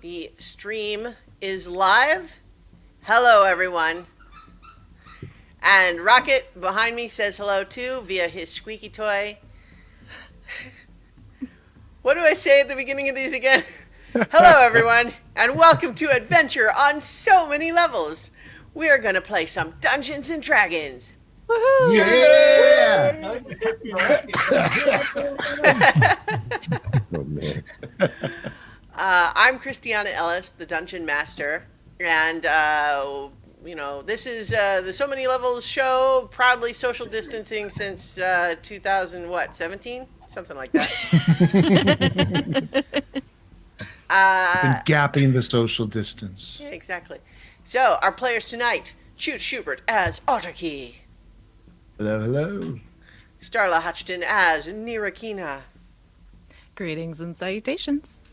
The stream is live. Hello, everyone. And Rocket behind me says hello too via his squeaky toy. What do I say at the beginning of these again? Hello, everyone, and welcome to Adventure on So Many Levels. We are going to play some Dungeons and Dragons. Woohoo! Yeah! Oh, man. I'm Christiana Ellis, the Dungeon Master, and this is the So Many Levels show, proudly social distancing since 2017, something like that. Been gapping the social distance. Yeah, exactly. So our players tonight: Chute Schubert as Autarky, Hello, hello. Starla Hutchton as Nirakina, Greetings and salutations.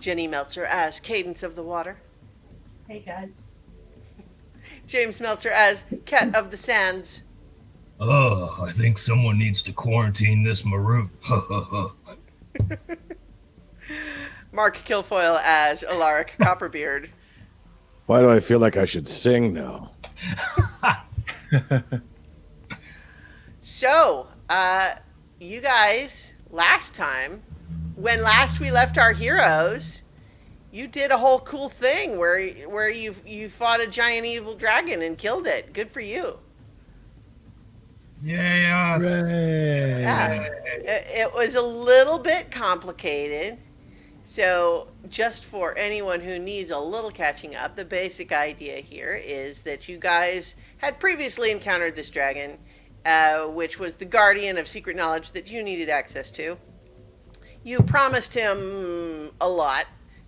Jenny Meltzer as Cadence of the Water, Hey guys. James Meltzer as Cat of the Sands, I think someone needs to quarantine this Marut. Mark Kilfoyle as Alaric Copperbeard. Why do I feel like I should sing now? So, you guys, last time, when last we left our heroes, you did a whole cool thing where you fought a giant evil dragon and killed it. Good for you. Yes. Hooray. Yeah. It was a little bit complicated. So, just for anyone who needs a little catching up, the basic idea here is that you guys had previously encountered this dragon, which was the guardian of secret knowledge that you needed access to. You promised him a lot,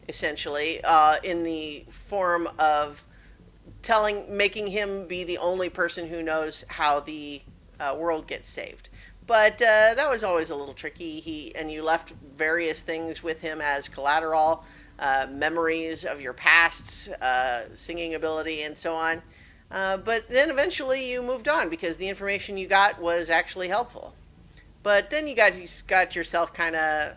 essentially, in the form of making him be the only person who knows how the world gets saved. But that was always a little tricky. And you left various things with him as collateral, memories of your pasts, singing ability, and so on. But then eventually you moved on because the information you got was actually helpful. But then you got yourself kind of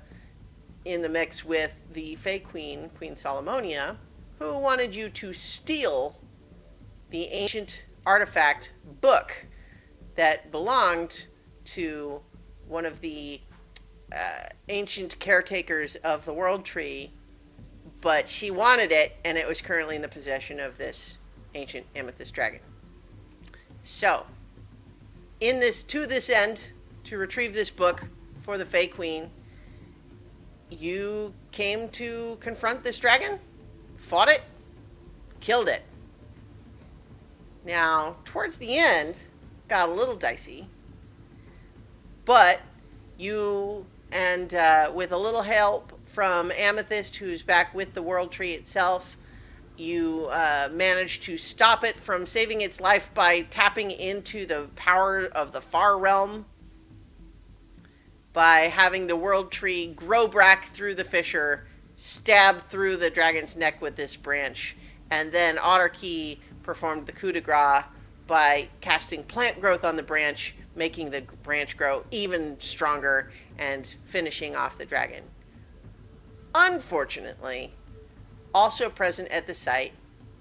in the mix with the Fey Queen, Queen Solomonia, who wanted you to steal the ancient artifact book that belonged to one of the ancient caretakers of the World Tree, but she wanted it, and it was currently in the possession of this ancient amethyst dragon. So, to this end, to retrieve this book for the Fey Queen, you came to confront this dragon, fought it, killed it. Now, towards the end, got a little dicey, but you, and with a little help from Amethyst, who's back with the World Tree itself, you managed to stop it from saving its life by tapping into the power of the Far Realm, by having the World Tree grow back through the fissure, stab through the dragon's neck with this branch, and then Autarky performed the coup de grace by casting plant growth on the branch, making the branch grow even stronger and finishing off the dragon. Unfortunately, also present at the site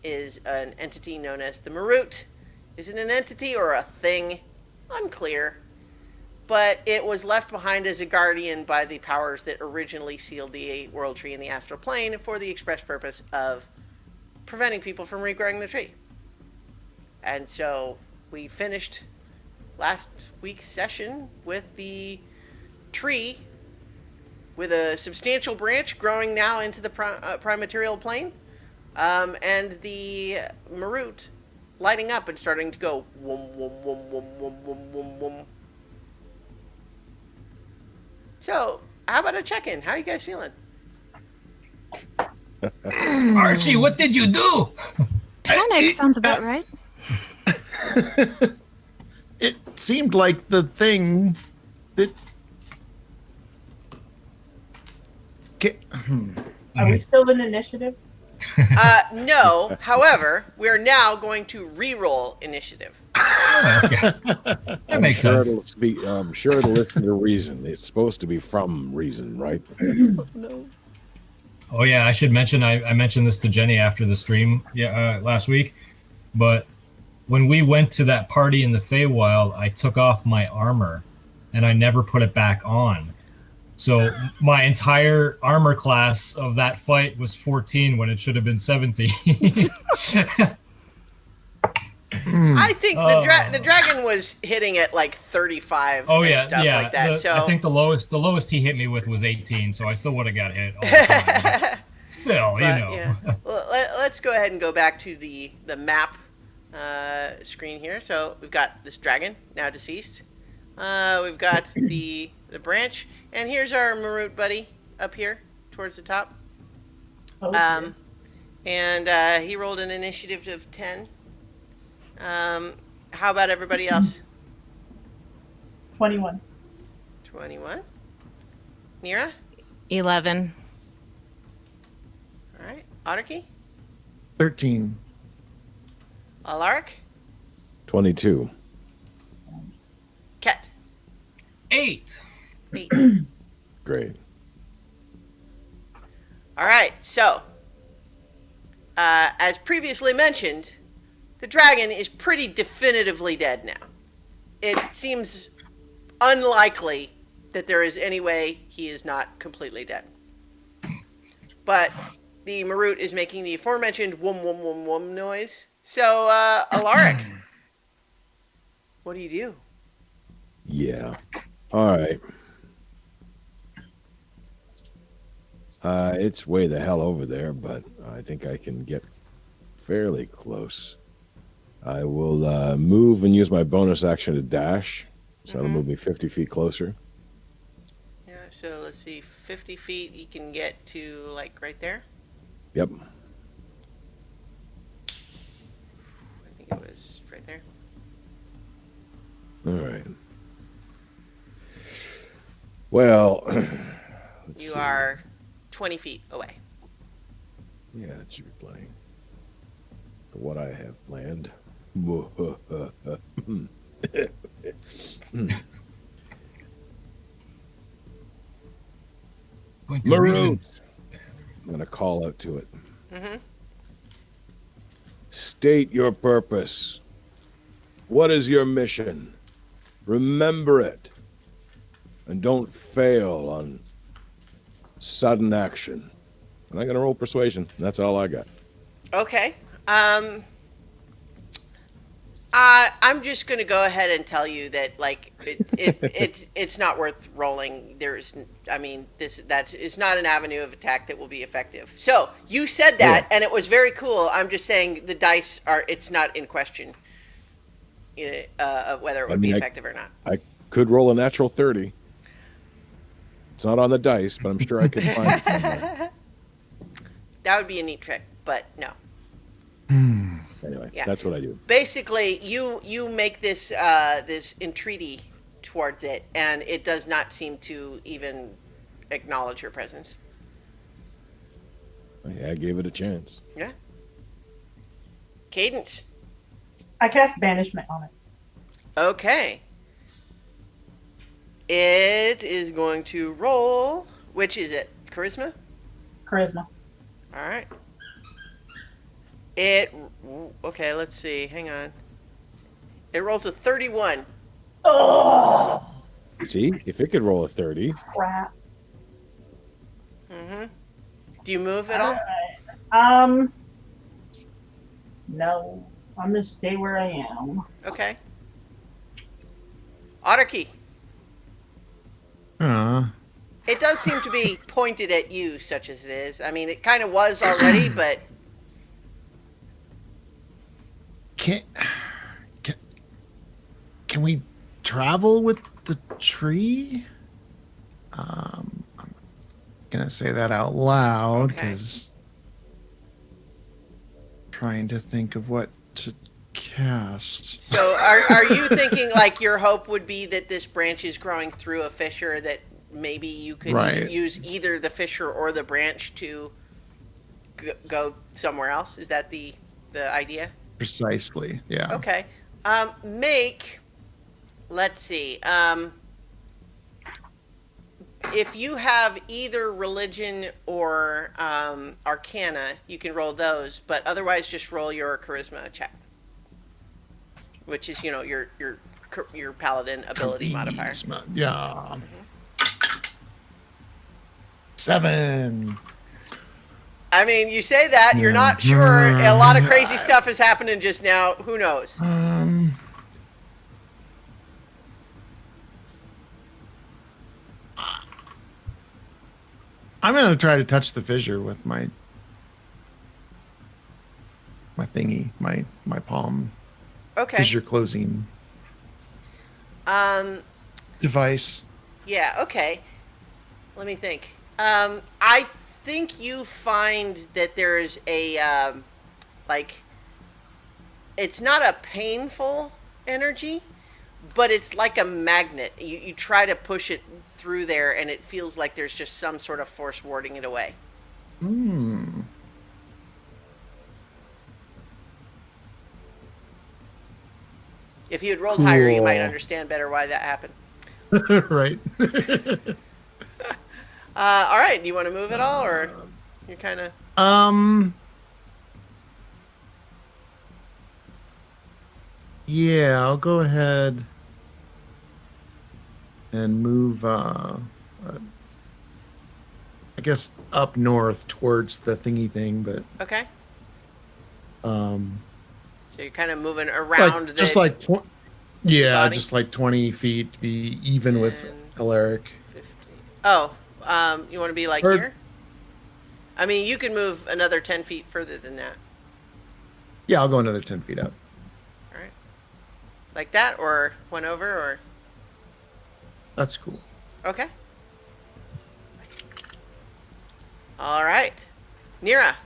is an entity known as the Marut. Is it an entity or a thing? Unclear. But it was left behind as a guardian by the powers that originally sealed the World Tree in the astral plane for the express purpose of preventing people from regrowing the tree. And so we finished last week's session with the tree with a substantial branch growing now into the prime material plane, and the Marut lighting up and starting to go wum, wum, wum, wum, wum, wum, wum, wum. So, how about a check-in? How are you guys feeling? Archie, what did you do? Panic sounds about right. It seemed like the thing that... Are we still in initiative? No. However, we're now going to re-roll initiative. Okay. That makes sense. I'm sure it'll listen to reason. It's supposed to be from reason, right? No. Oh yeah, I should mention I mentioned this to Jenny after the stream last week, but when we went to that party in the Feywild, I took off my armor and I never put it back on. So my entire armor class of that fight was 14 when it should have been 17. I think the dragon was hitting at like 35 Oh and yeah, stuff yeah. like that. So I think the lowest he hit me with was 18, so I still would have got hit all the time. Still, you But, know. yeah. Well, let's go ahead and go back to the map screen here. So we've got this dragon, now deceased. We've got the branch, and here's our Marut buddy up here towards the top. Oh, And he rolled an initiative of 10. How about everybody else? 21. 21. Nira? 11. All right. Otterkey? 13. Alaric? 22. Ket? 8. 8. Great. All right. So, as previously mentioned, the dragon is pretty definitively dead now. It seems unlikely that there is any way he is not completely dead. But the Marut is making the aforementioned wum wum wum wum noise. So, Alaric, what do you do? Yeah. All right. It's way the hell over there, but I think I can get fairly close. I will move and use my bonus action to dash. So that'll move me 50 feet closer. Yeah, so let's see, 50 feet, he can get to, like, right there. Yep. I think it was right there. All right. Well, let's You see. are 20 feet away. Yeah, it should be plenty. For what I have planned. Point to Marut! reason. I'm going to call out to it. Mm-hmm. State your purpose. What is your mission? Remember it. And don't fail on sudden action. And I'm going to roll persuasion. That's all I got. Okay. I'm just going to go ahead and tell you that, like, it's not worth rolling. It's not an avenue of attack that will be effective. So you said that, and it was very cool. I'm just saying the dice it's not in question of whether it would be effective or not. I could roll a natural 30. It's not on the dice, but I'm sure I could find it somewhere. That would be a neat trick, but no. Anyway, Yeah. that's what I do. Basically, you make this this entreaty towards it, and it does not seem to even acknowledge your presence. I gave it a chance. Yeah. Cadence. I cast banishment on it. Okay. It is going to roll. Which is it? Charisma? Charisma. All right. Okay, let's see. Hang on. It rolls a 31. Oh, See, if it could roll a 30, crap. Mm-hmm. Do you move at all? No. I'm gonna stay where I am. Okay. Otterkey. It does seem to be pointed at you, such as it is. I mean, it kind of was already, but Can we travel with the tree? I'm gonna say that out loud Okay. because trying to think of what to cast. so are you thinking like your hope would be that this branch is growing through a fissure that maybe you could Right. use either the fissure or the branch to go somewhere else? Is that the idea? Precisely, yeah. Okay. Let's see. if you have either religion or arcana, you can roll those, but otherwise just roll your charisma check, which is your paladin ability modifier. Charisma, yeah. 7. I mean, you say that, you're not sure. A lot of crazy stuff is happening just now. Who knows? I'm gonna try to touch the fissure with my thingy, my palm Okay. fissure closing device. Yeah, okay. Let me think. I think you find that there's a, it's not a painful energy, but it's like a magnet. You try to push it through there, and it feels like there's just some sort of force warding it away. Hmm. If you had rolled higher, you might Cool. understand better why that happened. Right. All right, do you want to move at all, or you're kind of... Yeah, I'll go ahead and move, I guess up north towards the thingy thing, but, Okay, um, so you're kind of moving around just like, yeah, body? just like 20 feet to be even with 10, Alaric. 50. Oh, you want to be like Or- here? I mean, you can move another 10 feet further than that. Yeah, I'll go another 10 feet up. All right. Like that, or one over, or... That's cool. Okay. All right. Nira.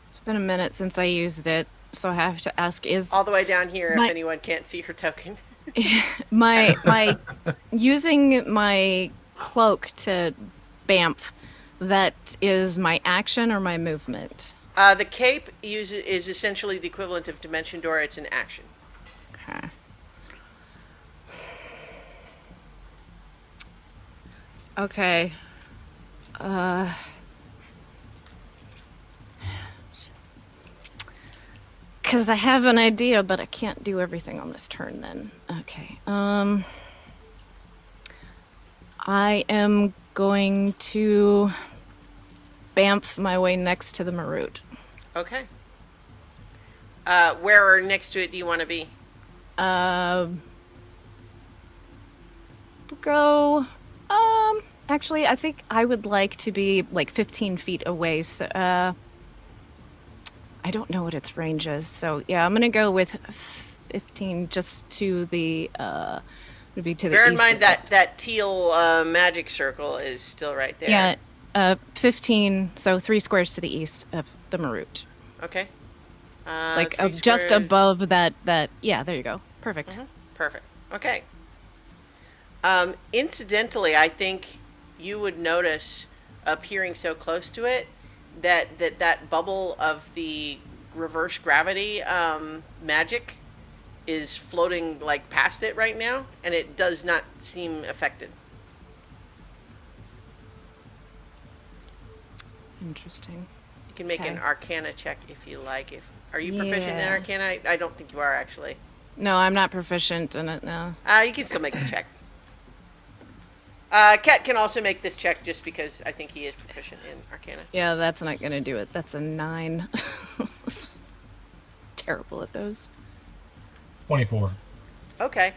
It's been a minute since I used it, so I have to ask: is All the way down here My- if anyone can't see her token. my using my cloak to bamf? That is my action or my movement? The cape is essentially the equivalent of Dimension Door. It's an action. Okay. Okay. Because I have an idea, but I can't do everything on this turn then. Okay. I am going to bamf my way next to the Marut. Okay. Where or next to it do you want to be? Go. Actually, I think I would like to be like 15 feet away. So, I don't know what its range is. So, yeah, I'm gonna go with 15, just to the would be to the Bear in east mind of that it. that teal magic circle is still right there. Yeah, 15. So 3 squares to the east of the Marut, Okay. like 3 just squares. above that. Yeah, there you go. Perfect. Perfect. Okay. Incidentally, I think you would notice appearing so close to it that bubble of the reverse gravity magic is floating like past it right now, and it does not seem affected. Interesting. You can make an Okay. Arcana check if you like. Are you proficient in Yeah. Arcana? I don't think you are actually. No, I'm not proficient in it. No. You can still make the check. Kat can also make this check just because I think he is proficient in Arcana. Yeah, that's not gonna do it. That's a 9. Terrible at those. 24. Okay.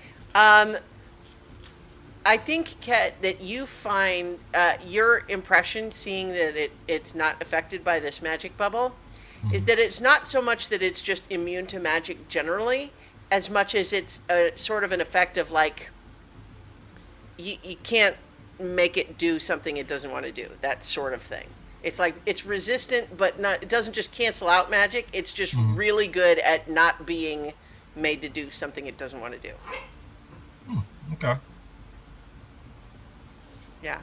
I think, Kat, that you find your impression, seeing that it's not affected by this magic bubble, is that it's not so much that it's just immune to magic generally, as much as it's a sort of an effect of like, you can't make it do something it doesn't want to do, that sort of thing. It's like it's resistant, but not. It doesn't just cancel out magic. It's just really good at not being made to do something it doesn't want to do. Okay. Yeah,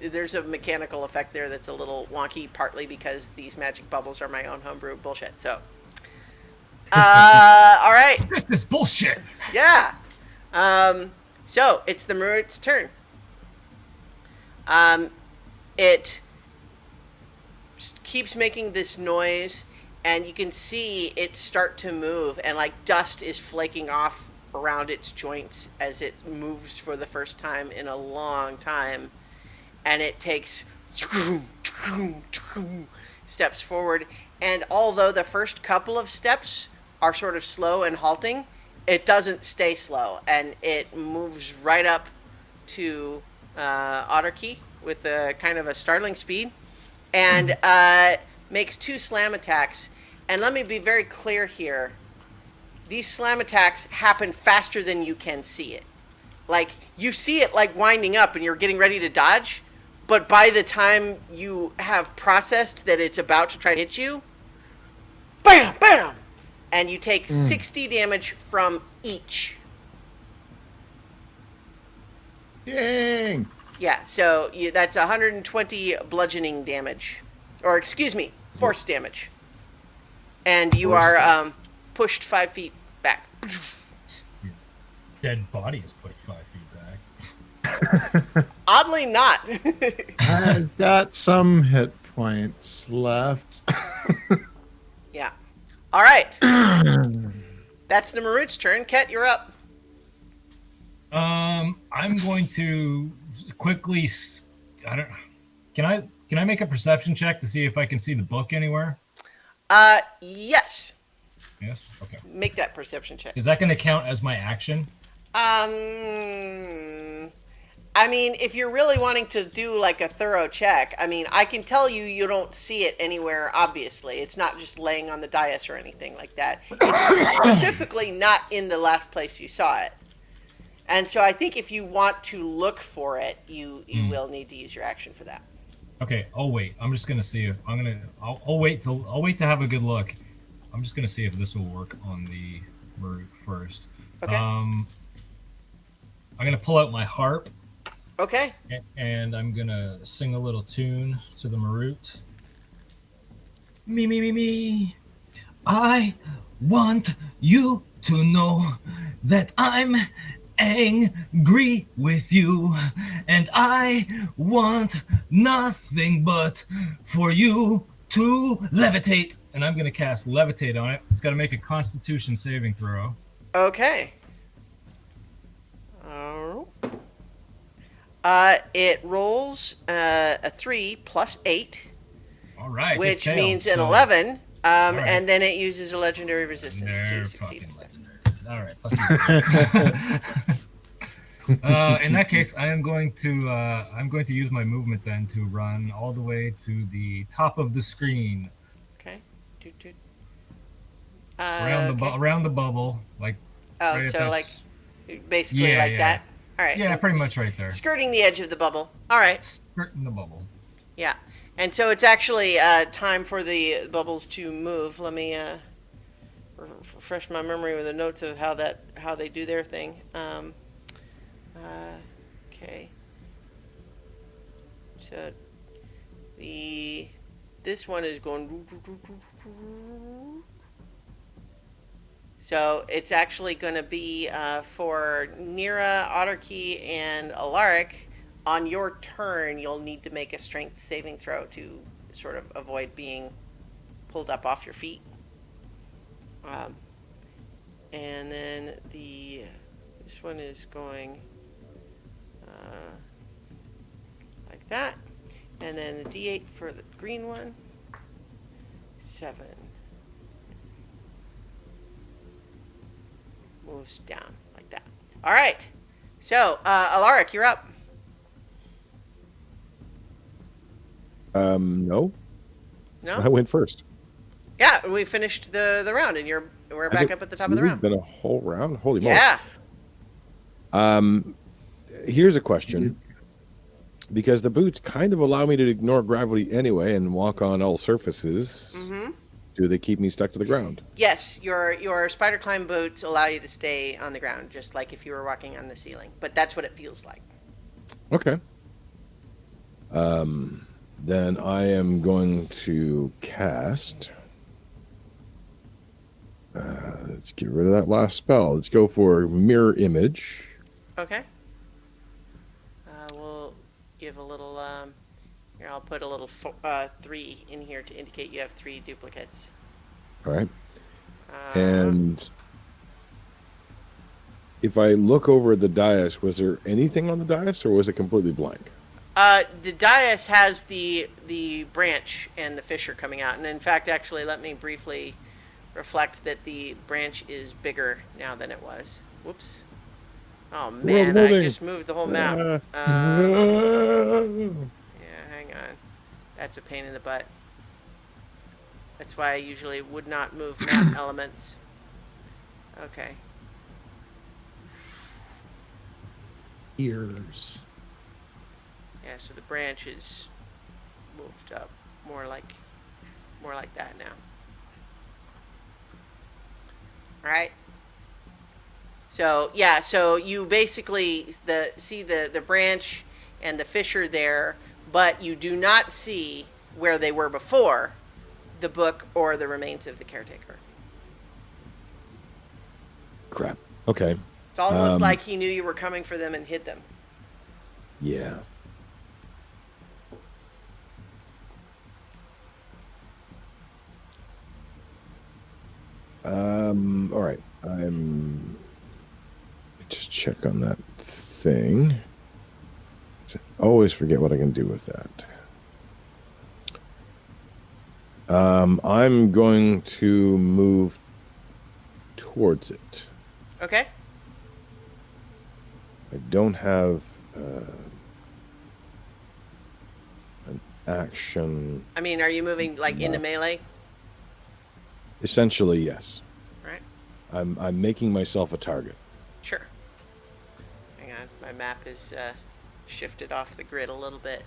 there's a mechanical effect there that's a little wonky, partly because these magic bubbles are my own homebrew bullshit. So, all right, What's this bullshit? yeah. So it's the Marut's turn. It keeps making this noise, and you can see it start to move, and like dust is flaking off around its joints as it moves for the first time in a long time. And it takes steps forward. And although the first couple of steps are sort of slow and halting, it doesn't stay slow, and it moves right up to Otterkey with a kind of a startling speed, and makes 2 slam attacks. And let me be very clear here. These slam attacks happen faster than you can see it. Like, you see it like winding up and you're getting ready to dodge, but by the time you have processed that it's about to try to hit you, bam, bam, and you take 60 damage from each. Dang. Yeah, so that's 120 bludgeoning damage. Or, excuse me, force damage. And you are pushed 5 feet back. Dead body is pushed 5 feet back. Oddly not. I've got some hit points left. Yeah. All right. That's the Marut's turn. Ket, you're up. I'm going to quickly. Can I make a perception check to see if I can see the book anywhere? Yes. Yes. Okay. Make that perception check. Is that going to count as my action? I mean, if you're really wanting to do like a thorough check, I mean, I can tell you don't see it anywhere, obviously. It's not just laying on the dais or anything like that. It's specifically not in the last place you saw it. And so I think if you want to look for it, you will need to use your action for that. Okay. I'll wait. I'm just going to see if I'll wait to have a good look. I'm just going to see if this will work on the Marut first. Okay. I'm going to pull out my harp. Okay. And I'm gonna sing a little tune to the Marut. Me, me, me, me. I want you to know that I'm angry with you, and I want nothing but for you to levitate. And I'm gonna cast levitate on it. It's gotta make a Constitution saving throw. Okay. It rolls a 3 plus 8, All right. which it failed, means an so 11, right. and then it uses a legendary resistance They're to succeed. fucking legendaries. All right, fuck you. In that case, I'm going to use my movement then to run all the way to the top of the screen, Okay. Doot, doot. around Okay. around the bubble, like. Oh, right at so that like s- basically Yeah, like yeah. that. All right. Yeah, pretty much right there. Skirting the edge of the bubble. All right. Skirting the bubble. Yeah. And so it's actually time for the bubbles to move. Let me refresh my memory with the notes of how they do their thing. Okay. So this one is going. So it's actually going to be for Nira, Otterkey, and Alaric. On your turn, you'll need to make a strength saving throw to sort of avoid being pulled up off your feet. And then this one is going like that. And then the D8 for the green one. 7. Moves down like that. All right. So, Alaric, you're up. No. No? I went first. Yeah, we finished the round, and we're Has back it up at the top of the really round. been a whole round? Holy moly. Yeah. Here's a question. Because the boots kind of allow me to ignore gravity anyway and walk on all surfaces, Mm-hmm. do they keep me stuck to the ground? Yes, your spider climb boots allow you to stay on the ground, just like if you were walking on the ceiling. But that's what it feels like. Okay. Then I am going to cast let's get rid of that last spell. Let's go for mirror image. Okay. We'll give a little, here, I'll put a little 3 in here to indicate you have 3 duplicates. All right. Uh, And if I look over at the dais, was there anything on the dais or was it completely blank? The dais has the branch and the fissure coming out. And in fact, actually, let me briefly reflect that the branch is bigger now than it was. Whoops. Oh, man, I moving. just moved the whole map. Uh, Yeah, hang on. That's a pain in the butt. That's why I usually would not move map elements. Okay. Ears. Yeah, so the branch is moved up more like that now. All right. So yeah, so you basically see the branch and the fissure there, but you do not see where they were before, the book or the remains of the caretaker. crap. Okay. It's almost like he knew you were coming for them and hid them. Yeah. All right. Just check on that thing. Always forget what I can do with that. I'm going to move towards it. Okay. I don't have an action. I mean, are you moving like into melee? Essentially, yes. Right. I'm making myself a target. Sure. Hang on, my map is shifted off the grid a little bit.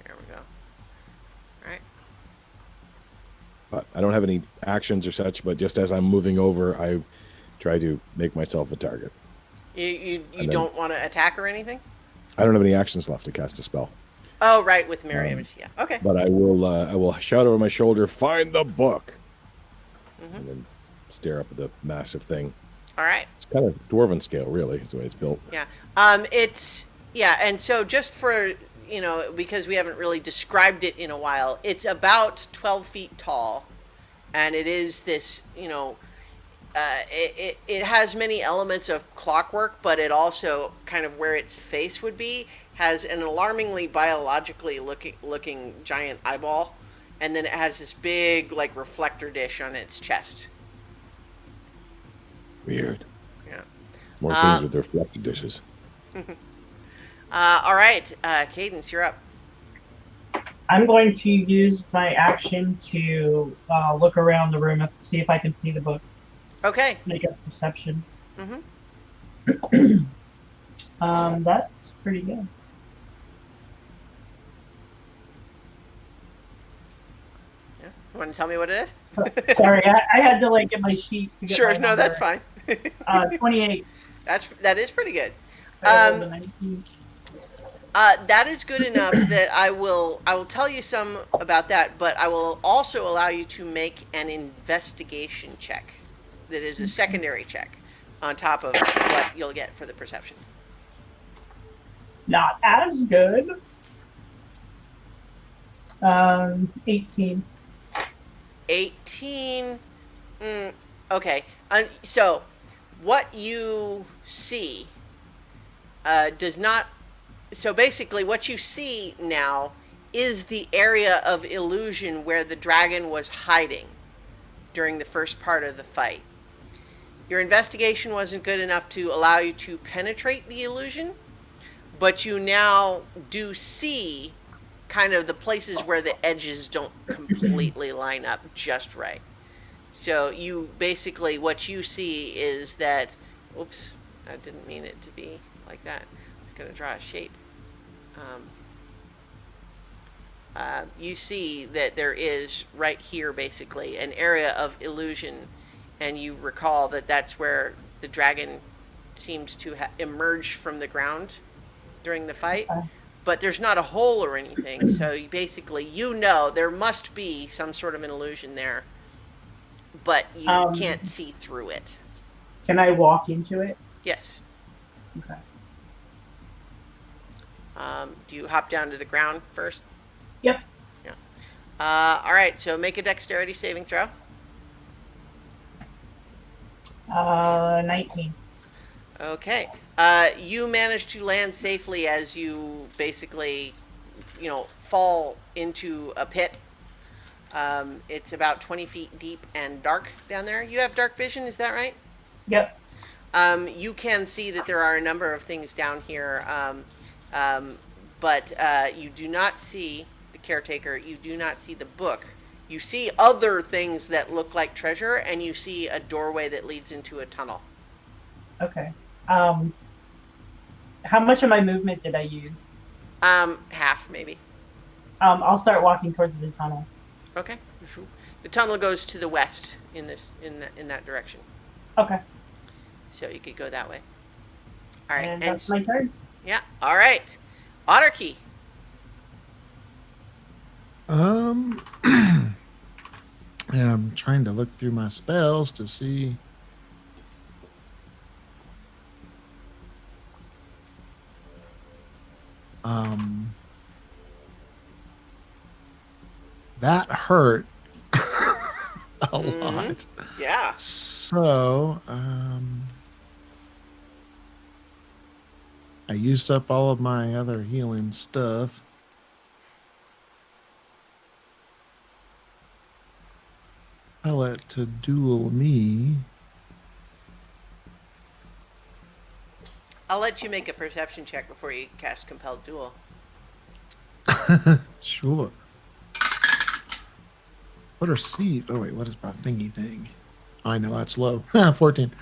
There we go. All right. But I don't have any actions or such. But just as I'm moving over, I try to make myself a target. You then- don't want to attack or anything? I don't have any actions left to cast a spell. Oh, right, with mirror image. Yeah. Okay. But I will shout over my shoulder, "Find the book," and then stare up at the massive thing. All right. It's kind of dwarven scale, really, is the way it's built. Yeah. And so just for, because we haven't really described it in a while, it's about 12 feet tall, and it is this, it has many elements of clockwork, but it also kind of where its face would be has an alarmingly biologically looking giant eyeball, and then it has this big like reflector dish on its chest. Weird. Yeah. More things with reflected dishes. All right, Cadence, you're up. I'm going to use my action to look around the room, see if I can see the book, Okay. make a perception. Mm-hmm. That's pretty good. Yeah. You want to tell me what it is? Sorry, I had to get my sheet to get Sure. my No, that's number. fine. 28. That is pretty good. I rolled a 19. That is good enough that I will tell you some about that, but I will also allow you to make an investigation check. That is a secondary check on top of what you'll get for the perception. Not as good. 18. 18. Okay. So, what you see does not. So basically, what you see now is the area of illusion where the dragon was hiding during the first part of the fight. Your investigation wasn't good enough to allow you to penetrate the illusion, but you now do see kind of the places where the edges don't completely line up just right. So you basically, what you see is that, oops, I didn't mean it to be like that. I was going to draw a shape. You see that there is right here basically an area of illusion, and you recall that that's where the dragon seemed to emerge from the ground during the fight. but there's not a hole or anything. So basically, there must be some sort of an illusion there, but you can't see through it. Can I walk into it? Yes. Okay. Do you hop down to the ground first? Yep. Yeah. All right. So make a dexterity saving throw. 19. Okay. You manage to land safely as you basically, fall into a pit. It's about 20 feet deep and dark down there. You have dark vision, is that right? Yep. You can see that there are a number of things down here, but you do not see the caretaker. You do not see the book. You see other things that look like treasure, and you see a doorway that leads into a tunnel. Okay. How much of my movement did I use? Half, maybe. I'll start walking towards the tunnel. Okay. The tunnel goes to the west in that direction. Okay. So you could go that way. All right. And that's my turn. Yeah. All right. Otterkey. Yeah, I'm trying to look through my spells to see. That hurt a lot. Yeah. So, I used up all of my other healing stuff. Pellet to duel me. I'll let you make a perception check before you cast Compelled Duel. Sure. What are seed? Oh wait, what is my thingy thing? I know that's low. 14.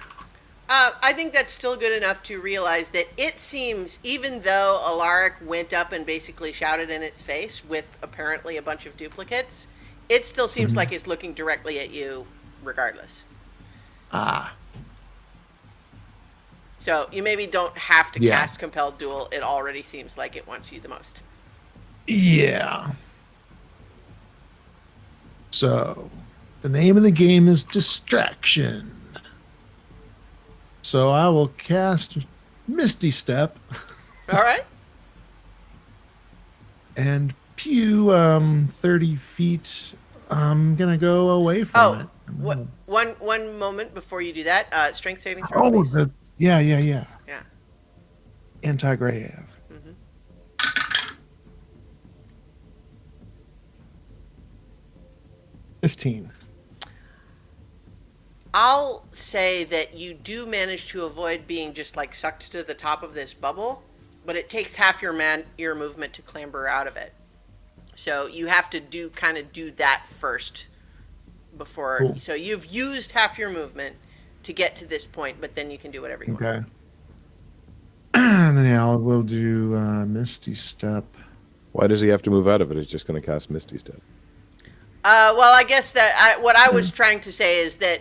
I think that's still good enough to realize that it seems, even though Alaric went up and basically shouted in its face with apparently a bunch of duplicates, it still seems like it's looking directly at you regardless. Ah. So you maybe don't have to Yeah. cast Compelled Duel. It already seems like it wants you the most. Yeah. So, the name of the game is Distraction. So I will cast Misty Step All right. and pew 30 feet. I'm gonna go away from it. One moment before you do that. Strength saving throw. Oh, Please. yeah. Yeah. Anti-grave. Mm-hmm. 15. I'll say that you do manage to avoid being just like sucked to the top of this bubble, but it takes half your movement to clamber out of it. So you have to do that first before. Cool. So you've used half your movement to get to this point, but then you can do whatever you want. Okay. And then we'll do Misty Step. Why does he have to move out of it? He's just going to cast Misty Step. Well, I guess that what I was trying to say is that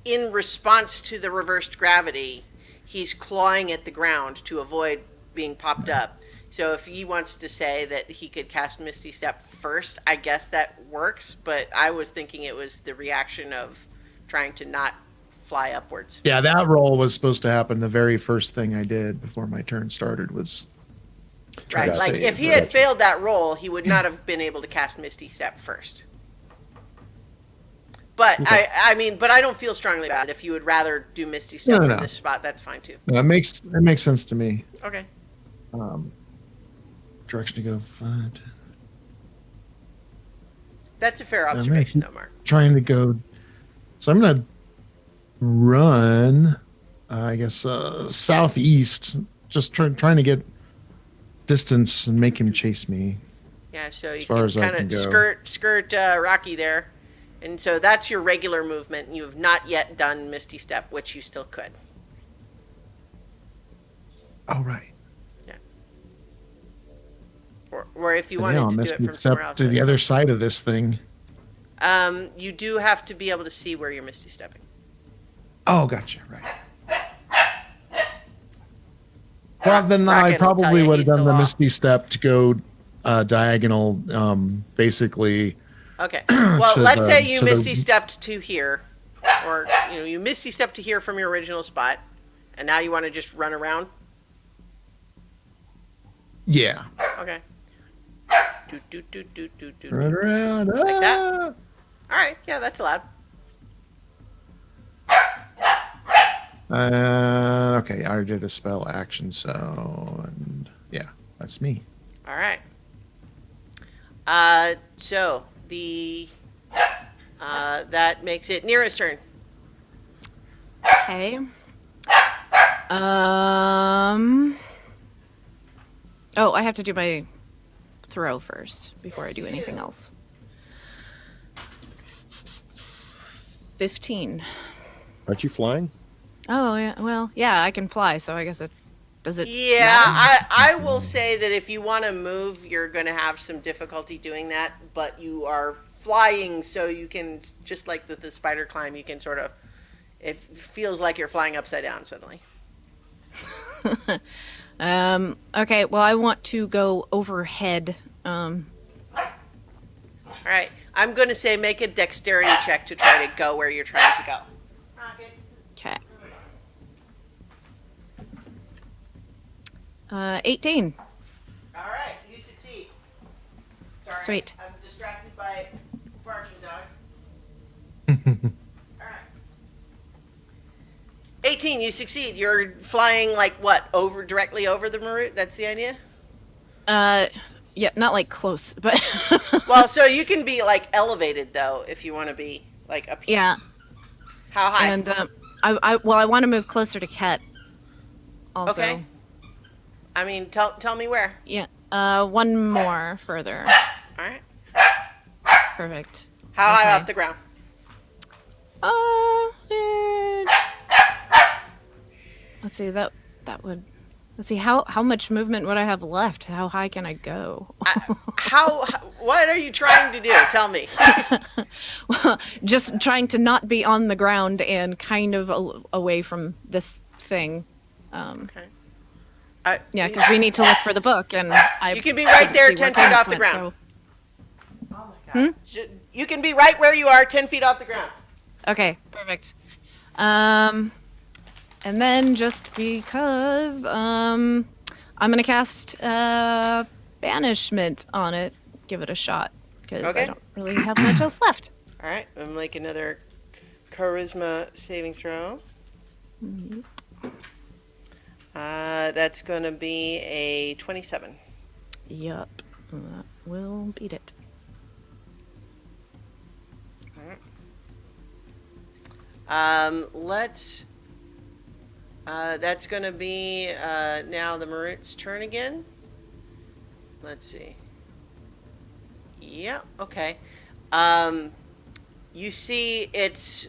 in response to the reversed gravity, he's clawing at the ground to avoid being popped up. So if he wants to say that he could cast Misty Step first, I guess that works. But I was thinking it was the reaction of trying to not fly upwards. Yeah, that roll was supposed to happen. The very first thing I did before my turn started was try Right. to Like save. if he had failed that roll, he would not have been able to cast Misty Step first. But Okay. but I don't feel strongly about it. If you would rather do Misty Step No, from no. this spot, that's fine too. It makes sense to me. Okay. Direction to go. 5, 10. That's a fair I'm observation, though, Mark. Trying to go. So I'm gonna run. I guess southeast. Just trying to get distance and make him chase me. Yeah, so you far can as I kind can of go. skirt Rocky there. And so that's your regular movement. You have not yet done Misty Step, which you still could. All right. Or if you And wanted now to do Misty it from Step somewhere else. to the other side of this thing. You do have to be able to see where you're Misty Stepping. Oh, gotcha. Right. Well, then I Rocket will tell probably you would have he's the done the law. Misty Step to go diagonal, basically. Okay. Well, to let's the- say you to the- misty stepped to here, or you misty stepped to here from your original spot, and now you want to just run around. Yeah. Okay. Do, do, do, do, do, do, Run do. around. Like that? ah! All right. Yeah, that's allowed. Okay, I already did a spell action, so and yeah, that's me. All right. So the that makes it Nira's turn. Okay. Oh, I have to do my throw first before I do anything else. 15. Aren't you flying? Oh, yeah. Well, yeah, I can fly, so I guess it does it. Yeah, matter? I will say that if you want to move, you're going to have some difficulty doing that, but you are flying, so you can, just like the spider climb, you can sort of, it feels like you're flying upside down suddenly. Okay, well, I want to go overhead. All right, I'm going to say make a dexterity check to try to go where you're trying to go. Okay. 18. All right, you succeed. Sorry, Sweet. I'm distracted by barking dog. All right. 18, you succeed. You're flying like what? Directly over the Marut? That's the idea? Yeah, not like close, but Well, so you can be like elevated though if you want to be like up here. yeah. How high? And I want to move closer to Ket. Also. Okay. I mean, tell me where. Yeah. One more further. All right. Perfect. How high Okay. off the ground? Let's see. That would. Let's see. How much movement would I have left? How high can I go? What are you trying to do? Tell me. Just trying to not be on the ground and kind of away from this thing. Okay. Yeah, because we need to look for the book, and I. You can be right there, couldn't see 10 where feet off the Cadence ground. went, Oh my God. You can be right where you are, 10 feet off the ground. so- Okay, perfect. And then just because I'm gonna cast banishment on it, give it a shot because Okay. I don't really have much else left. All right. I'm gonna make another charisma saving throw. That's going to be a 27. Yup, that will beat it. Let's. That's going to be now the Marut's turn again. Let's see. Yeah. Okay. You see its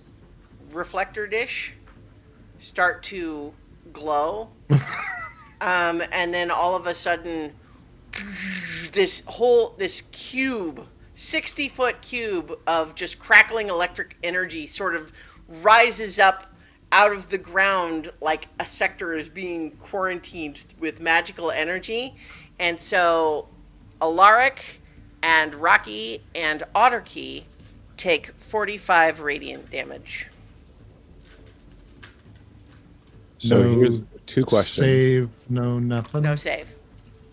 reflector dish start to glow, and then all of a sudden, this cube, 60-foot cube of just crackling electric energy sort of rises up out of the ground like a sector is being quarantined with magical energy. And so Alaric and Rocky and Otterkey take 45 radiant damage. So No here's two questions. Save, no nothing. No save.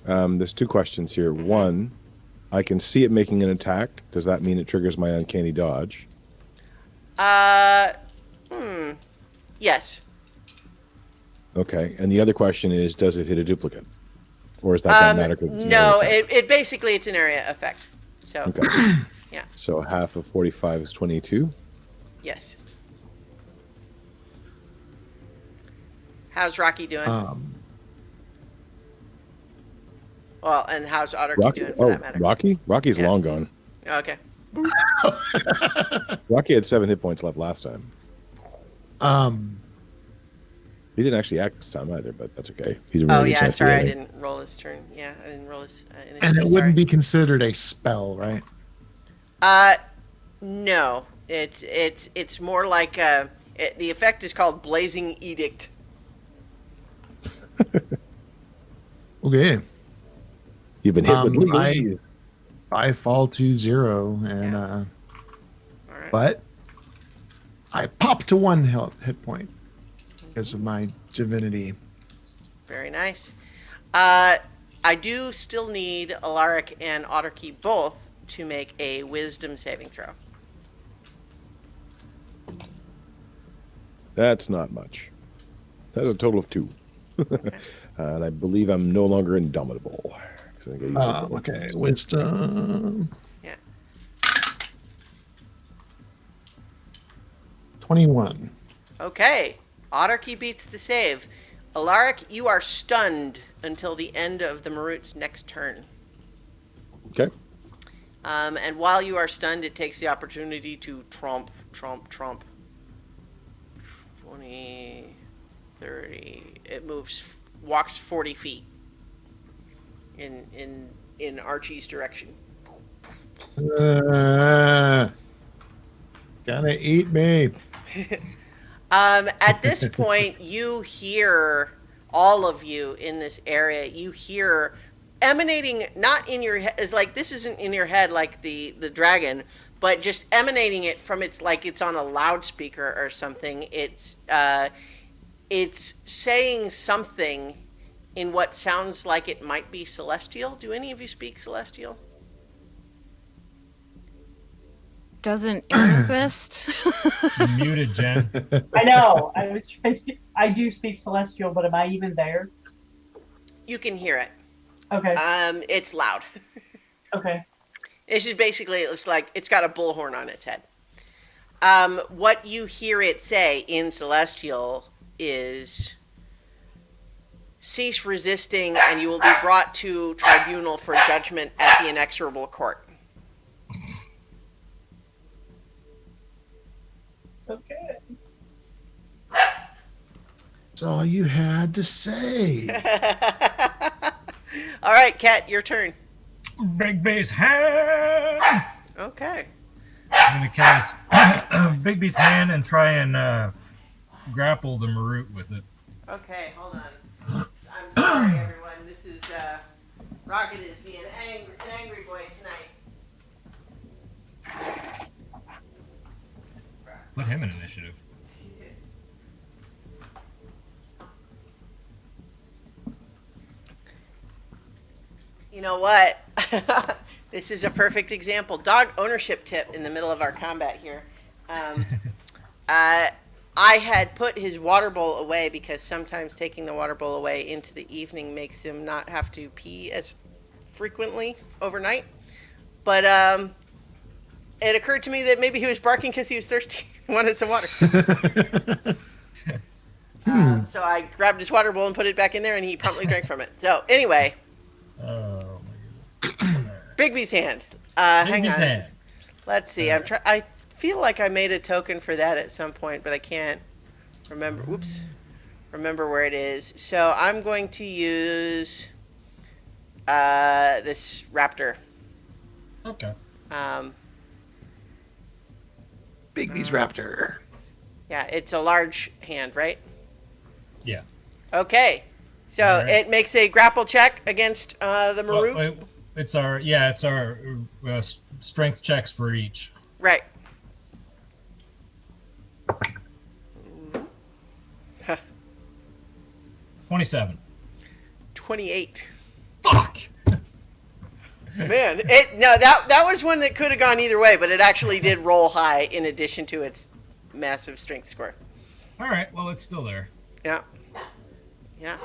There's two questions here. One, I can see it making an attack. Does that mean it triggers my uncanny dodge? Yes. Okay. And the other question is, does it hit a duplicate? Or is that not matter? 'cause it's an No, area effect? it basically it's an area effect. So Okay. Yeah. So half of 45 is 22. yes. How's Rocky doing? Well, and how's Otterkey Rocky? doing for Oh, that matter? Rocky? Rocky's Yeah. long gone. Okay. Rocky had 7 hit points left last time. He didn't actually act this time either, but that's okay. He didn't Oh really get a yeah, chance to do sorry, I anything. didn't roll his turn. Yeah, I didn't roll his initiative. And it sorry. wouldn't be considered a spell, right? No, it's more like the effect is called Blazing Edict. Okay. You've been hit with I- legalese. I fall to 0, and Yeah. All right. but I pop to 1 hit point because of my divinity. Very nice. I do still need Alaric and Otterkey both to make a wisdom saving throw. That's not much. That's a total of 2. And I believe I'm no longer indomitable. So I gotta use something like Okay, that. wisdom. Yeah. 21. Okay. Otterkey beats the save. Alaric, you are stunned until the end of the Marut's next turn. Okay. And while you are stunned, it takes the opportunity to trump. 20, 30. It walks 40 feet in Archie's direction. Gonna eat me. At this point, you hear, all of you in this area, you hear emanating, not in your head, it's like this isn't in your head like the dragon, but just emanating it from it's like it's on a loudspeaker or something. It's saying something in what sounds like it might be Celestial. Do any of you speak Celestial? Doesn't Amethyst? You muted, Jen. I know. I do speak Celestial, but am I even there? You can hear it. Okay. It's loud. Okay. It's just basically, it's like it's got a bullhorn on its head. What you hear it say in Celestial is, cease resisting and you will be brought to tribunal for judgment at the inexorable court. Okay. That's all you had to say. All right, Kat, your turn. Bigby's hand. Okay. I'm gonna cast Bigby's hand and try and grapple the Marut with it. Okay, hold on. I'm sorry, everyone. This is, Rocket is being an angry boy tonight. Put him in initiative. You know what? This is a perfect example. Dog ownership tip in the middle of our combat here. I had put his water bowl away because sometimes taking the water bowl away into the evening makes him not have to pee as frequently overnight. But it occurred to me that maybe he was barking because he was thirsty and wanted some water. So I grabbed his water bowl and put it back in there, and he promptly drank from it. So anyway, Oh my goodness. Bigby's hand. Hang Bigby's on. hand. Let's see. I feel like I made a token for that at some point, but I can't remember. Whoops. Remember where it is. So I'm going to use this raptor. Okay. Bigby's raptor. Yeah, it's a large hand, right? Yeah. Okay. So All right. it makes a grapple check against the Marut. Well, it's our strength checks for each. Right. 27. 28. Fuck. Man, that was one that could have gone either way, but it actually did roll high in addition to its massive strength score. All right. Well, it's still there. Yeah. Yeah.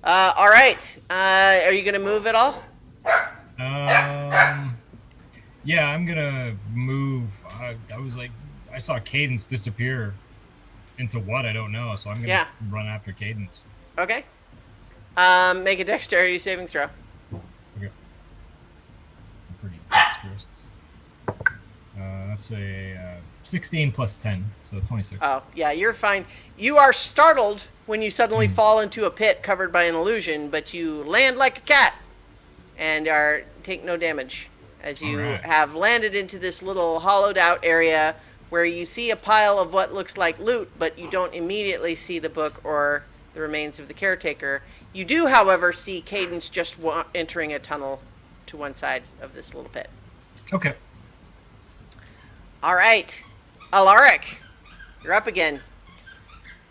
All right. Are you going to move at all? Yeah, I'm gonna move. I was like, I saw Cadence disappear into what I don't know, so I'm gonna run after Cadence. Okay. Make a dexterity saving throw. Okay. I'm pretty dexterous. That's a 16 plus 10, so 26. Oh, yeah, you're fine. You are startled when you suddenly fall into a pit covered by an illusion, but you land like a cat and take no damage as you have landed into this little hollowed out area where you see a pile of what looks like loot, but you don't immediately see the book or the remains of the caretaker. You do, however, see Cadence just entering a tunnel to one side of this little pit. Okay. All right, Alaric, you're up again.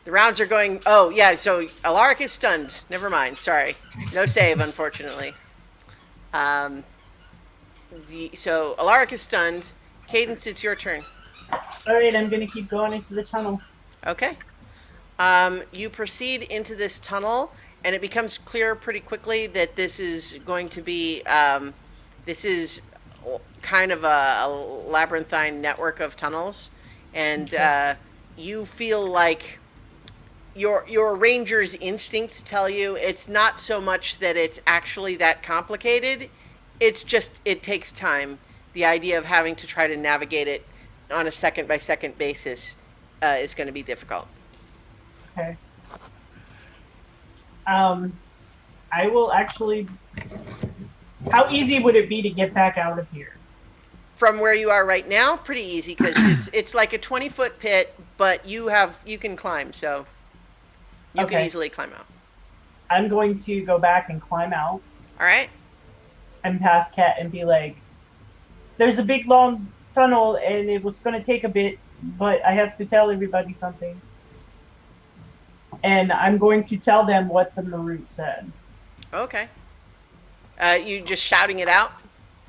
The rounds are going. Oh yeah, so Alaric is stunned. Never mind. Sorry, no save, unfortunately. So Alaric is stunned. Cadence, it's your turn. All right, I'm gonna keep going into the tunnel. Okay. You proceed into this tunnel, and it becomes clear pretty quickly that this is going to be, this is kind of a labyrinthine network of tunnels, and you feel like your ranger's instincts tell you it's not so much that it's actually that complicated. It's just, it takes time. The idea of having to try to navigate it on a second by second basis is going to be difficult. Okay. I will actually. How easy would it be to get back out of here? From where you are right now, pretty easy because it's like a 20-foot pit, but you can climb, so you can Okay. easily climb out. I'm going to go back and climb out All right. and past Cat and be like, "There's a big long tunnel, and it was going to take a bit, but I have to tell everybody something." And I'm going to tell them what the Marut said. Okay. You just shouting it out?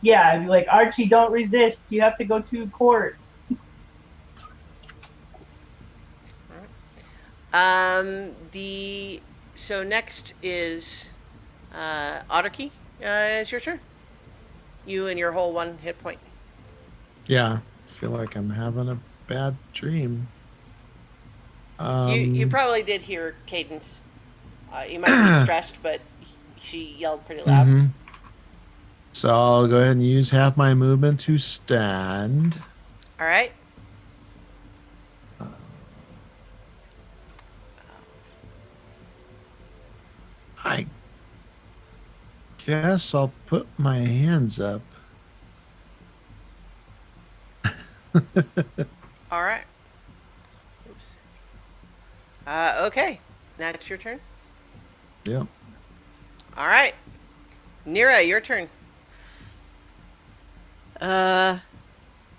Yeah, I'd be like, "Archie, don't resist. You have to go to court." So next is Otterkey. It's your turn. You and your whole 1 hit point. Yeah, I feel like I'm having a bad dream. You probably did hear Cadence. You might be stressed, but she yelled pretty loud. mhm. So I'll go ahead and use half my movement to stand. All right. I guess I'll put my hands up. All right. Oops. Okay. That's your turn. Yep. All right. Nira, your turn.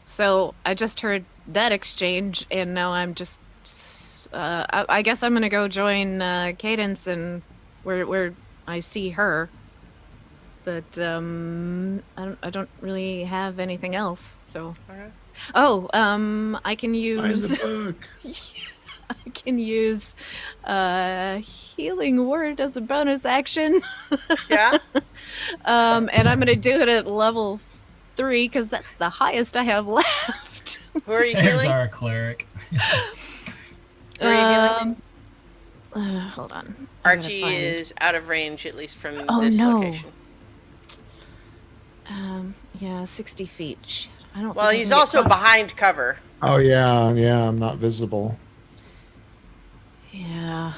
So I just heard that exchange, and now I'm just. I guess I'm gonna go join Cadence and where I see her. But I don't really have anything else. So. Okay. Oh, I can Find use. the book. I can use healing word as a bonus action. Yeah. And I'm gonna do it at level 3 because that's the highest I have left. Who are you There's healing? our cleric. Who are you healing? Hold on. I gotta Archie find- is out of range, at least from Oh, this no. location. Yeah, 60 feet. Shit, I don't. Well, think I he's can get also close. behind cover. Oh yeah, I'm not visible. Yeah,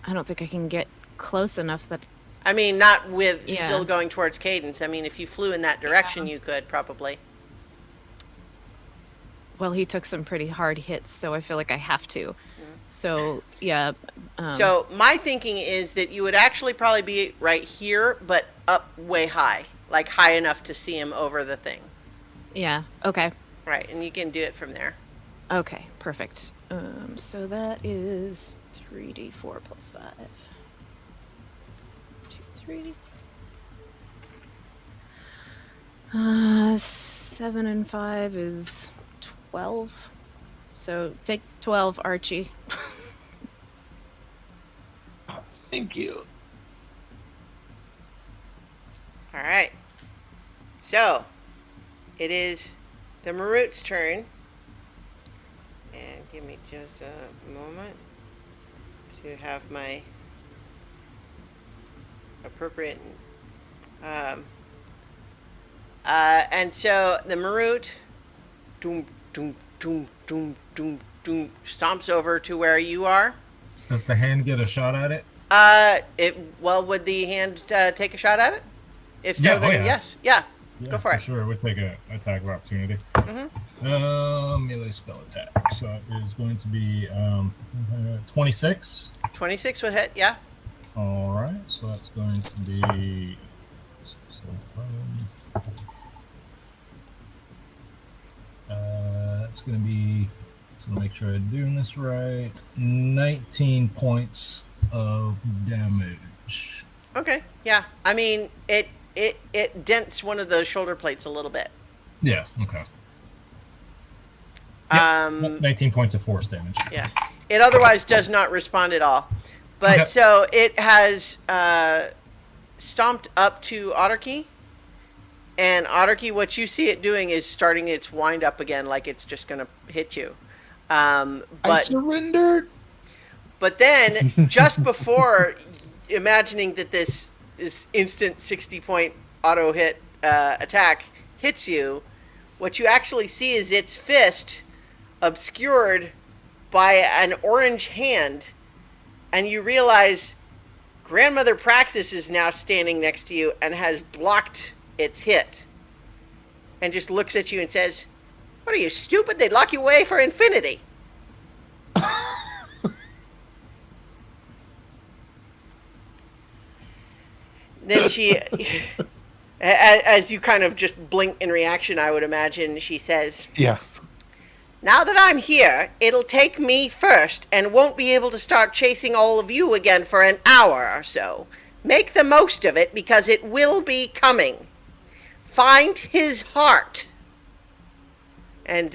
I don't think I can get close enough. That I mean, not with Yeah. still going towards Cadence. I mean, if you flew in that direction, you could probably. well, he took some pretty hard hits, so I feel like I have to. So yeah. So my thinking is that you would actually probably be right here, but up way high, like high enough to see him over the thing. Yeah. Okay. Right, and you can do it from there. Okay. Perfect. So that is 3d4 plus 5. 2, 3. 7 and 5 is 12. So take 12, Archie. Thank you. All right. So, it is the Marut's turn. And give me just a moment to have my appropriate. And so the Marut, doom, doom, doom, doom, doom, doom, stomps over to where you are. Does the hand get a shot at it? Would the hand take a shot at it? If so, Yeah, oh then yeah. yes. Yeah. Yeah, Go for it. Sure, we'd take a attack of opportunity. Melee spell attack. So it is going to be 26. 26 would hit, yeah. All right, so that's going to be 6, 11. It's going to be, so make sure I'm doing this right, 19 points of damage. Okay. Yeah. I mean, it dents one of the shoulder plates a little bit. Yeah, okay. Yep, 19 points of force damage. Yeah. It otherwise does not respond at all. But Okay. so it has stomped up to Otterkey. And Otterkey, what you see it doing is starting its wind up again, like it's just going to hit you. I But surrendered. But then, just before imagining that this instant 60-point auto hit attack hits you, what you actually see is its fist obscured by an orange hand, and you realize Grandmother Praxis is now standing next to you and has blocked its hit, and just looks at you and says, "What are you, stupid? They'd lock you away for infinity." Then she, as you kind of just blink in reaction, I would imagine, she says, Yeah. "Now that I'm here, it'll take me first and won't be able to start chasing all of you again for an hour or so. Make the most of it because it will be coming. Find his heart." And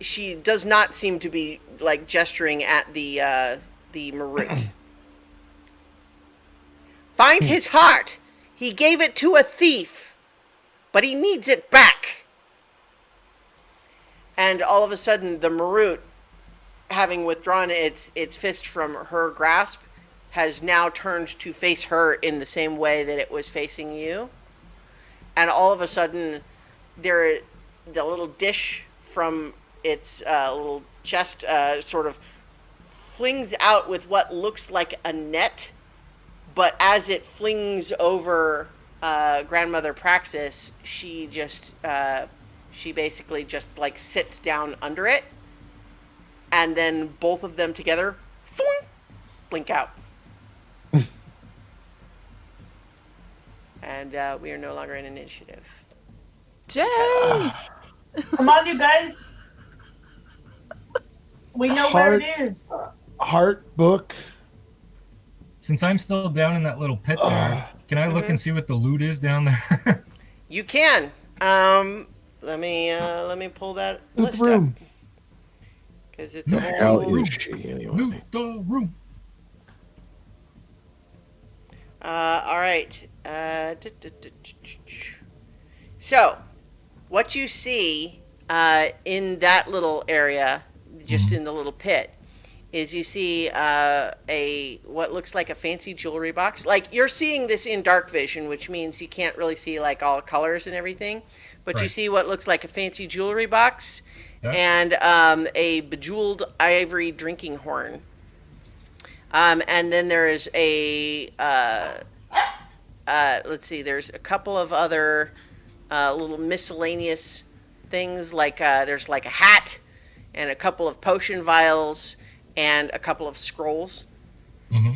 she does not seem to be like gesturing at the Marut. "Find his heart. He gave it to a thief, but he needs it back." And all of a sudden, the Marut, having withdrawn its fist from her grasp, has now turned to face her in the same way that it was facing you. And all of a sudden, the little dish from its little chest sort of flings out with what looks like a net. But as it flings over Grandmother Praxis, she basically just like sits down under it, and then both of them together thwing, blink out. And we are no longer in initiative. Dang! Come on, you guys. We know where it is. Heart book. Since I'm still down in that little pit there, can I look and see what the loot is down there? You can. Let me pull that The list room. up because it's a The hell whole. is she anyway? Loot the room. All right. So, what you see in that little area, just in the little pit, is you see what looks like a fancy jewelry box. Like, you're seeing this in dark vision, which means you can't really see like all colors and everything, but you Right. see what looks like a fancy jewelry box Yeah. and a bejeweled ivory drinking horn. And then there is let's see, there's a couple of other little miscellaneous things, like there's like a hat and a couple of potion vials and a couple of scrolls. Mm-hmm.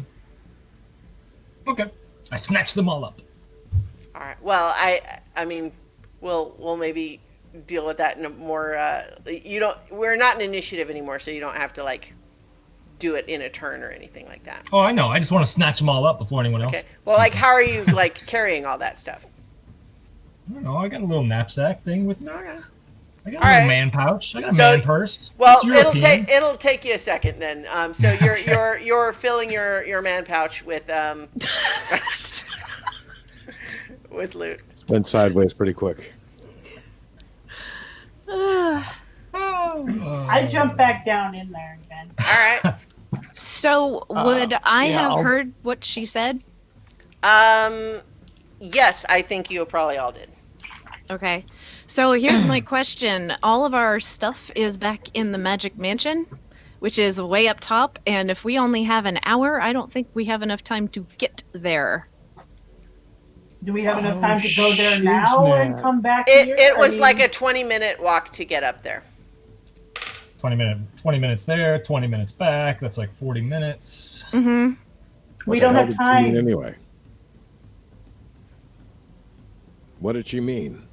Okay. I snatched them all up. All right. Well, I mean, we'll maybe deal with that in a more. We're not in initiative anymore, so you don't have to like do it in a turn or anything like that. Oh, I know. I just want to snatch them all up before anyone else. Okay. Well, like, how are you like carrying all that stuff? I don't know. I got a little knapsack thing with me. Okay. I got a All little right. man pouch. I got a So- man purse. Well, It's European. it'll take you a second then. So you're filling your man pouch with with loot. Went sideways pretty quick. I jumped back down in there again. All right. So, would I yeah, have I'll- heard what she said? Yes, I think you probably all did. Okay. So, here's my question. All of our stuff is back in the Magic Mansion, which is way up top, and if we only have an hour, I don't think we have enough time to get there. Do we have enough Oh, time to go there shoot, now and snap. come back here? It I was mean, like a 20-minute walk to get up there. 20 minutes there, 20 minutes back. That's like 40 minutes. Mm-hmm. What We the don't hell have did she mean time. anyway? What did she mean?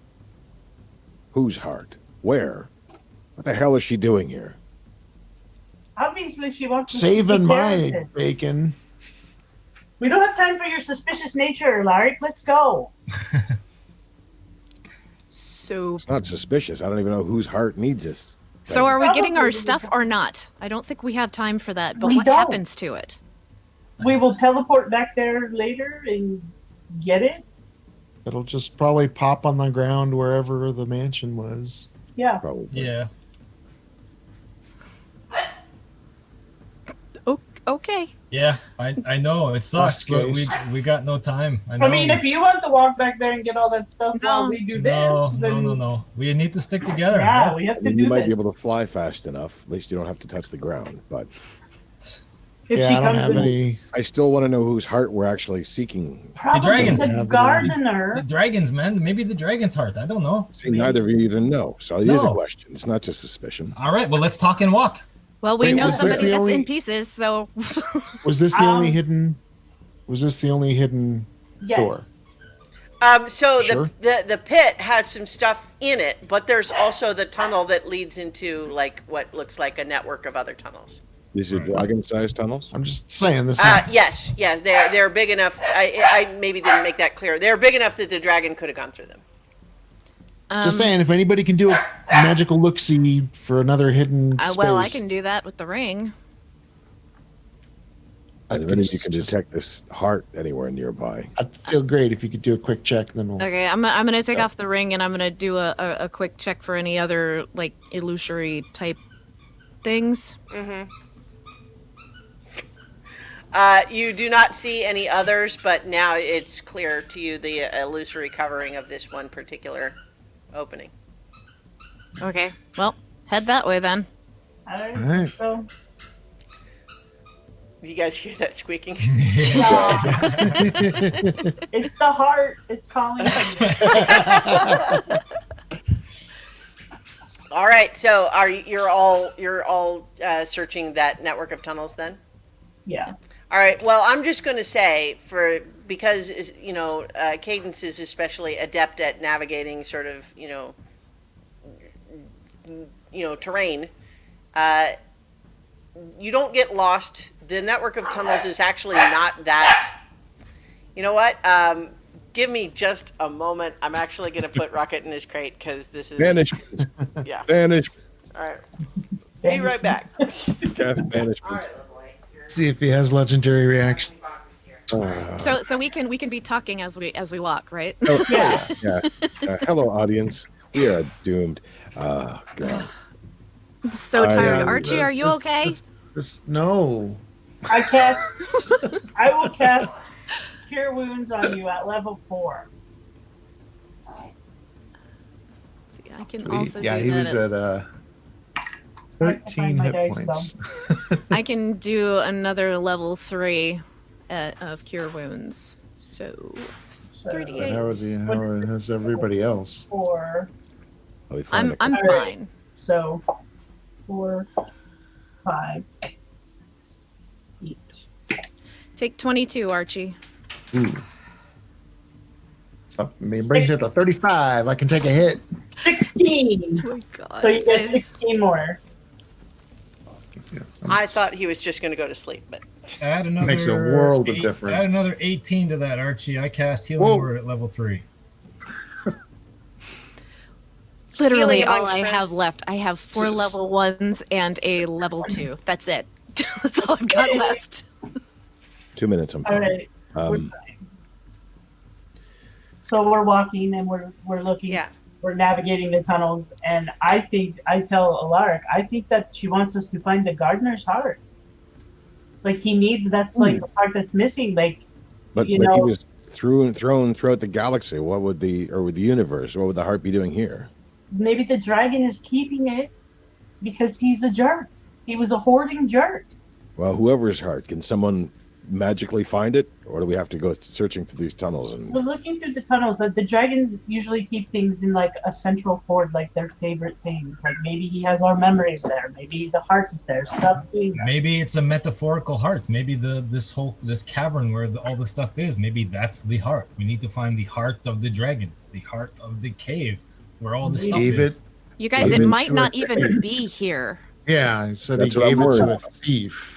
Whose heart? Where? What the hell is she doing here? Obviously, she wants to Saving take care my of this. bacon. We don't have time for your suspicious nature, Larry. Let's go. So, It's not suspicious. I don't even know whose heart needs this. so are we getting our Probably. stuff or not? I don't think we have time for that. But We what don't. happens to it? We will teleport back there later and get it. It'll just probably pop on the ground wherever the mansion was. Yeah. Probably. Yeah. Okay. Yeah, I know it sucks, Last but case. we got no time. I know. I mean, if you want to walk back there and get all that stuff while No. we do this, no, then no. We need to stick together. yeah, we have I to mean, do you might this. be able to fly fast enough. At least you don't have to touch the ground. But If Yeah, she I don't comes have in, any. I still want to know whose heart we're actually seeking. probably dragons. the gardener. The dragons, man. Maybe the dragon's heart. I don't know. See, neither of you even know. So it is a No. question. It's not just suspicion. All right, well, let's talk and walk. Well, we Wait, know was this somebody the that's only- in pieces, so Was this the only Um, hidden? Was this the only hidden Yes. door? So Sure. the pit has some stuff in it, but there's also the tunnel that leads into like what looks like a network of other tunnels. These are dragon-sized tunnels. I'm just saying this is. Yes, they're big enough. I maybe didn't make that clear. They're big enough that the dragon could have gone through them. Just saying, if anybody can do a magical look-see for another hidden space, well, I can do that with the ring. I'd, If any of you can detect this heart anywhere nearby. I'd feel great if you could do a quick check. Then we'll. Okay, I'm gonna take off the ring and I'm gonna do a quick check for any other like illusory type things. You do not see any others, but now it's clear to you the illusory covering of this one particular opening. Okay, well, head that way then. All right. All right. So, You guys hear that squeaking? it's the heart. It's calling you. All right. So you're all searching that network of tunnels then? Yeah. All right. Well, I'm just going to say because Cadence is especially adept at navigating sort of terrain. You don't get lost. The network of tunnels is actually not that. You know what? Give me just a moment. I'm actually going to put Rocket in his crate because this is. Banishment. Yeah. Banishment. All right. Be right back. Cast banishment. See if he has legendary reaction. So we can be talking as we walk, right? Oh, Yeah. yeah. Hello, audience. We are doomed. Oh, God. I'm so tired. yeah, Archie, are you okay? No. I will cast Cure Wounds on you at level 4. See, I can also Yeah, do he that was at- at I have to 13 find my hit dice, points. I can do another level 3 of cure wounds. So So, 38. How has everybody else? 4. I'll be fine. I'm All right. fine. So 4, 5, 8. Take 22, Archie. So, it brings it to 35. I can take a hit. 16. Oh my god. So you get guys. 16 more. Yeah, I thought he was just going to go to sleep, but Add another Makes a world of difference. Add another 18 to that, Archie. I cast healing Whoa. word at level 3. Literally Healing all amongst I friends. have left. I have 4 So- level 1s and a level 2. That's it. That's all I've got left. 2 minutes. I'm All fine. right. Um, So we're walking and we're looking. yeah. We're navigating the tunnels, and I tell Alaric, I think that she wants us to find the gardener's heart. Like he needs. That's like the part that's missing. Like but you he know- was thrown throughout the galaxy. What would the universe? What would the heart be doing here? maybe the dragon is keeping it because he's a jerk. He was a hoarding jerk. Well, whoever's heart, can someone magically find it, or do we have to go searching through these tunnels? And We're looking through the tunnels. The dragons usually keep things in like a central hoard, like their favorite things. Like maybe he has our memories there. Maybe the heart is there. Stop doing that. Maybe it's a metaphorical heart. Maybe this cavern where all the stuff is. Maybe that's the heart. We need to find the heart of the dragon, the heart of the cave, where all the stuff Gave is. it. You guys, Gave it it might to not a even thief. be here. Yeah, I said That's he what I'm gave it to worried a about. thief.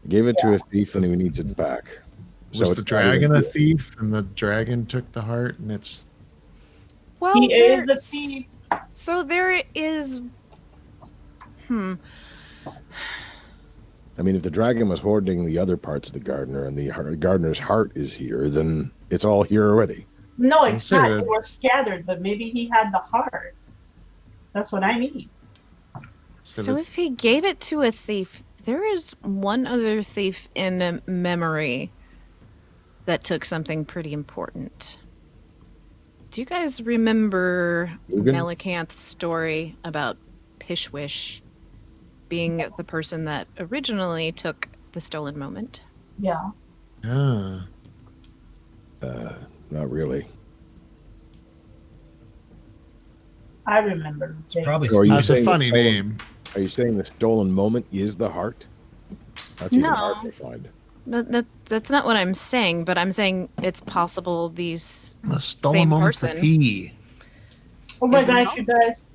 gave it to a thief, and he needs it back. Was So the it's not dragon even- a thief, and the dragon took the heart, and it's Well, He is the there's- thief. So there is. I mean, if the dragon was hoarding the other parts of the gardener, and the gardener's heart is here, then it's all here already. No, it's say not. that- They were scattered, but maybe he had the heart. That's what I mean. So if he gave it to a thief, there is one other thief in memory that took something pretty important. Do you guys remember Ugin? Melicanth's story about Pishwish being the person that originally took the stolen moment? Yeah. Ah, Not really. I remember. It's probably Or you that's a saying funny the stolen- name. Are you saying the stolen moment is the heart? That's even No. hard to find. That's not what I'm saying, but I'm saying it's possible these. The stolen Same moment's the person. key. Oh my Is it gosh, not? you guys.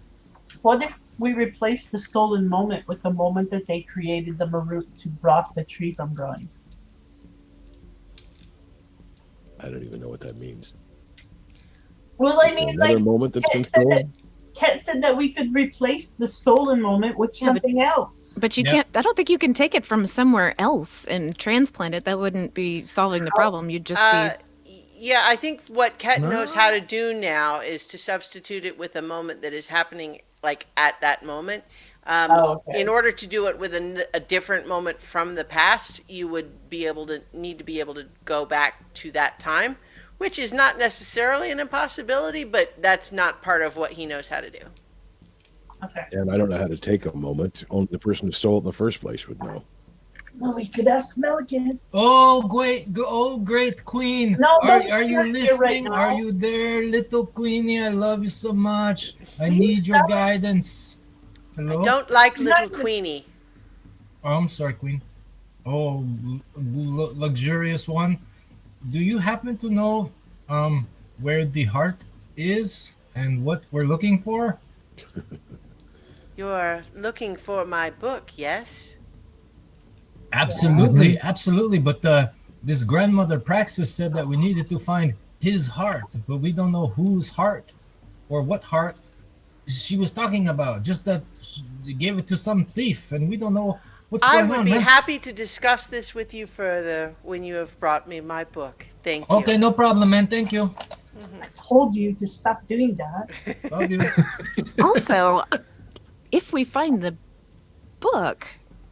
What if we replace the stolen moment with the moment that they created the Marut to block the tree from growing? I don't even know what that means. Well, I Is there mean, another like, moment that's been Ket said that, stolen? Ket said that we could replace the stolen moment with Yeah, but- something else. But you Yep. can't. I don't think you can take it from somewhere else and transplant it. That wouldn't be solving the problem. You'd just Yeah, I think what Ket No. knows how to do now is to substitute it with a moment that is happening like at that moment. Oh, okay. In order to do it with a different moment from the past, you would need to be able to go back to that time, which is not necessarily an impossibility, but that's not part of what he knows how to do. Okay. And I don't know how to take a moment. Only the person who stole it in the first place would know. Well, we could ask Melican. Oh, great queen! No, don't are you come here right listening? now. Are you there, little queenie? I love you so much. I Please need your stop. guidance. Hello? Don't like Not little even- Queenie. Oh, I'm sorry, queen. Oh, luxurious one. Do you happen to know where the heart is and what we're looking for? You're looking for my book, yes? Absolutely, absolutely. But this grandmother Praxis said that we needed to find his heart, but we don't know whose heart or what heart she was talking about. Just that she gave it to some thief, and we don't know what's I going would on. be man. happy to discuss this with you further when you have brought me my book. Thank you. Okay, no problem, man. Thank you. I told you to stop doing that. Love you. also, if we find the book,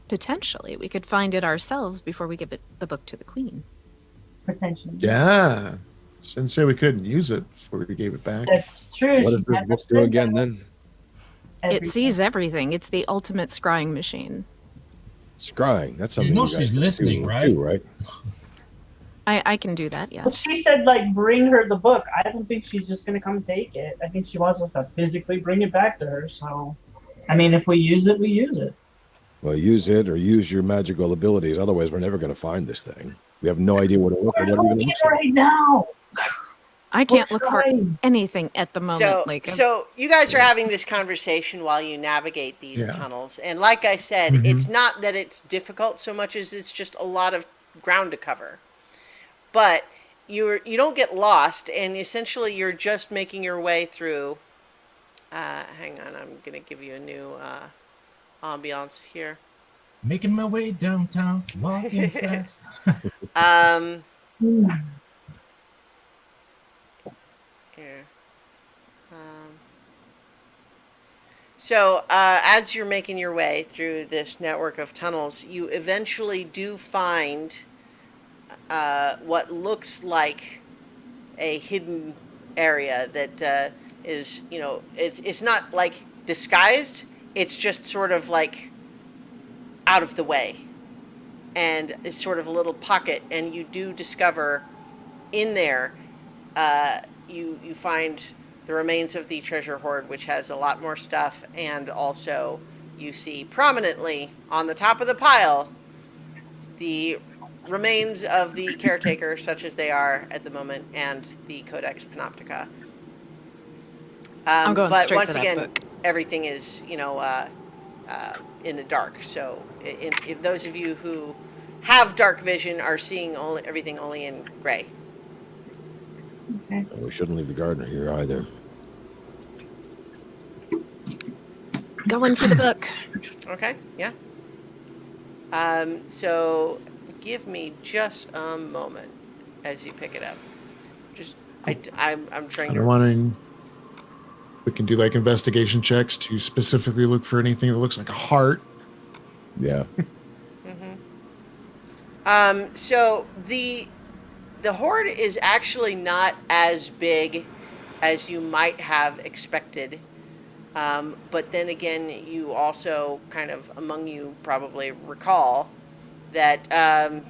potentially we could find it ourselves before we give the book to the queen. Potentially. Yeah. She didn't say we couldn't use it before we gave it back. That's true. What She does this never book do said again that. then? It Everything. sees everything. It's the ultimate scrying machine. Scrying. That's something know you guys she's can listening, do, right? too, right? I can do that, Well, yes. she said, like, bring her the book. I don't think she's just going to come take it. I think she wants us to physically bring it back to her. So, I mean, if we use it, we use it. Well, use it or use your magical abilities. Otherwise, we're never going to find this thing. We have no idea what it looks We're or what it even looking looks like. right now. I can't We're look for trying. anything at the moment. So, like so you guys are having this conversation while you navigate these Yeah. tunnels, and like I said, Mhm. it's not that it's difficult so much as it's just a lot of ground to cover. But you don't get lost, and essentially you're just making your way through. Hang on, I'm gonna give you a new ambiance here. Making my way downtown, walking fast. Um, Hmm. Here. So, as you're making your way through this network of tunnels, you eventually do find what looks like a hidden area that is, it's not like disguised. It's just sort of like out of the way. and it's sort of a little pocket, and you do discover in there, you find the remains of the treasure hoard, which has a lot more stuff, and also you see prominently on the top of the pile the remains of the caretaker, such as they are at the moment, and the Codex Panoptica. I'm going but straight once for that again, book. everything is, in the dark. So if those of you who have dark vision are seeing everything only in gray. Okay. We shouldn't leave the gardener here either. Going for the book. Okay, yeah. So give me just a moment as you pick it up. Just, I'm trying I'm to. wondering. We can do like investigation checks to specifically look for anything that looks like a heart. Yeah. So the hoard is actually not as big as you might have expected. But then again, you also kind of among you probably recall that,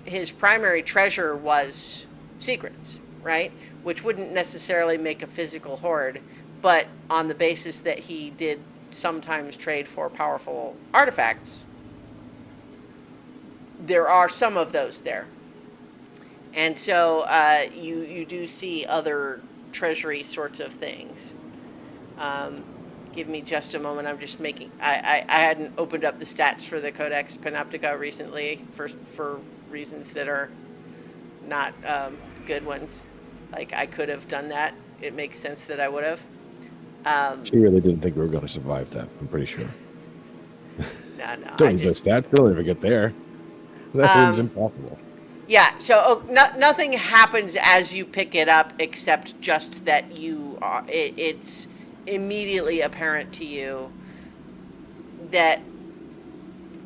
his primary treasure was secrets, right? Which wouldn't necessarily make a physical hoard, but on the basis that he did sometimes trade for powerful artifacts, there are some of those there. And so you do see other treasury sorts of things. Give me just a moment. I'm just making. I hadn't opened up the stats for the Codex Panoptica recently for reasons that are not good ones. Like I could have done that. It makes sense that I would have. She really didn't think we were going to survive that. I'm pretty sure. No. Don't just that. They'll never get there. That seems impossible. Yeah. So nothing happens as you pick it up, except just that you are. It's immediately apparent to you that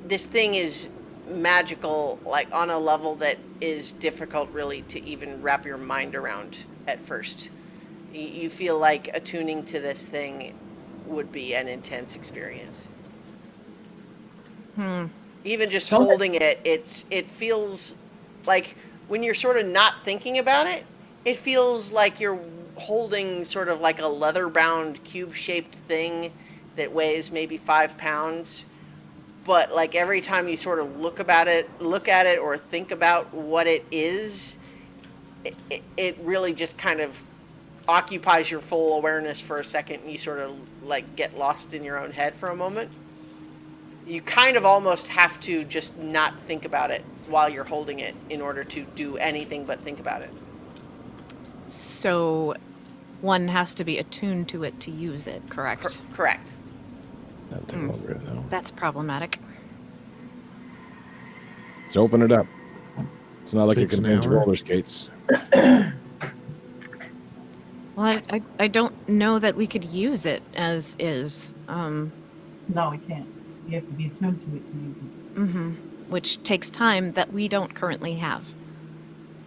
this thing is magical, like on a level that is difficult really to even wrap your mind around at first. You feel like attuning to this thing would be an intense experience. Even just holding it, it feels like when you're sort of not thinking about it, it feels like you're holding sort of like a leather-bound cube-shaped thing that weighs maybe 5 pounds. But like every time you sort of look at it or think about what it is, it really just kind of occupies your full awareness for a second, and you sort of like get lost in your own head for a moment. You kind of almost have to just not think about it while you're holding it in order to do anything but think about it. So one has to be attuned to it to use it, correct? Correct. Nothing longer now. That's problematic. Let's open it up. It's not like it Takes an contains hour. roller skates. Well, I don't know that we could use it as is, No, we can't. You have to be attuned to it to use it. which takes time that we don't currently have.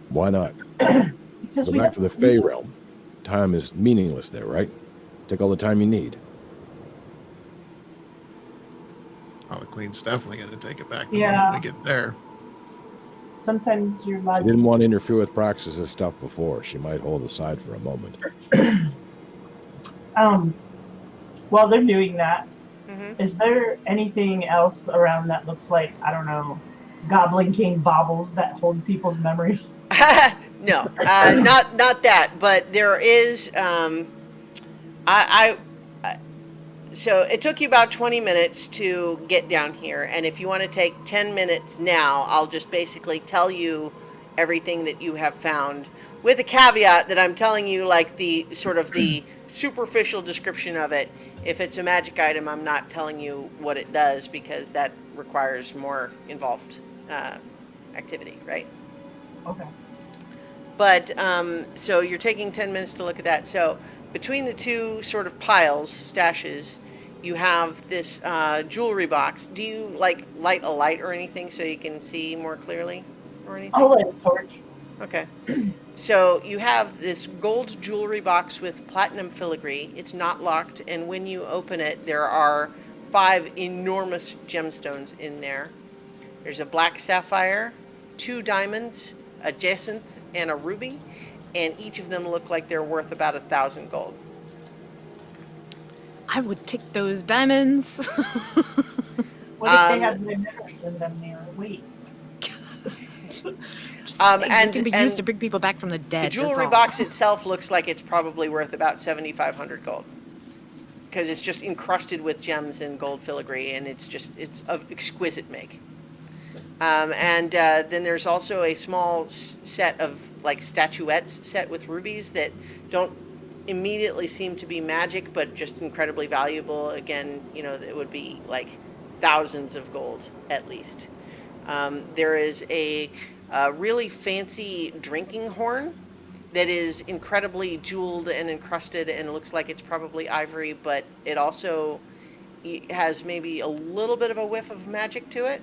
Why not? Because Go we back have to the Fey realm. Time is meaningless there, right? Take all the time you need. Oh, the queen's definitely going to take it back the Yeah. moment we get there. Sometimes your She logic. didn't want to interfere with Praxis's stuff before. She might hold aside for a moment. While they're doing that, Mm-hmm. is there anything else around that looks like, I don't know, Goblin King baubles that hold people's memories? No, not that. But there is. So it took you about 20 minutes to get down here, and if you want to take 10 minutes now, I'll just basically tell you everything that you have found, with a caveat that I'm telling you like the sort of the superficial description of it. If it's a magic item, I'm not telling you what it does because that requires more involved activity, right? Okay. But so you're taking 10 minutes to look at that. So between the two sort of piles, stashes, you have this jewelry box. Do you like light a light or anything so you can see more clearly or anything? I'll light a torch. Okay. So you have this gold jewelry box with platinum filigree. It's not locked, and when you open it, there are 5 enormous gemstones in there. There's a black sapphire, 2 diamonds, a jacinth, and a ruby, and each of them look like they're worth about 1,000 gold. I would take those diamonds. What if they have the minerals in them there? Wait. Just saying, they and- can be and used to bring people back from the dead. The that's jewelry all. box itself looks like it's probably worth about 7,500 gold. Because it's just encrusted with gems and gold filigree, and it's of exquisite make. And then there's also a small set of like statuettes set with rubies that don't immediately seem to be magic, but just incredibly valuable. Again, it would be like thousands of gold at least. There is a really fancy drinking horn that is incredibly jeweled and encrusted and looks like it's probably ivory, but it also has maybe a little bit of a whiff of magic to it.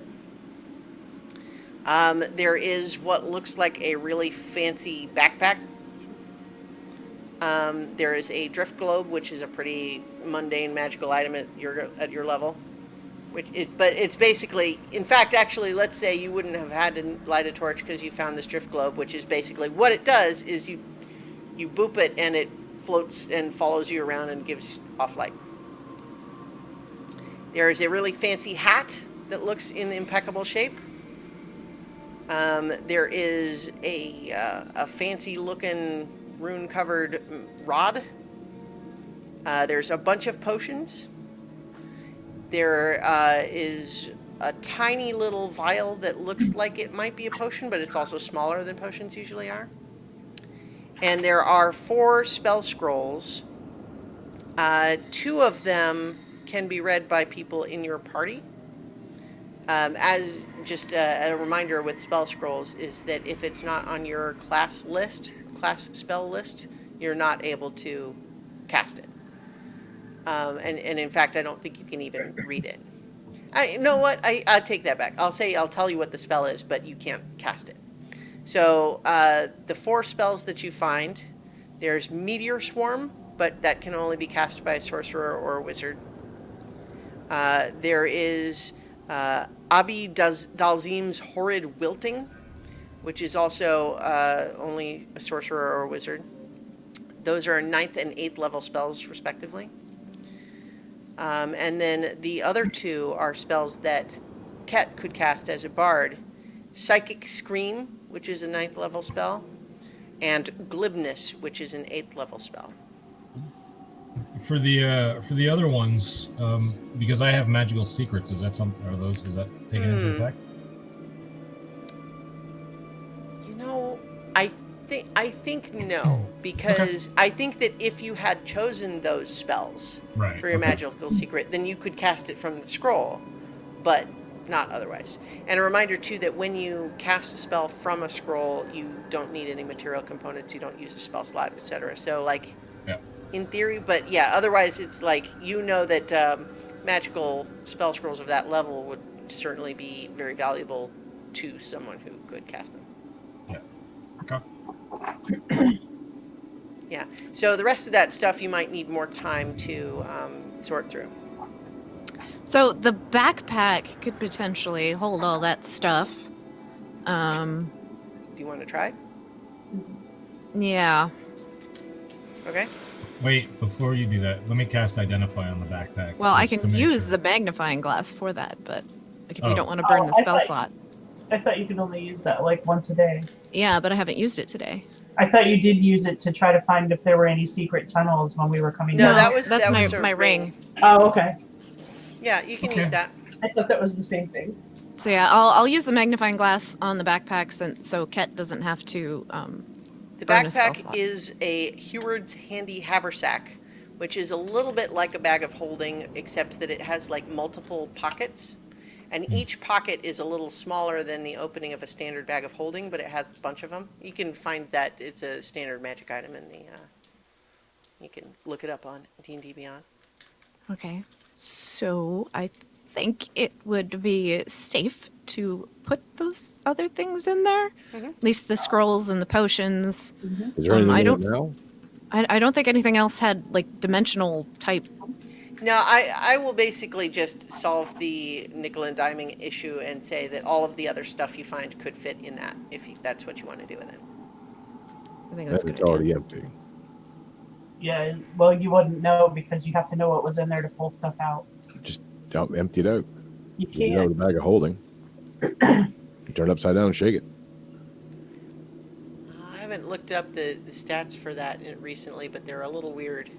There is what looks like a really fancy backpack. There is a drift globe, which is a pretty mundane magical item at your level. But it's basically, in fact, actually, let's say you wouldn't have had to light a torch because you found this drift globe, which is basically what it does is you boop it and it floats and follows you around and gives off light. There is a really fancy hat that looks in impeccable shape. There is a fancy looking rune covered rod. There's a bunch of potions. There is a tiny little vial that looks like it might be a potion, but it's also smaller than potions usually are. And there are 4 spell scrolls. 2 of them can be read by people in your party. As just a reminder with spell scrolls is that if it's not on your class spell list, you're not able to cast it. And in fact, I don't think you can even read it. You know what? I take that back. I'll tell you what the spell is, but you can't cast it. So the 4 spells that you find, there's Meteor Swarm, but that can only be cast by a sorcerer or a wizard. There is Abi Dalzim's Horrid Wilting, which is also only a sorcerer or a wizard. Those are 9th and 8th level spells, respectively. And then the other 2 are spells that Ket could cast as a bard. Psychic Scream, which is a 9th level spell, and Glibness, which is an 8th level spell. For the other ones, because I have magical secrets, is that taken into effect? I think no, because I think that if you had chosen those spells for your magical secret, then you could cast it from the scroll, but not otherwise. And a reminder too that when you cast a spell from a scroll, you don't need any material components, you don't use a spell slot, etc. So in theory, but otherwise it's that magical spell scrolls of that level would certainly be very valuable to someone who could cast them. Okay. Yeah. So the rest of that stuff you might need more time to sort through. So the backpack could potentially hold all that stuff. Do you want to try? Yeah. Okay. Wait, before you do that, let me cast Identify on the backpack. Well, I just can to make use sure. the magnifying glass for that, but if you Oh. don't want to burn the spell slot. I thought you could only use that once a day. Yeah, but I haven't used it today. I thought you did use it to try to find if there were any secret tunnels when we were coming No, down. that's that was my a ring. Oh, okay. Yeah, you can Okay. use that. I thought that was the same thing. So yeah, I'll use the magnifying glass on the backpack so Ket doesn't have to The burn a spell backpack slot. is a Heward's Handy Haversack, which is a little bit like a bag of holding, except that it has multiple pockets. And each pocket is a little smaller than the opening of a standard bag of holding, but it has a bunch of them. You can find that it's a standard magic item in the. You can look it up on D&D Beyond. Okay. So I think it would be safe to put those other things in there. At least the scrolls and the potions. Is there anything I in don't- it now? I don't think anything else had dimensional type No, I will basically just solve the nickel and diming issue and say that all of the other stuff you find could fit in that, if that's what you want to do with it. I think that's a good It's idea. already empty. Yeah, well, you wouldn't know because you have to know what was in there to pull stuff out. Just dump, empty it out. You You know can't. the bag of holding. You turn it upside down and shake it. I haven't looked up the stats for that recently, but they're a little weird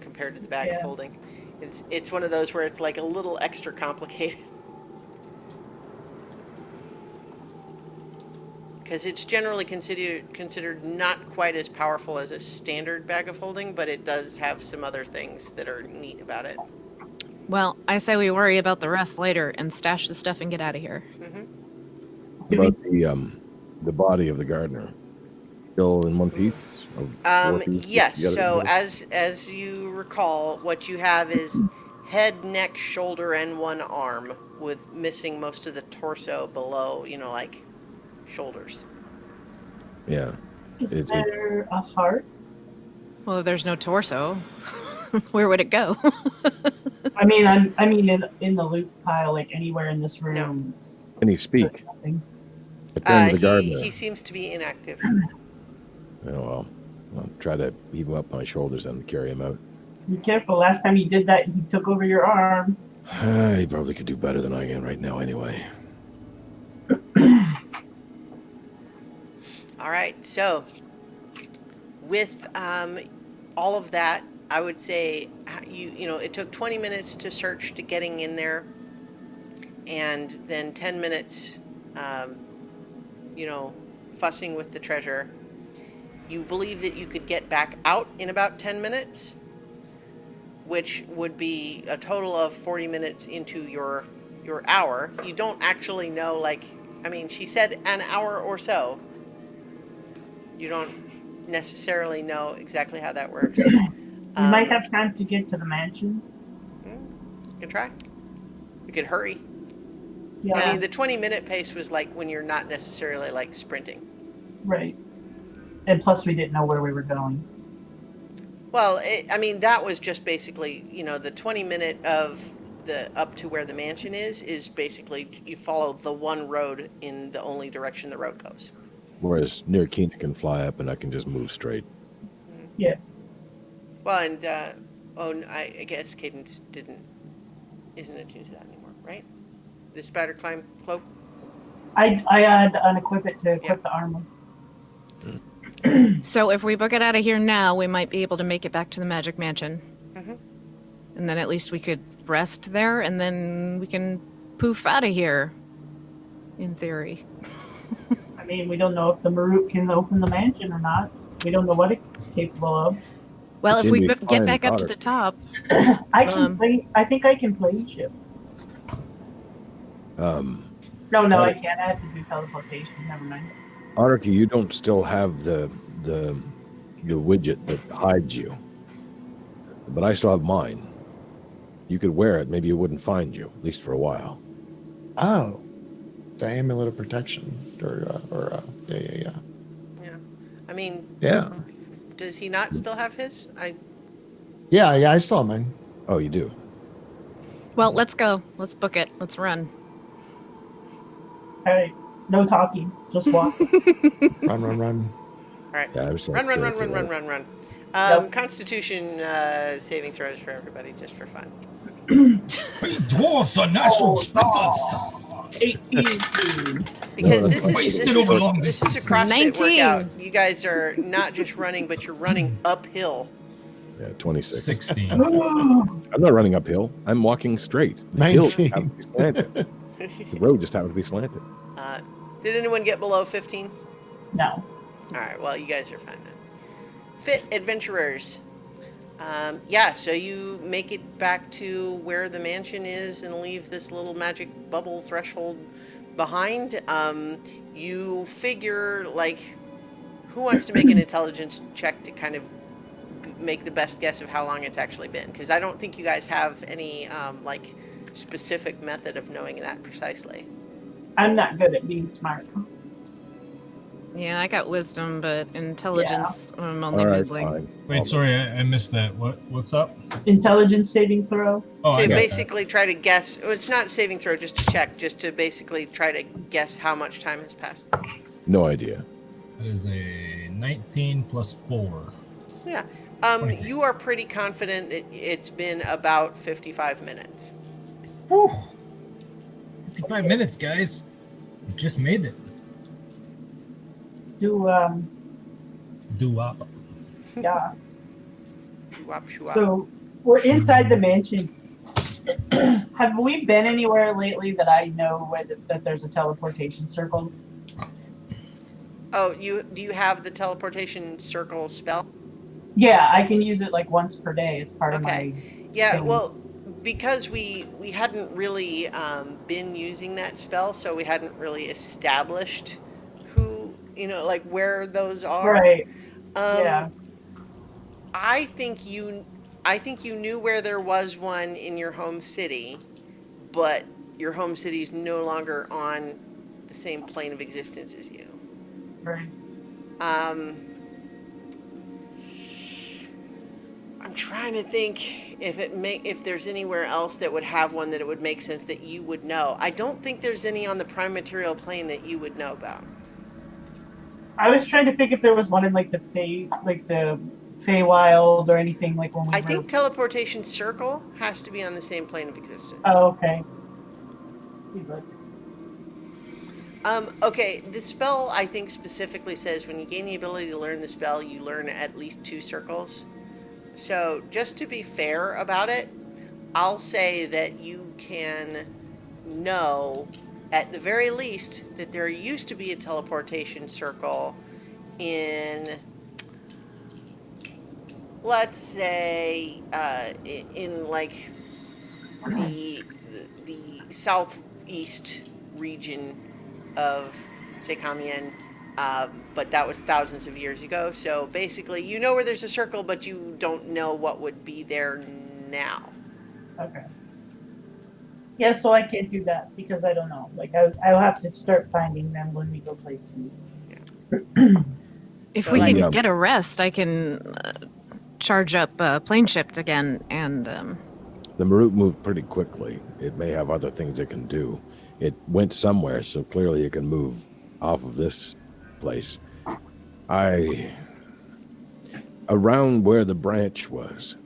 compared to the bag of Yeah. holding. It's one of those where it's like a little extra complicated. Because it's generally considered not quite as powerful as a standard bag of holding, but it does have some other things that are neat about it. Well, I say we worry about the rest later and stash the stuff and get out of here. About the body of the gardener, still in one piece. Or four pieces Yes. together? So as you recall, what you have is head, neck, shoulder, and one arm, with missing most of the torso below. Like shoulders. Yeah. Is It's- there a heart? Well, if there's no torso, where would it go? I mean, in the loot pile, like anywhere in this room. Can he speak? Nothing. I turned to the gardener. He seems to be inactive. Oh, well, I'll try to heave him up my shoulders and carry him out. Be careful. Last time he did that, he took over your arm. He probably could do better than I can right now anyway. All right, so with all of that, I would say it took 20 minutes to search to getting in there, and then 10 minutes, fussing with the treasure. You believe that you could get back out in about 10 minutes, which would be a total of 40 minutes into your hour. You don't actually know, she said an hour or so. You don't necessarily know exactly how that works. We might have time to get to the mansion. You can try. You could hurry. Yeah, I mean, the 20-minute pace was like when you're not necessarily like sprinting. right. And plus, we didn't know where we were going. Well, that was just basically, the 20-minute of the up to where the mansion is basically you follow the one road in the only direction the road goes. Whereas near Keena can fly up and I can just move straight. Yeah. Well, and I guess Cadence isn't attuned to that anymore, right? The spider climb cloak. I had unequip it to equip the armor. So if we book it out of here now, we might be able to make it back to the Magic Mansion. Mhm. And then at least we could rest there, and then we can poof out of here. In theory. I mean, we don't know if the Marut can open the mansion or not. We don't know what it's capable of. Well, It's if we in the get flying back up to daughter. the top, I think I can plane shift. No, I can't. I have to do teleportation. Never mind. Anarchy, you don't still have the widget that hides you, but I still have mine. You could wear it. Maybe it wouldn't find you, at least for a while. Oh, the amulet of protection, yeah. Yeah. I mean, Yeah. does he not still have his? Yeah, I still have mine. Oh, you do. well, let's go. Let's book it. Let's run. All right. No talking. Just walk. Run. All right. Yeah, I was Run. Yep. Constitution saving throws for everybody, just for fun. Dwarves are natural sprinters. 18. Because No, this that's is wasted over long this is a distance. CrossFit 19. workout. You guys are not just running, but you're running uphill. Yeah, 26. 16. I'm not running uphill. I'm walking straight. The hill just 19. happens to be slanted. The road just happens to be slanted. Did anyone get below 15? No. All right. Well, you guys are fine then. Fit adventurers. So you make it back to where the mansion is and leave this little magic bubble threshold behind. You figure, who wants to make an intelligence check to kind of make the best guess of how long it's actually been? Because I don't think you guys have any, specific method of knowing that precisely. I'm not good at being smart. Yeah, I got wisdom, but intelligence, I'm only All right, middling. fine. Wait, sorry, I missed that. What's up? Intelligence saving throw. Oh, I To got basically try to guess, oh, it's not saving throw, just to check, just to basically try to guess how much time has passed. No idea. that. That is a 19 plus 4. Yeah. 23. You are pretty confident that it's been about 55 minutes. Whew. 55 minutes, guys. We just made it. Do Do up. yeah. Shoo-wop, shoo-wop. So we're inside the mansion. Have we been anywhere lately that I know where that there's a teleportation circle? Oh, do you have the teleportation circle spell? Yeah, I can use it like once per day. It's part of Okay. my. Yeah, thing. well, because we hadn't really been using that spell, so we hadn't really established who, like where those are. Right. Um, Yeah. I think you knew where there was one in your home city, but your home city is no longer on the same plane of existence as you. Right. I'm trying to think if there's anywhere else that would have one that it would make sense that you would know. I don't think there's any on the prime material plane that you would know about. I was trying to think if there was one in like the Feywild or anything like when we I were. think teleportation circle has to be on the same plane of existence. Oh, okay. Good. Okay, the spell I think specifically says when you gain the ability to learn the spell, you learn at least 2 circles. So just to be fair about it, I'll say that you can know at the very least that there used to be a teleportation circle in, let's say, in like the southeast region of Sekamian, but that was thousands of years ago. So basically, you know where there's a circle, but you don't know what would be there now. Okay. Yeah, so I can't do that because I don't know. Like I'll have to start finding them when we go places. If So we like- can get a rest, I can charge up plane shift again and The Marut moved pretty quickly. It may have other things it can do. It went somewhere, so clearly it can move off of this place. Around where the branch was,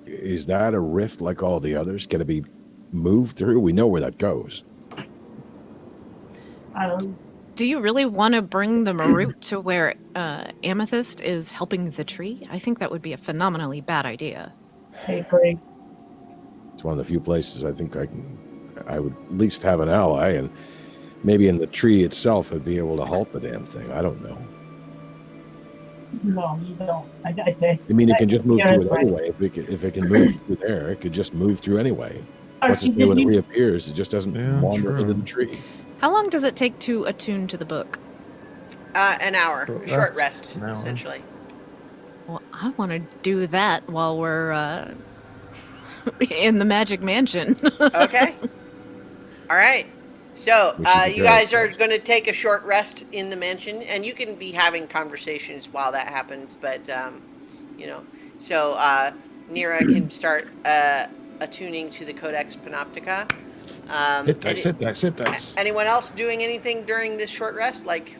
is that a rift like all the others? Can it be moved through? We know where that goes. I don't. do you really want to bring the Marut to where Amethyst is helping the tree? I think that would be a phenomenally bad idea. Hey, Greg. It's one of the few places I think I would at least have an ally, and maybe in the tree itself I'd be able to halt the damn thing. I don't know. No, you don't. I I mean, it can just move Yeah, through it right. anyway. If it can move through there, it could just move through anyway. What's Archie, it do when did it you, reappears? It just doesn't Yeah, wander true. into the tree. How long does it take to attune to the book? An hour, Short short rest, rest, an hour. essentially. Well, I want to do that while we're in the Magic Mansion. Okay. All right. So We should you prepare guys are ourselves. going to take a short rest in the mansion, and you can be having conversations while that happens. But so Nira can start attuning to the Codex Panoptica. Hit dice, hit dice, hit dice. Anyone else doing anything during this short rest? Like,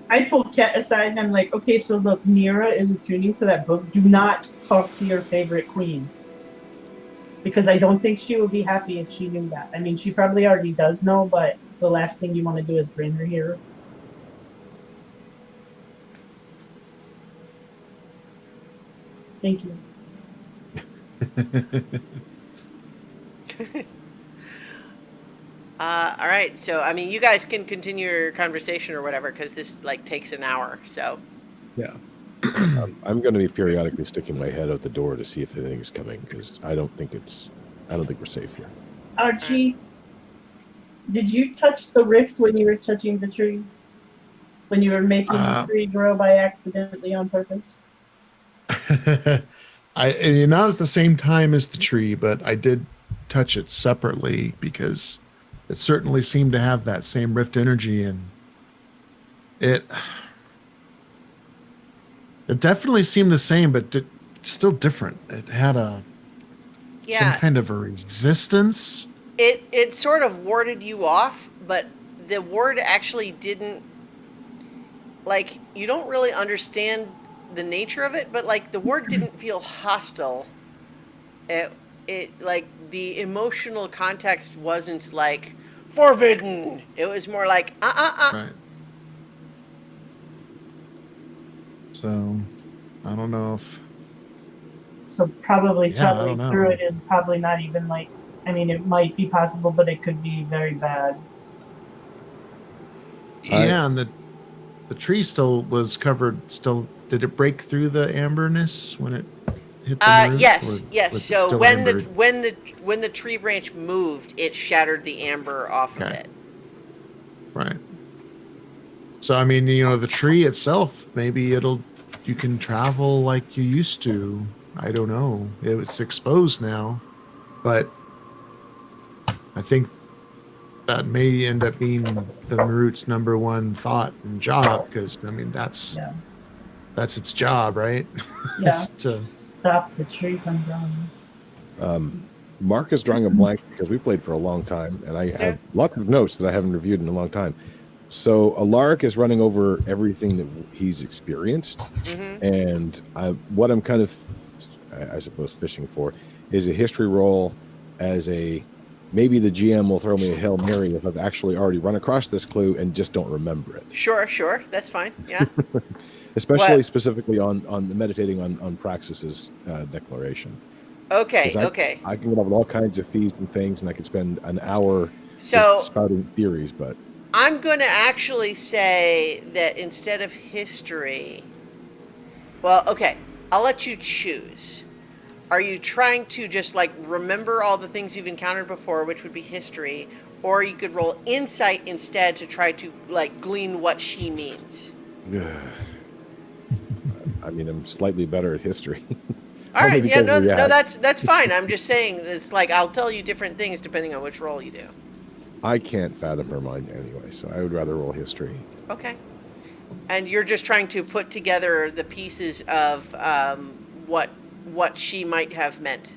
I pulled Ket aside and I'm like, okay, so look, Nira is attuning to that book. Do not talk to your favorite queen. Because I don't think she would be happy if she knew that. I mean, she probably already does know, but the last thing you want to do is bring her here. Thank you. all right. So I mean, you guys can continue your conversation or whatever, because this like takes an hour. So Yeah. I'm going to be periodically sticking my head out the door to see if anything's coming, because I don't think we're safe here. Archie, did you touch the rift when you were touching the tree? When you were making the tree grow by accidentally on purpose? Not at the same time as the tree, but I did touch it separately because it certainly seemed to have that same rift energy, and It definitely seemed the same, but still different. It had some Yeah, kind of a resistance. it sort of warded you off, but the ward actually didn't, like, you don't really understand the nature of it, but like the word didn't feel hostile. It like the emotional context wasn't like forbidden. It was more like Right. So I don't know if So probably Yeah, I don't traveling know. through it is probably not even like. I mean, it might be possible, but it could be very bad. yeah, and the tree still was covered. Still, did it break through the amberness when it hit the roots? yes, Or yes. was it So still when ambered? when the tree branch moved, it shattered the amber off of Okay. it. Right. So I mean, the tree itself, maybe you can travel like you used to. I don't know. It was exposed now, but I think that may end up being the Marut's number one thought and job, because I mean Yeah. that's its job, right? Yeah. Is to Stop the tree from growing. Mark is drawing a blank because we played for a long time, and I have lots of notes that I haven't reviewed in a long time. So Alaric is running over everything that he's experienced, and what I'm kind of, I suppose, fishing for is a history roll as a maybe the GM will throw me a Hail Mary if I've actually already run across this clue and just don't remember it. Sure, that's fine. Yeah. Especially What? specifically on the meditating on Praxis's declaration. Okay, 'Cause okay. I can get up with all kinds of thieves and things, and I could spend an hour So just spouting theories, but I'm going to actually say that instead of history, well, okay, I'll let you choose. Are you trying to just like remember all the things you've encountered before, which would be history, or you could roll insight instead to try to like glean what she means? I mean, I'm slightly better at history. All right, Only yeah, because no, of no, that. that's fine. I'm just saying it's like I'll tell you different things depending on which roll you do. I can't fathom her mind anyway, so I would rather roll history. Okay. And you're just trying to put together the pieces of what she might have meant.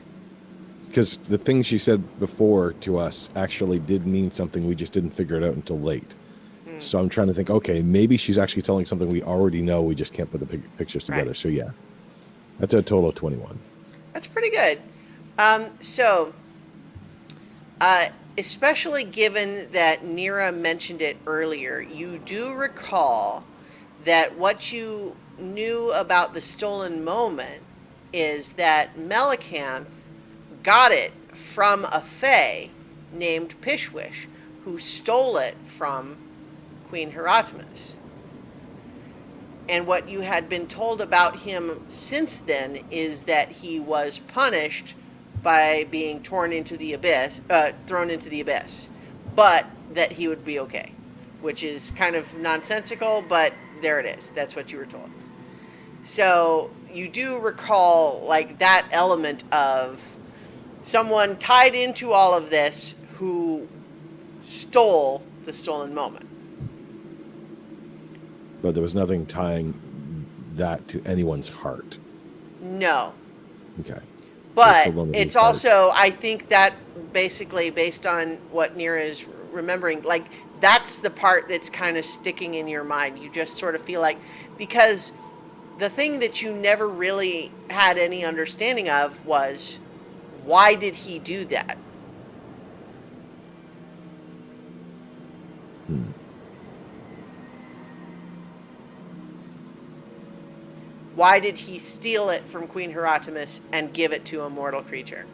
Because the things she said before to us actually did mean something, we just didn't figure it out until late. So I'm trying to think, okay, maybe she's actually telling something we already know, we just can't put the pictures together. Right. So yeah, that's a total of 21. That's pretty good. So, especially given that Nira mentioned it earlier, you do recall that what you knew about the stolen moment is that Melicanth got it from a fae named Pishwish, who stole it from Queen Hieronymus. And what you had been told about him since then is that he was punished by being thrown into the abyss, but that he would be okay, which is kind of nonsensical, but there it is. That's what you were told. So you do recall like that element of someone tied into all of this who stole the stolen moment. But there was nothing tying that to anyone's heart. No. Okay. But Just the it's heart. also, I think that basically based on what Nira is remembering, like that's the part that's kind of sticking in your mind. You just sort of feel like, because the thing that you never really had any understanding of was, why did he do that? Why did he steal it from Queen Hieronymus and give it to a mortal creature?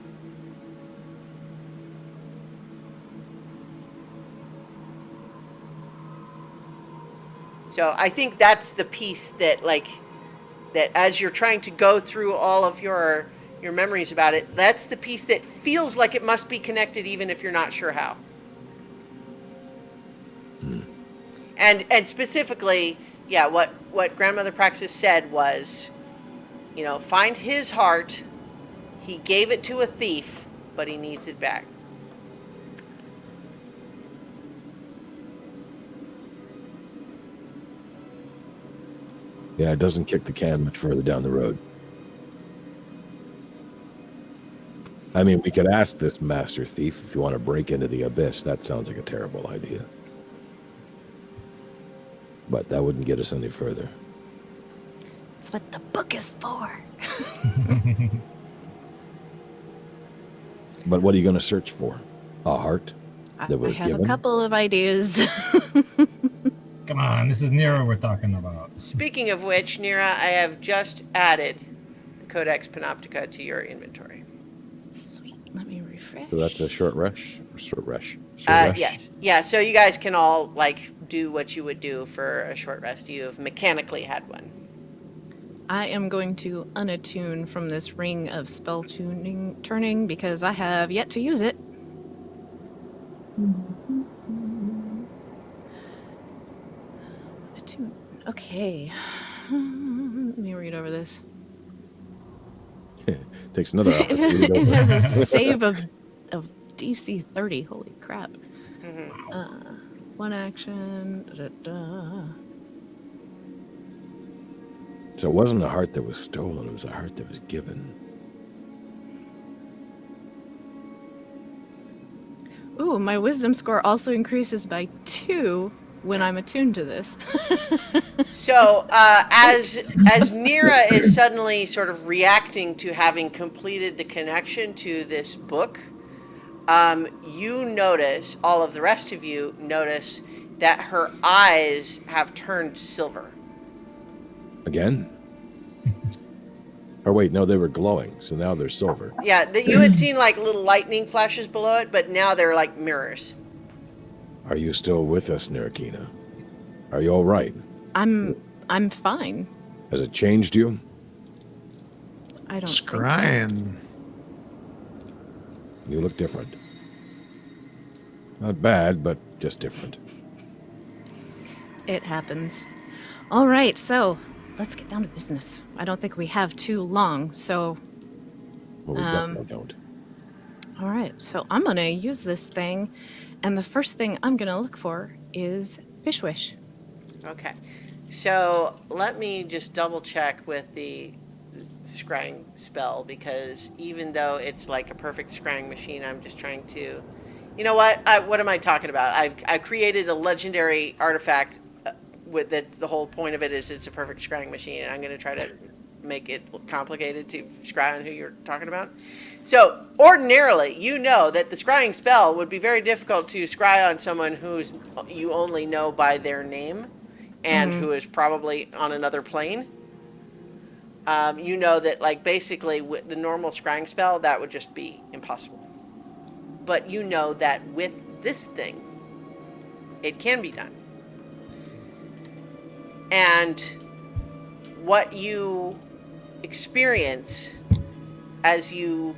So I think that's the piece that, like, that as you're trying to go through all of your memories about it, that's the piece that feels like it must be connected even if you're not sure how. And specifically, yeah, what Grandmother Praxis said was, find his heart. He gave it to a thief, but he needs it back. Yeah, it doesn't kick the can much further down the road. I mean, we could ask this master thief if you want to break into the abyss. That sounds like a terrible idea. But that wouldn't get us any further. That's what the book is for. But what are you going to search for? A heart I that was have given? a couple of ideas. Come on, this is Nero we're talking about. Speaking of which, Nira, I have just added the Codex Panoptica to your inventory. Sweet. Let me refresh. So that's a short rest? Short rest. Short rest? Yes. Yeah, so you guys can all, like, do what you would do for a short rest. You have mechanically had one. I am going to unattune from this ring of spell turning because I have yet to use it. Attune. Okay. Let me read over this. Takes another hour. It has a save of DC 30. Holy crap. One action. So it wasn't a heart that was stolen, it was a heart that was given. Ooh, my wisdom score also increases by 2 when I'm attuned to this. So, as Nira is suddenly sort of reacting to having completed the connection to this book, you notice, all of the rest of you notice, that her eyes have turned silver. Again? Or wait, no, they were glowing, so now they're silver. Yeah, you had seen like little lightning flashes below it, but now they're like mirrors. Are you still with us, Narikina? Are you all right? I'm fine. Has it changed you? I don't think so. Scrying. You look different. Not bad, but just different. It happens. All right, so let's get down to business. I don't think we have too long, so Well, we definitely don't. all right. So I'm gonna use this thing, and the first thing I'm gonna look for is Fish Wish. Okay. So let me just double check with the scrying spell, because even though it's like a perfect scrying machine, I'm just trying to, you know what? What am I talking about? I created a legendary artifact with that. The whole point of it is it's a perfect scrying machine, and I'm going to try to make it complicated to scry on who you're talking about. So ordinarily, you know that the scrying spell would be very difficult to scry on someone who's you only know by their name, and who is probably on another plane. You know that, like, basically with the normal scrying spell, that would just be impossible. But you know that with this thing, it can be done. And what you experience as you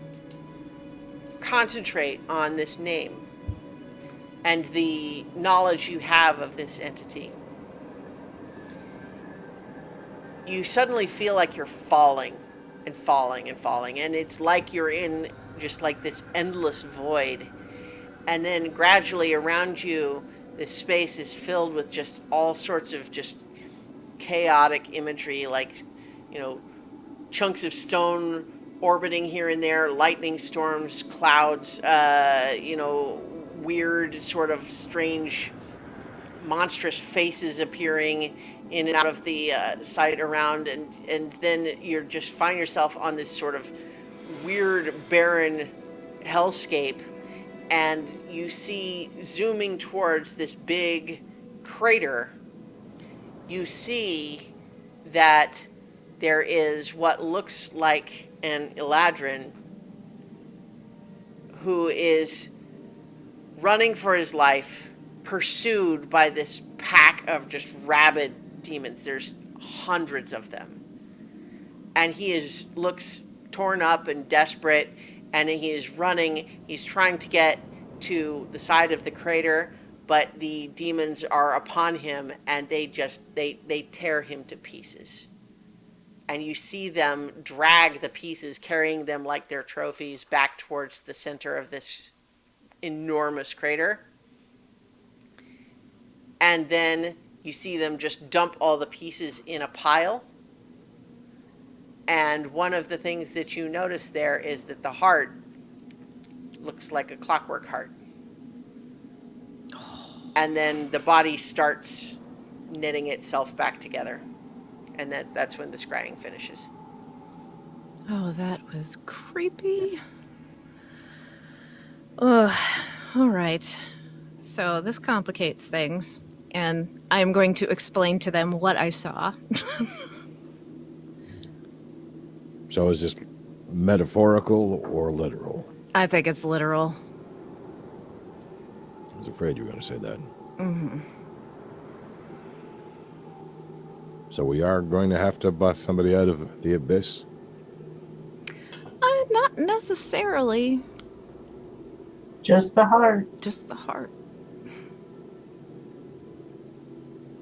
concentrate on this name and the knowledge you have of this entity, you suddenly feel like you're falling and falling and falling, and it's like you're in just like this endless void. And then gradually around you, this space is filled with just all sorts of just chaotic imagery, like, you know, chunks of stone orbiting here and there, lightning storms, clouds, you know, weird sort of strange monstrous faces appearing in and out of the sight around, and then you just find yourself on this sort of weird barren hellscape, and you see zooming towards this big crater, you see that there is what looks like an Eladrin who is running for his life, pursued by this pack of just rabid demons. There's hundreds of them. And he looks torn up and desperate, and he is running. He's trying to get to the side of the crater, but the demons are upon him, and they tear him to pieces. And you see them drag the pieces, carrying them like their trophies, back towards the center of this enormous crater. And then you see them just dump all the pieces in a pile, And one of the things that you notice there is that the heart looks like a clockwork heart. And then the body starts knitting itself back together. And that's when the scrying finishes. Oh, that was creepy. Ugh. All right. So this complicates things, and I'm going to explain to them what I saw. So is this metaphorical or literal? I think it's literal. I was afraid you were going to say that. Mm-hmm. So we are going to have to bust somebody out of the abyss? Not necessarily. Just the heart. Just the heart.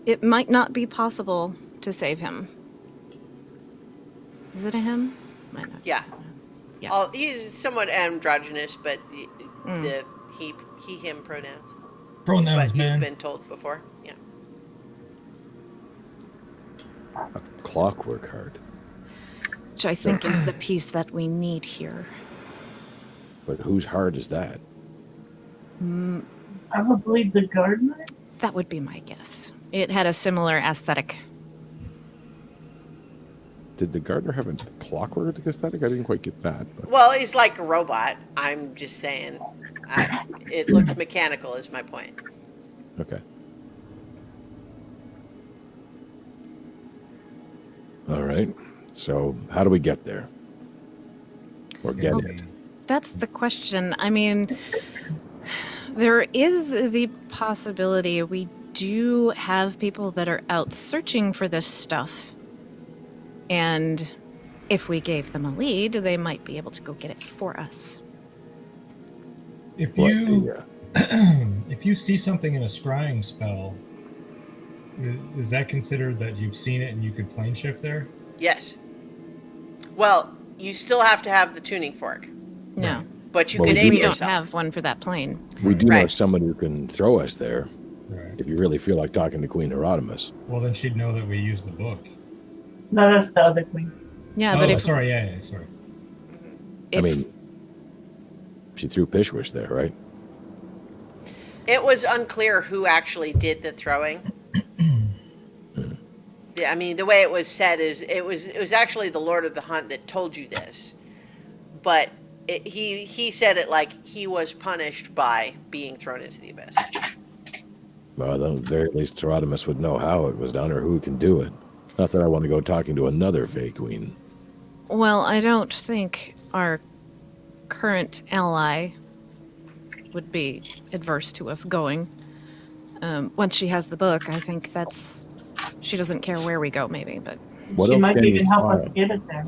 It might not be possible to save him. Is it a him? Might not. Yeah. Yeah. He's somewhat androgynous, but Mm. the he, him pronouns. Pronouns, What you've man. been told before. Yeah. A clockwork heart. Which I think is the piece that we need here. But whose heart is that? Probably the gardener. That would be my guess. It had a similar aesthetic. Did the gardener have a clockwork aesthetic? I didn't quite get that. But Well, he's like a robot. I'm just saying. It looked mechanical, is my point. okay. All right. So how do we get there? Or get it? That's the question. I mean, there is the possibility we do have people that are out searching for this stuff. And if we gave them a lead, they might be able to go get it for us. If What you the, if you see something in a scrying spell, is that considered that you've seen it and you could plane shift there? Yes. Well, you still have to have the tuning fork, No, but you Well, can we aim do we don't yourself. have one for that plane. we do know Right. someone who can throw us there Right. if you really feel like talking to Queen Hieronymus. Well, then she'd know that we used the book. No, that's the other queen. Yeah, oh, but if, sorry. Yeah, sorry. if I mean, she threw Pishwish there, right? It was unclear who actually did the throwing. Yeah, I mean, the way it was said is it was actually the Lord of the Hunt that told you this, but he said it like he was punished by being thrown into the abyss. Well, then, there at least Hieronymus would know how it was done or who can do it. Not that I want to go talking to another Fey Queen. well, I don't think our current ally would be adverse to us going. Once she has the book, I think she doesn't care where we go, maybe, but What She else might can you even help us spy? get it there.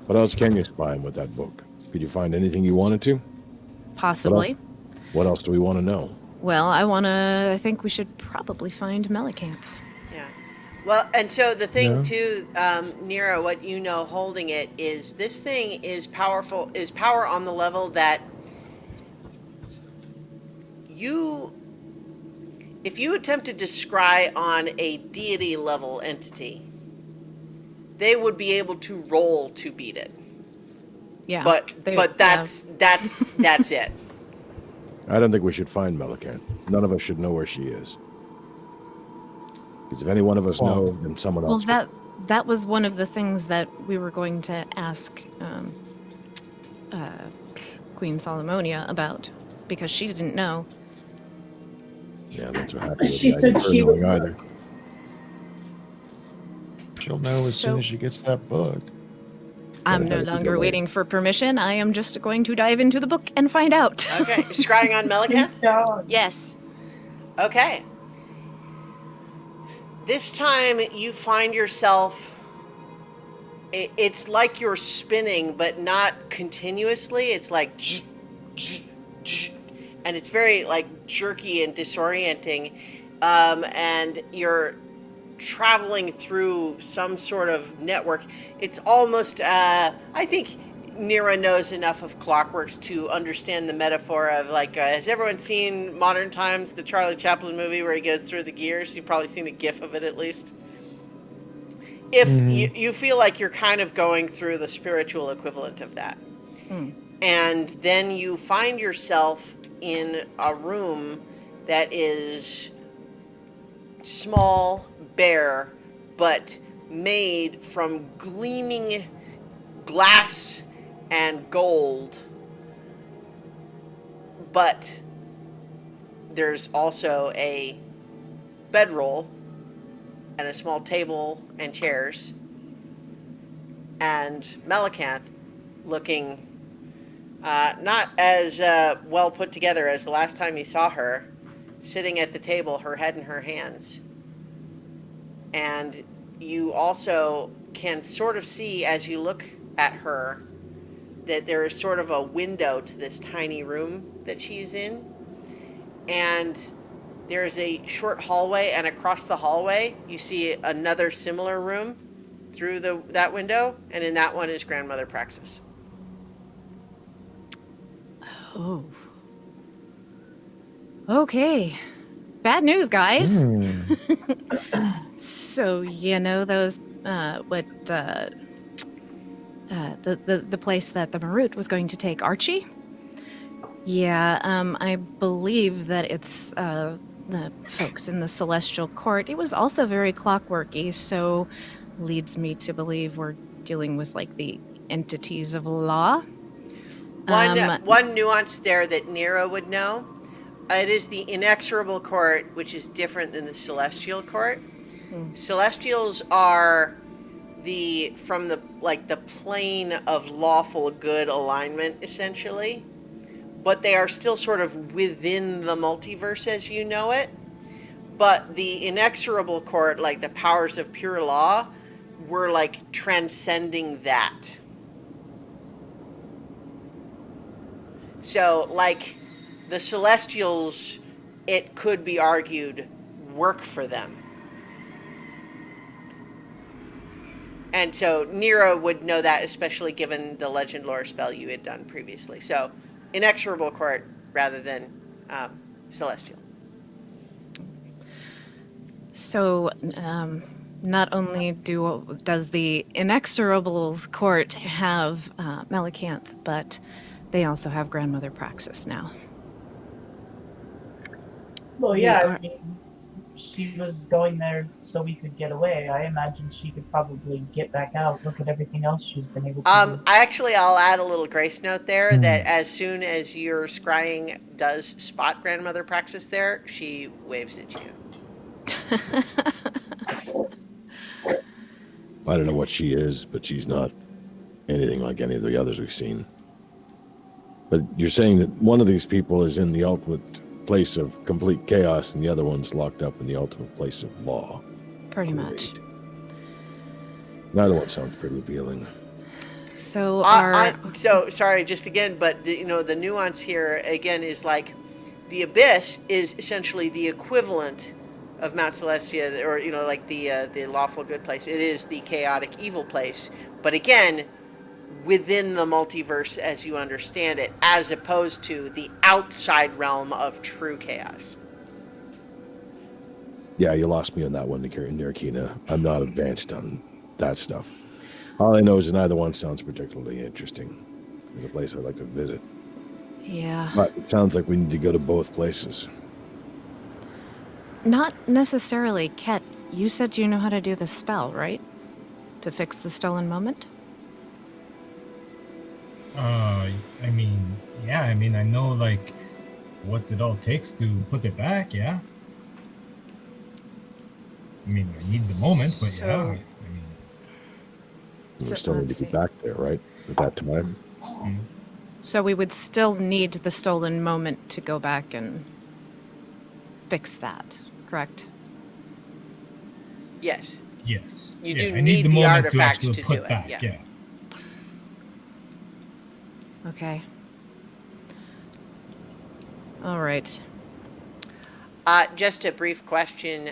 What else can you spy with that book? Could you find anything you wanted to? possibly. What else do we want to know? Well, I think we should probably find Melicanth. Yeah. Well, and so the thing Yeah. too, Nero, what you know holding it is this thing is powerful, is power on the level that if you attempted to scry on a deity level entity, they would be able to roll to beat it. Yeah. But yeah. that's it. I don't think we should find Melicanth. None of us should know where she is. Because if any one of us Well- know, then someone Well, else will. that was one of the things that we were going to ask Queen Solomonia about, because she didn't know. Yeah, that's what happened. She said she would- either. She'll know as So- soon as she gets that book. I'm how no did you longer delay? waiting for permission. I am just going to dive into the book and find out. Okay. Scrying on Melicanth? Good job. Yes. Okay. This time you find yourself. It's like you're spinning, but not continuously. It's like, and it's very like jerky and disorienting, and you're traveling through some sort of network. It's almost. I think Nira knows enough of clockworks to understand the metaphor of like, has everyone seen Modern Times, the Charlie Chaplin movie where he goes through the gears? You've probably seen a gif of it at least. if you feel like you're kind of going through the spiritual equivalent of that. And then you find yourself in a room that is small, bare, but made from gleaming glass and gold. But there's also a bedroll and a small table and chairs, and Melicanth looking not as well put together as the last time you saw her, sitting at the table, her head in her hands. And you also can sort of see, as you look at her, that there is sort of a window to this tiny room that she's in. And there's a short hallway, and across the hallway, you see another similar room through that window, and in that one is Grandmother Praxis. Oh. Okay. Bad news, guys. So you know those the place that the Marut was going to take Archie? Yeah, I believe that it's the folks in the Celestial Court. It was also very clockworky, so leads me to believe we're dealing with like the entities of law. One nuance there that Nero would know. It is the Inexorable Court, which is different than the Celestial Court. Celestials are from the plane of lawful good alignment, essentially. But they are still sort of within the multiverse as you know it. But the Inexorable Court, like the powers of pure law, were like transcending that. So, like, the Celestials, it could be argued, work for them. And so Nero would know that, especially given the Legend Lore spell you had done previously. So, Inexorable Court rather than Celestial. So, not only does the Inexorables Court have Melicanth, but they also have Grandmother Praxis now. Well, yeah, are- I mean, she was going there so we could get away. I imagine she could probably get back out. Look at everything else she's been able to do. I'll add a little grace note there that as soon as your scrying does spot Grandmother Praxis there, she waves at you. I don't know what she is, but she's not anything like any of the others we've seen. But you're saying that one of these people is in the ultimate place of complete chaos and the other one's locked up in the ultimate place of law. Pretty much. Great. Neither one sounds pretty appealing. So So sorry, just again, but the nuance here again is like the Abyss is essentially the equivalent of Mount Celestia, or like the lawful good place. It is the chaotic evil place, but again, within the multiverse as you understand it, as opposed to the outside realm of true chaos. Yeah, you lost me on that one, Nirkina. I'm not advanced on that stuff. All I know is that neither one sounds particularly interesting. It's a place I'd like to visit. yeah, But it sounds like we need to go to both places. not necessarily. Ket, you said you know how to do the spell, right? To fix the stolen moment? I mean, I know, like, what it all takes to put it back, yeah? I mean, I need the moment, but yeah, I mean... We So, still need let's to get see. back there, right? At that time. So we would still need the stolen moment to go back and fix that, correct? Yes. Yes. You yes, do I need the the moment artifact to actually to put do it, back, yeah. yeah. Okay. All right. Just a brief question.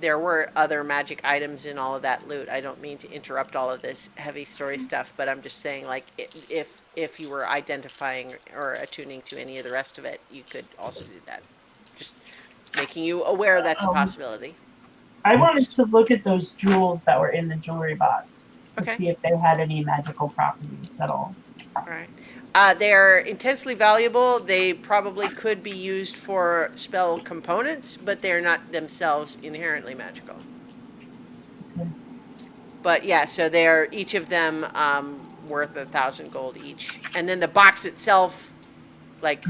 There were other magic items in all of that loot. I don't mean to interrupt all of this heavy story stuff, but I'm just saying, like, if you were identifying or attuning to any of the rest of it, you could also do that. Just making you aware that's a possibility. I wanted to look at those jewels that were in the jewelry box to Okay. see if they had any magical properties at all. All right. They're intensely valuable. They probably could be used for spell components, but they're not themselves inherently magical. Okay. But yeah, so they're each of them worth 1,000 gold each, and then the box itself, like,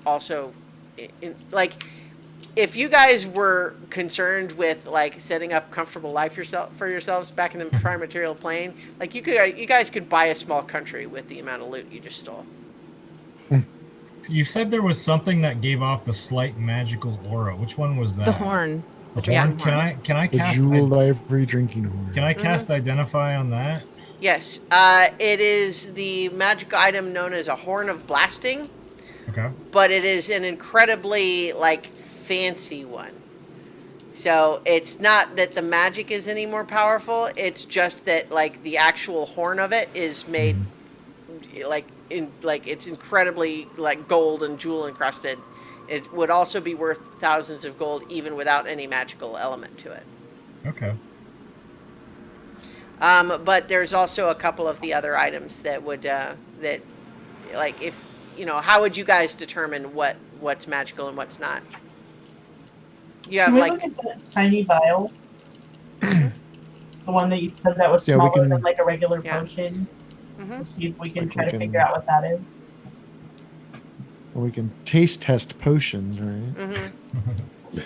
also, like, if you guys were concerned with like setting up comfortable life for yourselves back in the prime material plane, like you guys could buy a small country with the amount of loot you just stole. You said there was something that gave off a slight magical aura. Which one was that? The horn. The dragon horn. Can I The cast? jeweled ivory drinking horn. Can I cast identify on that? Yes, it is the magic item known as a Horn of Blasting, Okay. but it is an incredibly like fancy one. So it's not that the magic is any more powerful, it's just that like the actual horn of it is made like it's incredibly like gold and jewel encrusted. It would also be worth thousands of gold even without any magical element to it. Okay. But there's also a couple of the other items that would that like if how would you guys determine what's magical and what's not? You have Can we like look at that tiny vial? The one that you said that was Yeah, we smaller can- than like a regular Yeah. potion. Mhm. To see if we can Like try we to can- figure out what that is. Well, we can taste test potions, right? Mm-hmm.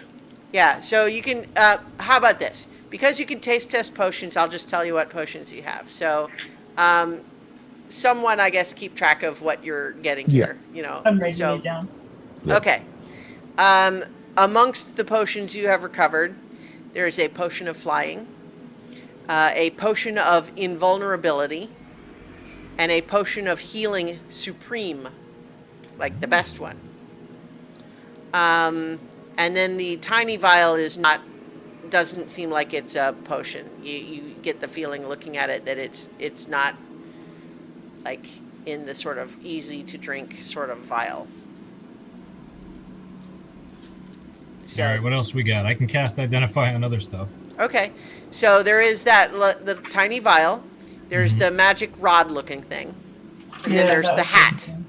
Yeah, so you can, how about this? Because you can taste test potions, I'll just tell you what potions you have. So, someone, I guess, keep track of what you're getting Yeah. here, I'm writing so, it down. Yep. okay. Amongst the potions you have recovered, there is a potion of flying, a potion of invulnerability, and a potion of healing supreme, like the best one. And then the tiny vial doesn't seem like it's a potion. You get the feeling looking at it that it's not like in the sort of easy to drink sort of vial. So, All right. What else we got? I can cast identify on other stuff. okay, so there is the tiny vial. There's the magic rod looking thing, and then there's that the was hat. interesting.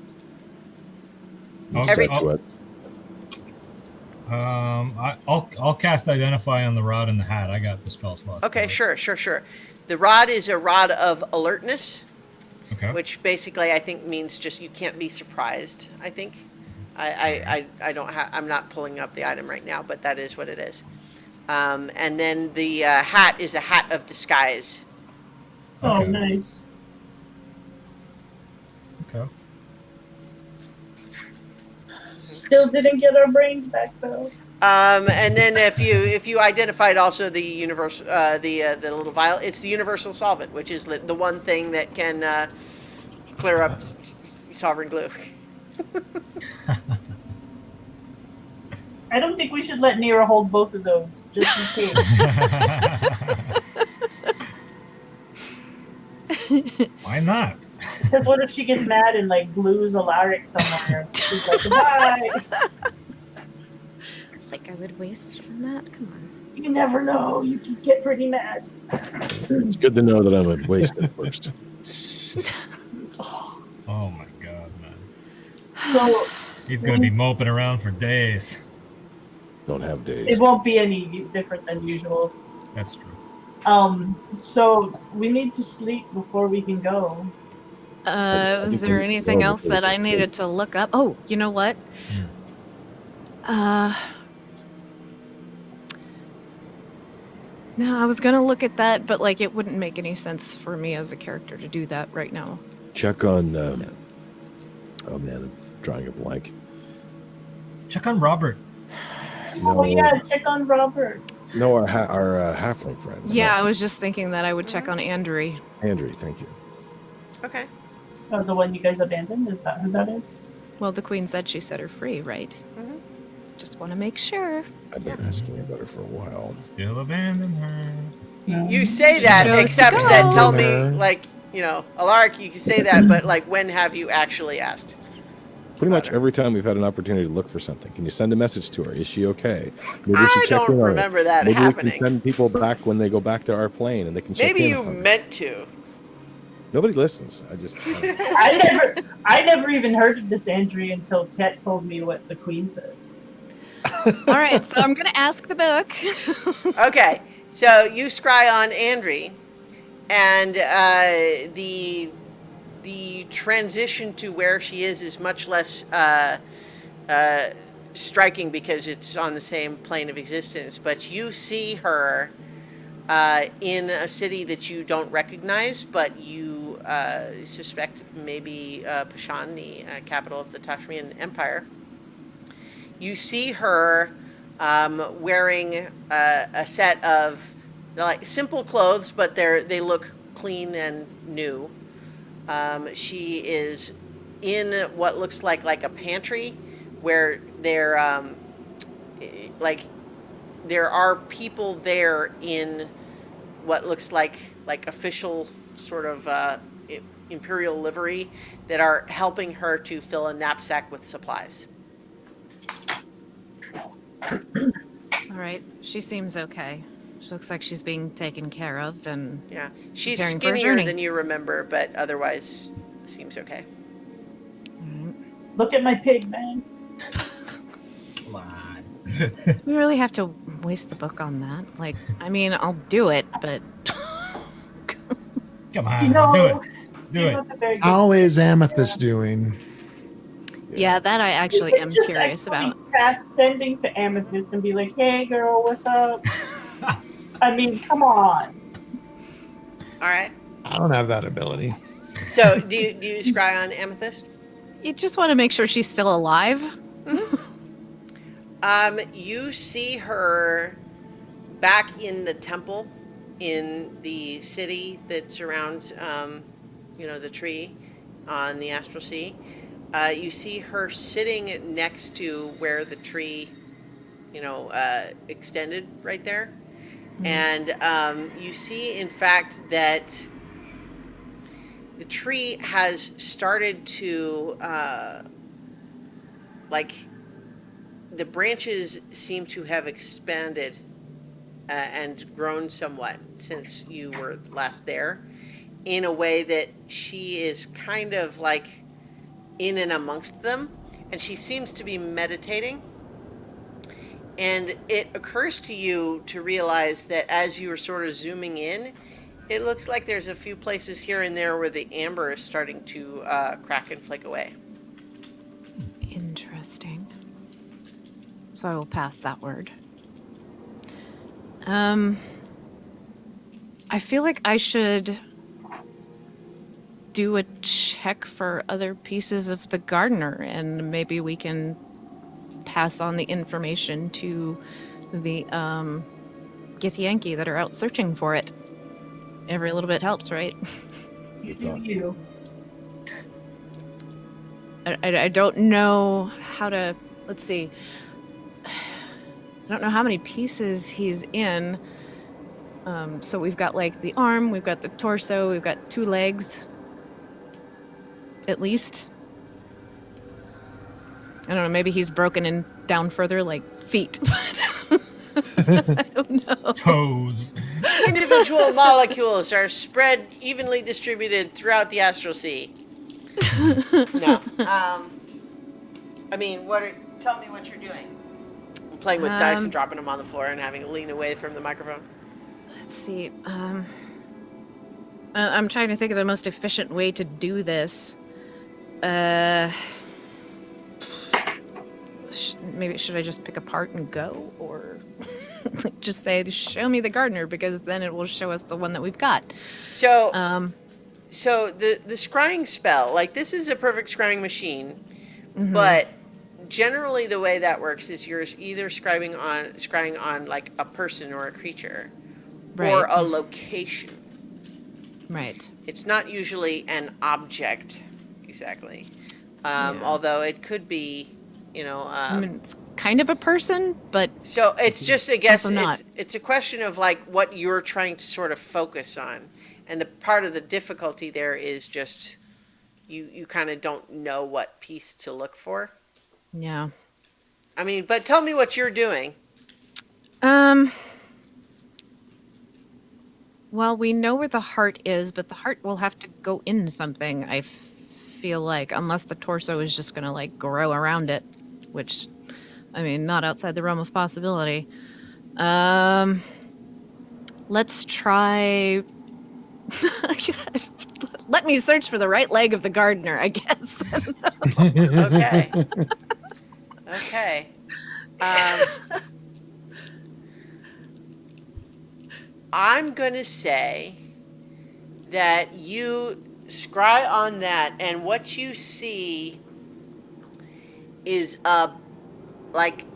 I'll, Every- Stick to it. I'll cast identify on the rod and the hat. I got the spell slots. Okay, for it. sure. The rod is a rod of alertness, Okay. which basically I think means just you can't be surprised. I think. I don't have. I'm not pulling up the item right now, but that is what it is. And then the hat is a hat of disguise. Oh, Okay. nice. Okay. Still didn't get our brains back though. And then if you identified also the universal the little vial, it's the universal solvent, which is the one thing that can clear up sovereign glue. I don't think we should let Nira hold both of those, just in case. Why not? Because what if she gets mad and like glues Alaric somewhere? She's like, goodbye. Like I would waste it on that? Come on. You never know. You could get pretty mad. It's good to know that I'm a wasted first. Oh my god, man. So He's gonna be moping around for days. Don't have it days. won't be any different than usual. That's true. So we need to sleep before we can go. I Was think there we- anything well, else that I needed to look up? Oh, you know what? No, I was gonna look at that, but like it wouldn't make any sense for me as a character to do that right now. Check on. Oh man, I'm drawing a blank. Check on Robert. Oh No, yeah, check on Robert. no, our halfling friend. Yeah, I was just thinking that I would check on Andrew. Andrew, thank you. Okay. Oh, the one you guys abandoned? Is that who that is? Well, the queen said she set her free, right? Mhm. Just want to make sure. I've been asking about her for a while. Still abandon her. You say that, Chose to except go. that tell me There. like Alaric, you can say that, but like when have you actually asked? Pretty much about her. every time we've had an opportunity to look for something. Can you send a message to her? Is she okay? Maybe we I should check don't in on her. remember that Maybe happening. we can send people back when they go back to our plane and they can check Maybe in you on her. meant to. Nobody listens. I don't know. I never even heard of this Andrea until Tet told me what the Queen said. All right, so I'm gonna ask the book. Okay, so you scry on Andri, and the transition to where she is much less striking because it's on the same plane of existence. But you see her in a city that you don't recognize, but you suspect maybe Pashan, the capital of the Tashmian Empire. You see her wearing a set of like simple clothes, but they look clean and new. She is in what looks like a pantry, where there are people there in what looks like official sort of imperial livery that are helping her to fill a knapsack with supplies. All right, she seems okay. She looks like she's being taken care of, and Yeah, she's Preparing for a skinnier journey. than you remember, but otherwise seems okay. Look at my pig, man. Come on. we really have to waste the book on that. Like, I mean, I'll do it, but Come on. You know, Do it. Do you're it. not a very good How is Amethyst doing? yeah, that I actually You can am just curious actually about. Cast sending to Amethyst and be like, "Hey, girl, what's up?" I mean, come on. All right. I don't have that ability. So do you scry on Amethyst? You just want to make sure she's still alive. You see her back in the temple in the city that surrounds, the tree on the Astral Sea. You see her sitting next to where the tree, extended right there. And you see, in fact, that the tree has started to, the branches seem to have expanded and grown somewhat since you were last there, in a way that she is kind of like in and amongst them, and she seems to be meditating. And it occurs to you to realize that as you are sort of zooming in, it looks like there's a few places here and there where the amber is starting to crack and flake away. Interesting. So I will pass that word. I feel like I should do a check for other pieces of the gardener, and maybe we can pass on the information to the Githyanki that are out searching for it. Every little bit helps, right? You do you. I don't know how to. Let's see. I don't know how many pieces he's in. So we've got like the arm, we've got the torso, we've got 2 legs. At least. I don't know, maybe he's broken in down further, like feet. I don't know. Toes. Individual molecules are spread evenly distributed throughout the Astral Sea. No. Tell me what you're doing. I'm playing with dice and dropping them on the floor and having to lean away from the microphone. Let's see. I'm trying to think of the most efficient way to do this. Maybe should I just pick a part and go, or just say, "Show me the gardener," because then it will show us the one that we've got. So, so the scrying spell, like this is a perfect scrying machine, but generally the way that works is you're either scrying on like a person or a creature, or Right. a location. Right. It's not usually an object, exactly. Although it could be, I mean, it's kind of a person, but so it's just, I guess, Also not. it's a question of like what you're trying to sort of focus on. And the part of the difficulty there is just, you kind of don't know what piece to look for. Yeah. I mean, but tell me what you're doing. Well, we know where the heart is, but the heart will have to go in something, I feel like, unless the torso is just gonna, like, grow around it, which, I mean, not outside the realm of possibility. Let's try... Let me search for the right leg of the gardener, I guess. Okay. Okay. I'm going to say that you scry on that, and what you see is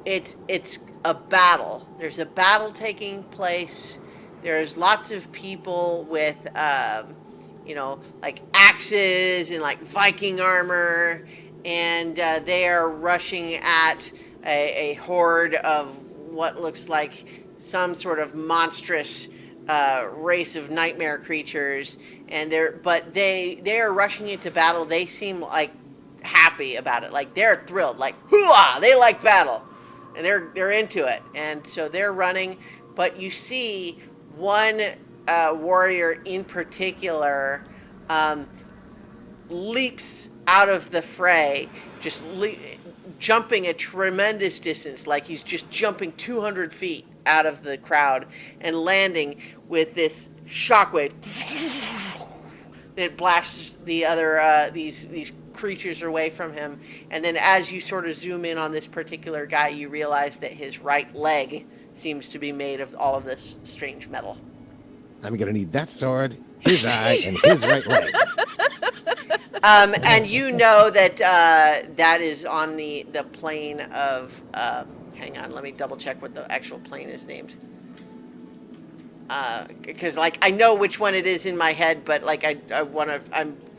it's a battle. There's a battle taking place. There's lots of people with like axes and like Viking armor, and they are rushing at a horde of what looks like some sort of monstrous race of nightmare creatures, and they are rushing into battle. They seem like happy about it, like they're thrilled, like hooah! They like battle, and they're into it, and so they're running. But you see one warrior in particular leaps out of the fray, just jumping a tremendous distance, like he's just jumping 200 feet out of the crowd and landing with this shockwave that blasts the other these creatures away from him. And then as you sort of zoom in on this particular guy, you realize that his right leg seems to be made of all of this strange metal. I'm gonna need that sword, his eye, and his right leg. And you know that that is on the plane of hang on, let me double check what the actual plane is named, because like I know which one it is in my head, but like I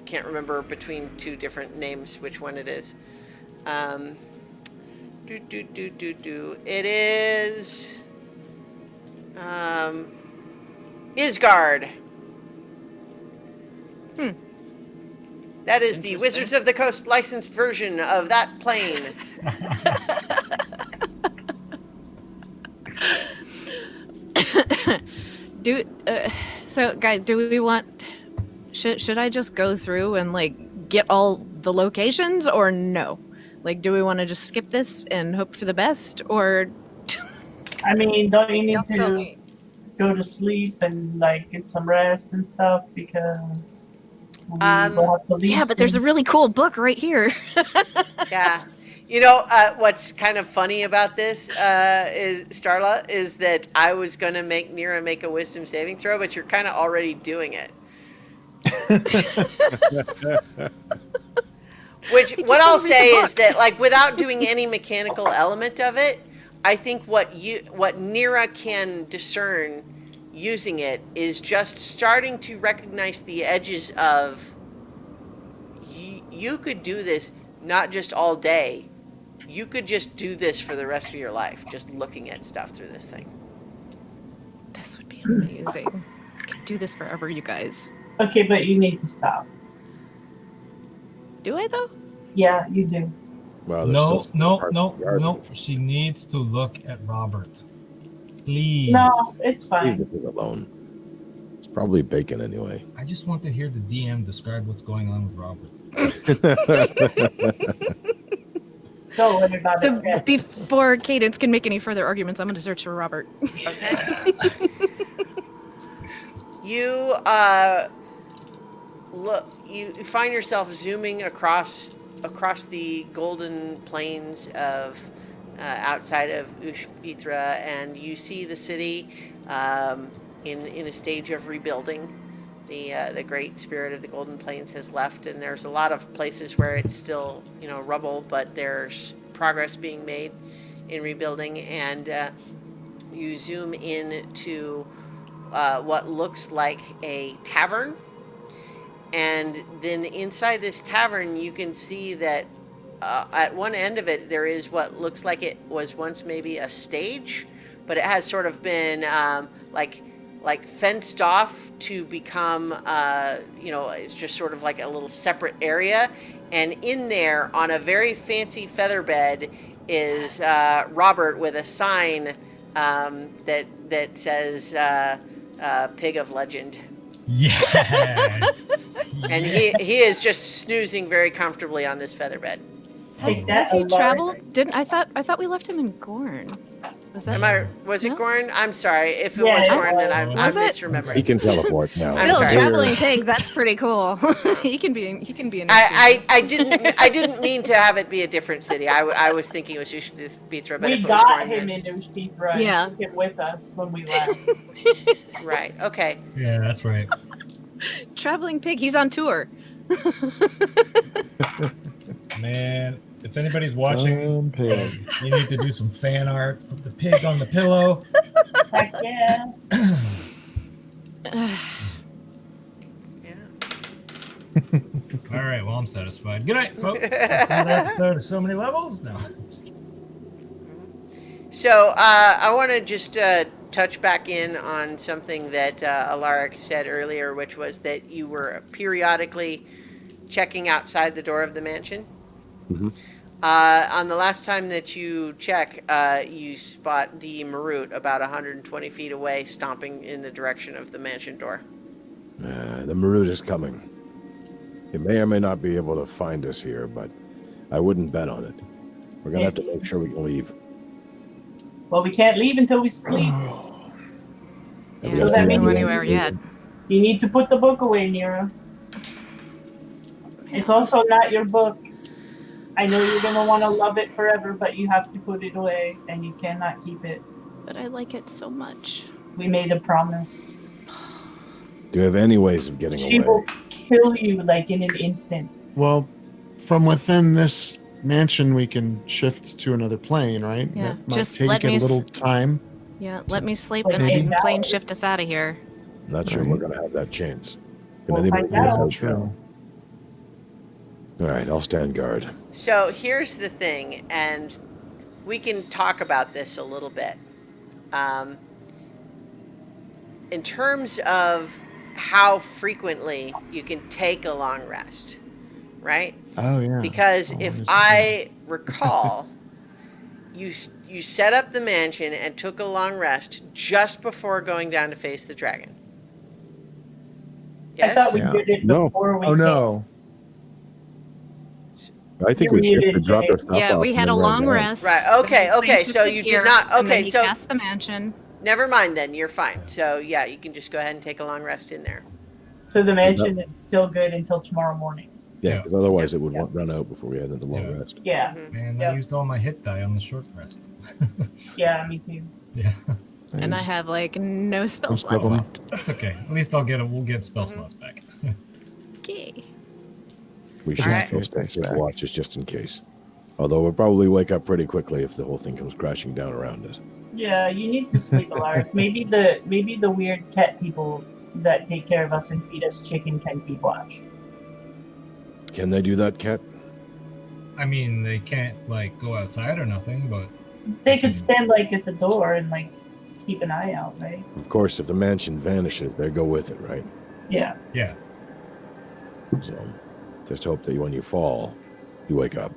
can't remember between two different names which one it is. It is Isgard. That is the Wizards of the Coast licensed version of that plane. So, guys, do we want... Should I just go through and, like, get all the locations, or no? Like, do we want to just skip this and hope for the best, or... I mean, don't you need Y'all tell to me. go to sleep and like get some rest and stuff because we will have to leave Yeah, but there's a soon? really cool book right here. Yeah. You know, what's kind of funny about this is, Starla, is that I was going to make Nira make a wisdom saving throw, but you're kind of already doing it. Which, what I'll say is that, like, without doing any mechanical element of it, I think what Nira can discern using it is just starting to recognize the edges of you could do this not just all day. You could just do this for the rest of your life, just looking at stuff through this thing. This would be amazing. I could do this forever, you guys. Okay, but you need to stop. Do I, though? Yeah, you do. Well, there's No, still no, parts no, of the yard. no. She needs to look at Robert. Please. No, it's Leave fine. the thing alone. It's probably bacon anyway. I just want to hear the DM describe what's going on with Robert. Don't worry about So it. before Cadence can make any further arguments, I'm going to search for Robert. Okay. You look. You find yourself zooming across the golden plains of outside of Ushpitra, and you see the city in a stage of rebuilding. The great spirit of the Golden Plains has left, and there's a lot of places where it's still rubble, but there's progress being made in rebuilding. And you zoom in to what looks like a tavern, and then inside this tavern you can see that at one end of it there is what looks like it was once maybe a stage, but it has sort of been like like fenced off to become, it's just sort of like a little separate area. And in there, on a very fancy feather bed, is Robert with a sign that says "Pig of Legend," Yes. and he is just snoozing very comfortably on this feather bed. Take that, Has he Alaric. traveled? Didn't I thought we left him in Gorn? Was that? Was it No? Gorn? I'm sorry. If it Yeah, was it Gorn, then I'm was. Was it? misremembering. He can teleport now. I'm Still, sorry. traveling pig. That's pretty cool. he can be an. I didn't mean to have it be a different city. I was thinking it was Ushbithra, but We if it was got Gorn, him then- in Ushbithra and Yeah. took him with us when we left. right. Okay. Yeah, that's right. traveling pig. He's on tour. Man, if anybody's watching, Pig. you need to do some fan art. Put the pig on the pillow. Heck yeah. Yeah. All right, well, I'm satisfied. Good night, folks. That's another episode of So Many Levels. No. So I want to just touch back in on something that Alaric said earlier, which was that you were periodically checking outside the door of the mansion. Mhm. On the last time that you check, you spot the Marut about 120 feet away, stomping in the direction of the mansion door. The Marut is coming. He may or may not be able to find us here, but I wouldn't bet on it. We're gonna have to make sure we can leave. Well, we can't leave until we sleep. And we Yeah, gotta that don't mean go you- anywhere yet. You need to put the book away, Nira. It's also not your book. I know you're gonna want to love it forever, but you have to put it away, and you cannot keep it. But I like it so much. We made a promise. Do you have any ways of getting She away? will kill you like in an instant. Well, from within this mansion, we can shift to another plane, right? Yeah, That might just take let a me little time. Yeah, let me sleep Like and maybe- then plane shift us out of here. Not sure we're gonna have that chance. Can We'll anybody find do that? out. True. All right, I'll stand guard. So here's the thing, and we can talk about this a little bit. In terms of how frequently you can take a long rest, right? Oh yeah. Because Oh, if what is I recall, you set up the mansion and took a long rest just before going down to face the dragon. I thought we Yeah. did it No. before we Oh came. no. I think You're we should muted, drop Jay. our stuff Yeah, off we and had a then long run. rest. Right, okay, then we okay, plane so shifted you did here, not- and then okay, he so- cast the mansion. Never mind then, you're fine. So yeah, you can just go ahead and take a long rest in there. So the mansion is still good until tomorrow morning. Yeah, because otherwise it would Yeah. run out before we had the long Yeah. rest. Yeah, Mhm. Man, Yep. I used all my hit die on the short rest. yeah, me too. Yeah, And I just- have like no spell most of slots them. left. that's okay. At least we'll get spell slots back. Okay. We should Alright. still stay Space back. watches just in case. Although we'll probably wake up pretty quickly if the whole thing comes crashing down around us. Yeah, you need to sleep, Alaric. maybe the weird cat people that take care of us and feed us chicken can keep watch. Can they do that, Cat? I mean, they can't like go outside or nothing, but They could stand like at the door and like keep an eye out, right? Of course, if the mansion vanishes, they go with it, right? Yeah. yeah. So just hope that when you fall, you wake up.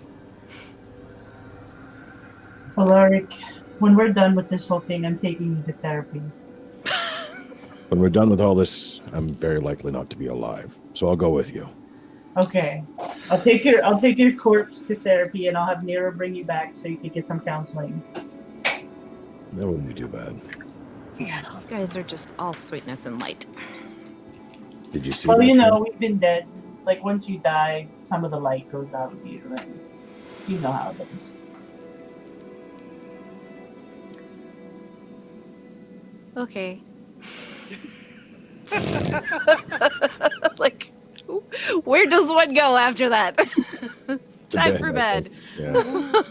Alaric, when we're done with this whole thing, I'm taking you to therapy. When we're done with all this, I'm very likely not to be alive. So I'll go with you. Okay. I'll take your corpse to therapy and I'll have Nero bring you back so you can get some counseling. That wouldn't be too bad. You guys are just all sweetness and light. Did you see Well, that? you know, we've been dead. Like once you die, some of the light goes out of you, and you know how it is. Okay. like, where does one go after that? To Time for I bed. think. Yeah.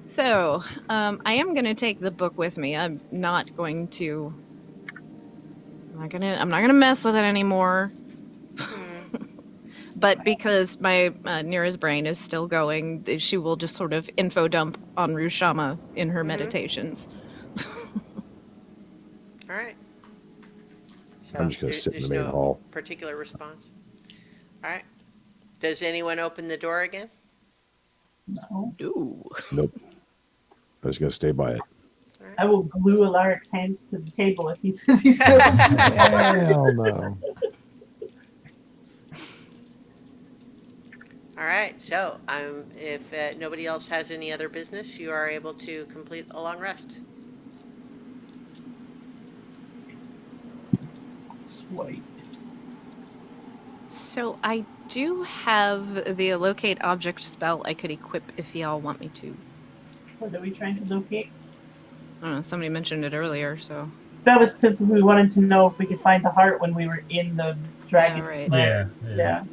So, I am gonna take the book with me. I'm not going to. I'm not gonna mess with it anymore. But because my Nira's brain is still going, she will just sort of info dump on Rushama in her meditations. All right. So I'm just gonna sit in there's the main no hall. particular response. All right. Does anyone open the door again? No. Ooh. Nope. I was gonna stay by it. I will glue Alaric's hands to the table if he says he's going to. Hell no. All right. So if nobody else has any other business, you are able to complete a long rest. Sweet. So I do have the locate object spell I could equip if y'all want me to. What are we trying to locate? I don't know, somebody mentioned it earlier, so. That was because we wanted to know if we could find the heart when we were in the dragon. Yeah, right. lair. Yeah. Yeah.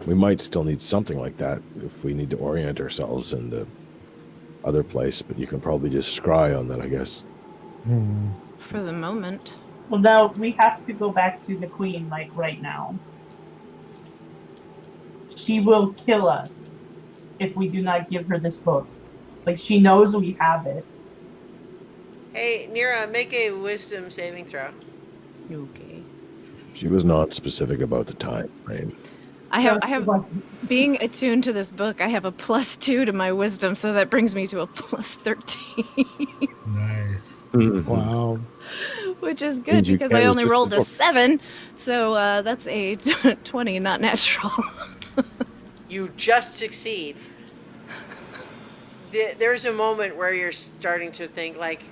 We might still need something like that if we need to orient ourselves in the other place, but you can probably just scry on that, I guess. Hmm. For the moment. Well, now we have to go back to the queen, like right now. She will kill us if we do not give her this book. Like, she knows we have it. Hey, Nira, make a wisdom saving throw. Okay. She was not specific about the time frame. I have being attuned to this book, I have a +2 to my wisdom, so that brings me to a +13. Nice. Wow. Which is good Means you because can't I only resist the rolled a book. 7, so that's a 20, not natural. You just succeed. There's a moment where you're starting to think, like,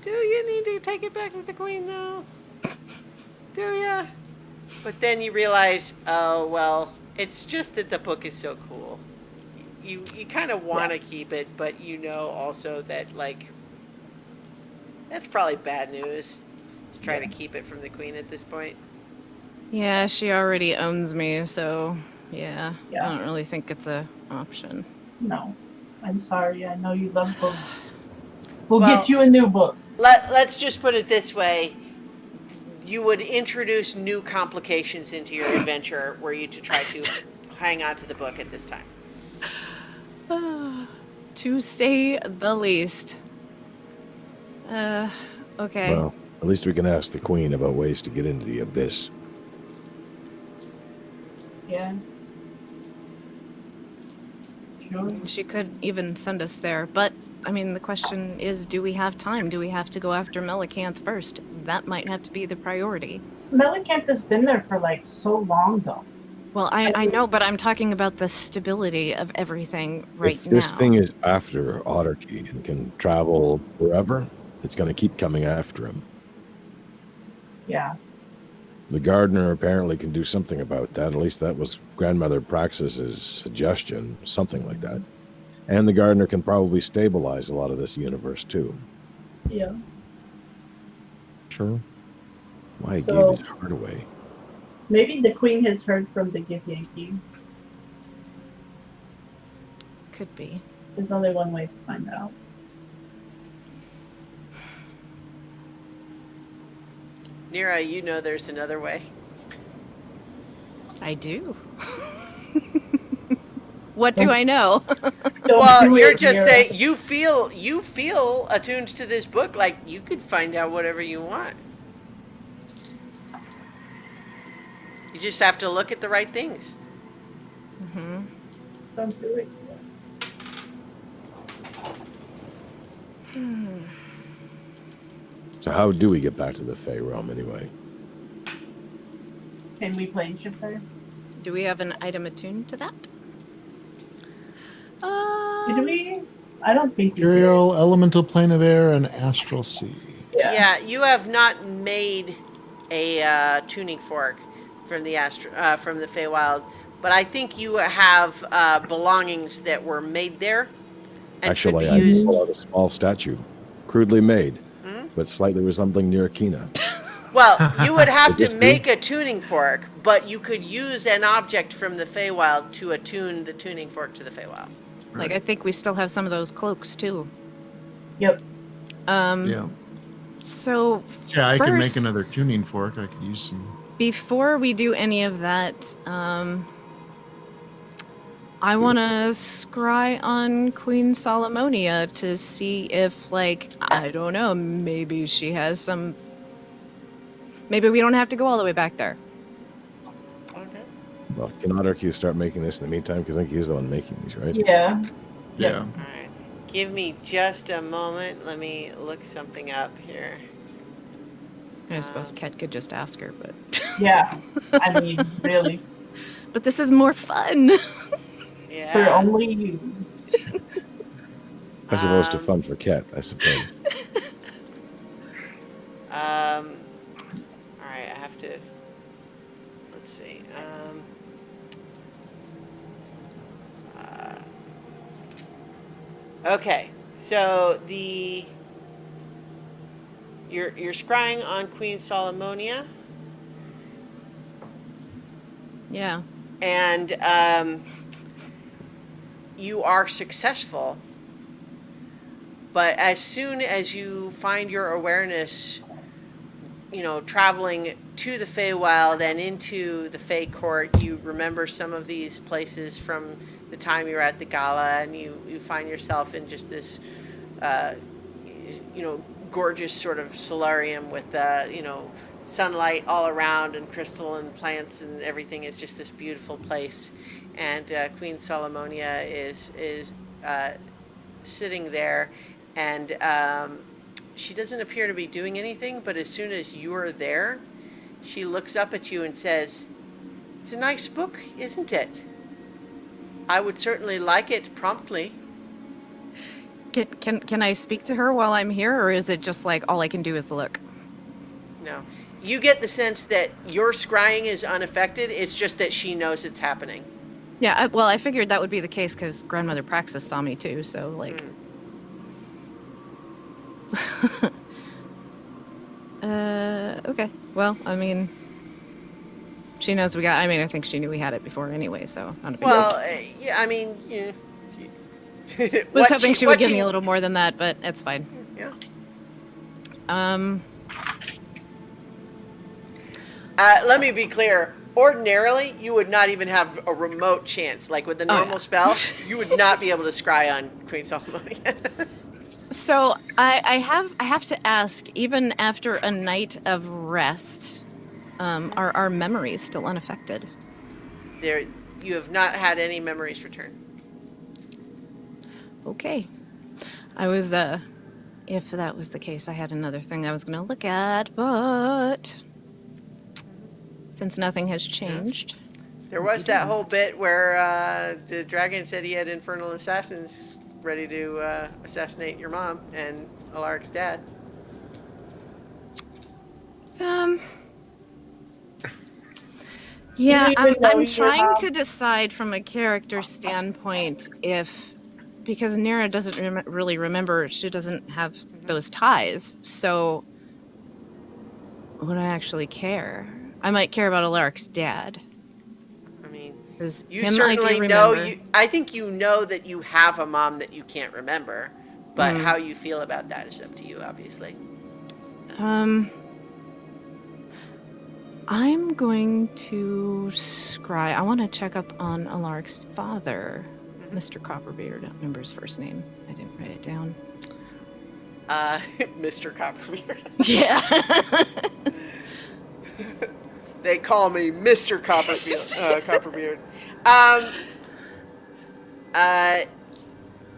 do you need to take it back to the queen, though? Do ya? But then you realize, oh, well, it's just that the book is so cool. You kind of want to keep it, but you know also that, like, that's probably bad news to try to keep it from the queen at this point. Yeah, she already owns me, so yeah, Yeah. I don't really think it's a option. No. I'm sorry. I know you love books. We'll Well- get you a new book. Let's just put it this way. You would introduce new complications into your adventure were you to try to hang on to the book at this time. To say the least. Okay. Well, at least we can ask the queen about ways to get into the abyss. Yeah. Sure. She could even send us there, but I mean, the question is, do we have time? Do we have to go after Melicanth first? That might have to be the priority. Melicanth has been there for like so long, though. Well, I know, but I'm talking about the stability of everything right If this now. thing is after Otterkey and can travel wherever, it's going to keep coming after him. Yeah. The gardener apparently can do something about that. At least that was Grandmother Praxis's suggestion, something like that. And the gardener can probably stabilize a lot of this universe too. Yeah. Sure. Why he So- gave his heart away. Maybe the queen has heard from the Give Yankee. Could be. There's only one way to find out. Nira, you know there's another way. I do. What do I know? Don't Well, do you're it, just Mira. saying you feel attuned to this book, like you could find out whatever you want. You just have to look at the right things. Hmm. Don't do it. So how do we get back to the Fey realm anyway? Can we plane ship there? Do we have an item attuned to that? Did we? I don't think we did. Imperial, elemental plane of air, and astral sea. Yeah, you have not made a tuning fork from the from the Feywild, but I think you have belongings that were made there and Actually, could I be used. pull out a small statue, crudely made, Hmm? but slightly resembling Nirkina. Well, you would have Just to do? make a tuning fork, but you could use an object from the Feywild to attune the tuning fork to the Feywild. Like, I think we still have some of those cloaks too. Yep. Yeah. So Yeah, I could make first- another tuning fork. I could use some. before we do any of that, I want to scry on Queen Solomonia to see if, like, I don't know, maybe she has some Maybe we don't have to go all the way back there. Okay. Well, can Otterq start making this in the meantime? Because I think he's the one making these, right? Yeah. Yeah. All right. Give me just a moment. Let me look something up here. I suppose Ket could just ask her, but Yeah. I mean, really. but this is more fun. For Yeah. only you. As opposed to Um, fun for Ket, I suppose. All right, I have to. Let's see. Okay, so you're scrying on Queen Solomonia, Yeah. and you are successful. But as soon as you find your awareness, traveling to the Feywild and into the Fey Court, you remember some of these places from the time you were at the gala, and you find yourself in just this, gorgeous sort of solarium with, sunlight all around and crystal and plants and everything. Is just this beautiful place. And Queen Solomonia is sitting there, and she doesn't appear to be doing anything, but as soon as you're there, she looks up at you and says, "It's a nice book, isn't it? I would certainly like it promptly." Can I speak to her while I'm here, or is it just like all I can do is look? No. You get the sense that your scrying is unaffected, it's just that she knows it's happening. Yeah, I figured that would be the case because Grandmother Praxis saw me too, so like... okay. Well, I mean... She knows we got... I mean, I think she knew we had it before anyway, so not a big Well, deal. yeah, I mean... Was hoping she would give me a little more than that, but it's fine. Yeah. Let me be clear. Ordinarily, you would not even have a remote chance. Like with the normal spell, you would not be able to scry on Queen Solomonia. So I have to ask, even after a night of rest, are our memories still unaffected? You have not had any memories return. Okay. I was, if that was the case, I had another thing I was going to look at, but since nothing has changed. There was that whole bit where the dragon said he had infernal assassins ready to assassinate your mom and Alaric's dad. Yeah, You didn't even know I'm your trying mom? to decide from a character standpoint if, because Nira doesn't really remember, she doesn't have those ties, so would I actually care? I might care about Alaric's dad. I mean, 'Cause you him I do certainly know remember. I think you know that you have a mom that you can't remember, but how you feel about that is up to you, obviously. I'm going to scry. I want to check up on Alaric's father, Mr. Copperbeard. I don't remember his first name. I didn't write it down. Mr. Copperbeard. Yeah. They call me Mr. Copperbeard.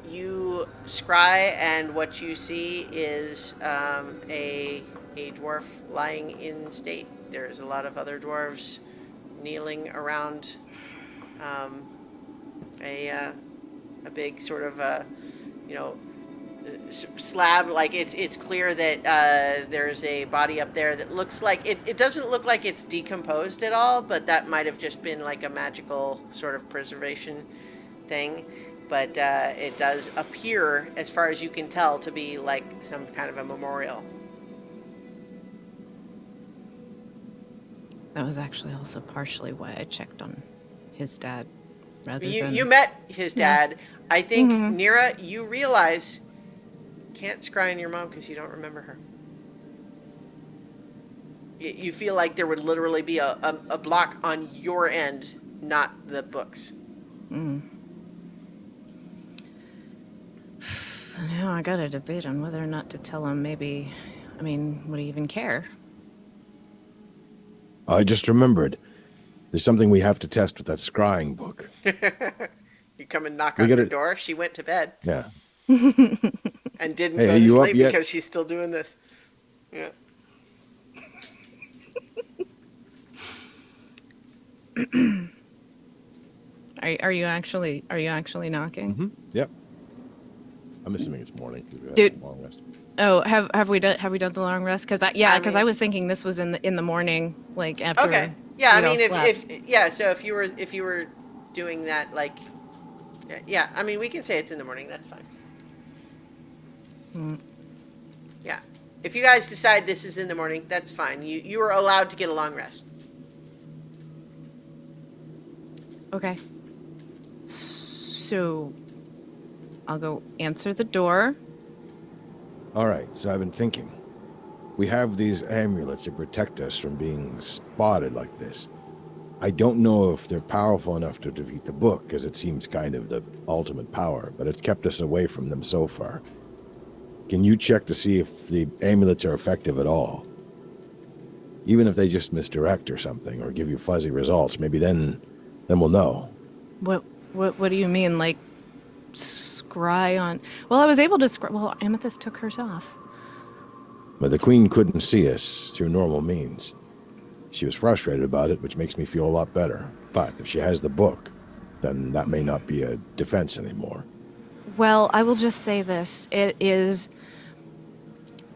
You scry, and what you see is a dwarf lying in state. There's a lot of other dwarves kneeling around a big sort of slab. Like it's clear that there's a body up there that looks like it doesn't look like it's decomposed at all, but that might have just been like a magical sort of preservation thing. But it does appear, as far as you can tell, to be like some kind of a memorial. That was actually also partially why I checked on his dad rather than... You met his dad. Yeah. I think, Nira, you realize you can't scry on your mom because you don't remember her. You feel like there would literally be a block on your end, not the books. Now I got a debate on whether or not to tell him. Maybe, I mean, would he even care? I just remembered. There's something we have to test with that scrying book. You come and knock We on her gotta- door. She went to bed Yeah. and didn't Hey, go are to you up sleep yet? because she's still doing this. Yeah. Are you actually knocking? Mm-hmm. Yep. I'm assuming it's morning. 'Cause we had Dude. a long rest. Oh, have we done the long rest? Because I mean- was thinking this was in the morning, like after. Okay. Yeah, I we all mean, if slept. yeah, so if you were doing that, like, yeah, I mean, we can say it's in the morning. That's fine. Hmm. Yeah, if you guys decide this is in the morning, that's fine. You are allowed to get a long rest. Okay. So, I'll go answer the door. All right, so I've been thinking. We have these amulets that protect us from being spotted like this. I don't know if they're powerful enough to defeat the book, as it seems kind of the ultimate power, but it's kept us away from them so far. Can you check to see if the amulets are effective at all? Even if they just misdirect or something, or give you fuzzy results, maybe then we'll know. What do you mean, like scry on? Well, I was able to scry. Well, Amethyst took hers off. But the Queen couldn't see us through normal means. She was frustrated about it, which makes me feel a lot better. But if she has the book, then that may not be a defense anymore. Well, I will just say this: it is.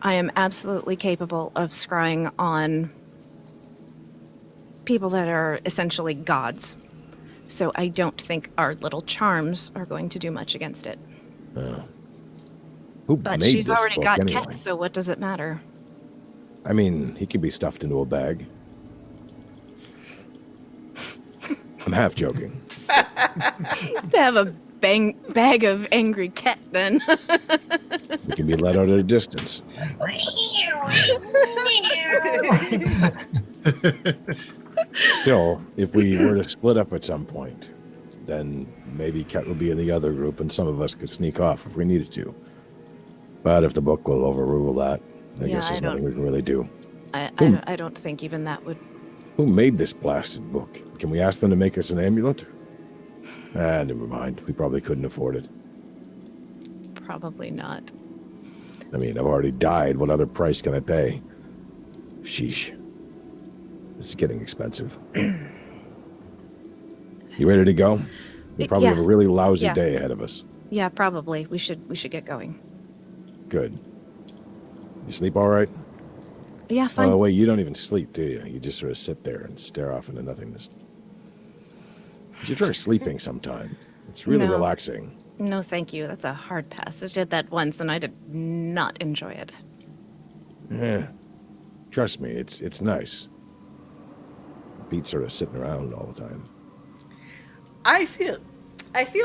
I am absolutely capable of scrying on people that are essentially gods. So I don't think our little charms are going to do much against it. Who But made she's this already book got anyway? Ket, so what does it matter? I mean, he can be stuffed into a bag. I'm half joking. To have a bag of angry Ket, then. We can be let out at a distance. Still, if we were to split up at some point, then maybe Ket would be in the other group and some of us could sneak off if we needed to. But if the book will overrule that, I Yeah, guess there's I don't- nothing we can really do. I don't think even that would. Who made this blasted book? Can we ask them to make us an amulet? Ah, never mind. We probably couldn't afford it. Probably not. I mean, I've already died. What other price can I pay? Sheesh. This is getting expensive. You ready to go? We probably Yeah. have a really lousy Yeah. day ahead of us. Yeah, probably. We should get going. Good. You sleep all right? Yeah, fine. Oh, wait, you don't even sleep, do you? You just sort of sit there and stare off into nothingness. You should try sleeping sometime. It's really No. relaxing. No, thank you. That's a hard pass. I did that once, and I did not enjoy it. Yeah. Trust me, it's nice. Beats sort of sitting around all the time. I feel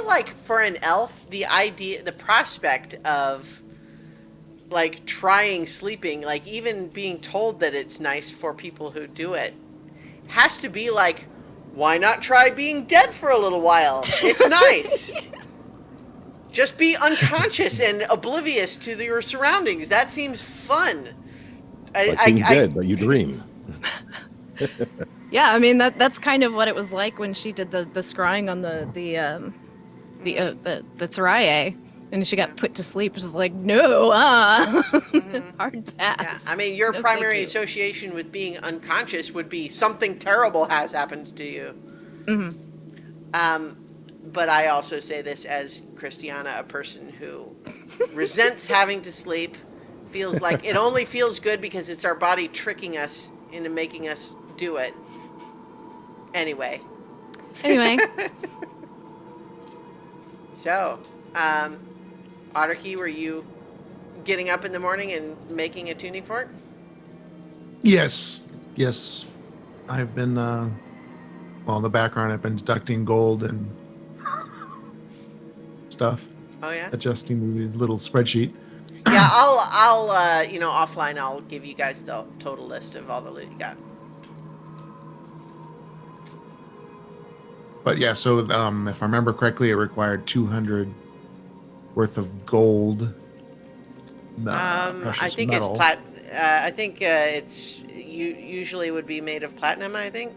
like for an elf, the prospect of like trying sleeping, like even being told that it's nice for people who do it, has to be like, why not try being dead for a little while? It's nice. Just be unconscious and oblivious to your surroundings. That seems fun. It's like being dead, but you dream. Yeah, I mean that's kind of what it was like when she did the scrying on the Thriae, and she got put to sleep. It was like, no, hard Yeah, pass. I mean, your No, primary thank you. association with being unconscious would be something terrible has happened to you. But I also say this as Christiana, a person who resents having to sleep, feels like it only feels good because it's our body tricking us into making us do it. Anyway, Anyway, so, Otterkey, were you getting up in the morning and making a tuning fork? Yes. I've been, well, in the background, I've been deducting gold and stuff, Oh yeah. adjusting the little spreadsheet. Yeah, I'll offline, I'll give you guys the total list of all the loot you got. But yeah, so if I remember correctly, it required 200 worth of gold. I precious think metal. it's I think it's usually would be made of platinum, I think.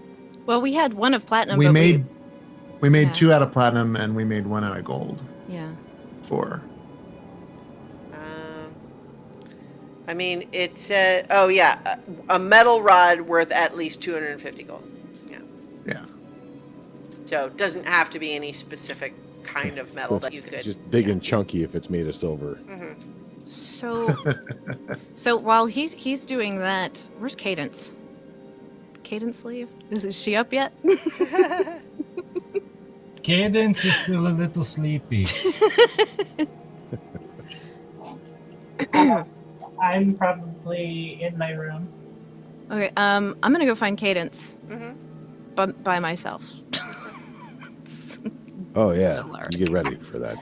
Well, we had one of platinum. We but made Yeah. 2 out of platinum and we made 1 out of gold. Yeah. 4. I mean, it said, oh yeah, a metal rod worth at least 250 gold. Yeah. Yeah. So it doesn't have to be any specific kind of metal that you could. Just big and chunky if it's made of silver. So, so while he's doing that, where's Cadence? Cadence leave? Is she up yet? Cadence is still a little sleepy. I'm probably in my room. Okay. I'm gonna go find Cadence, Mhm. but by myself. Oh yeah, Solar. you get ready for that.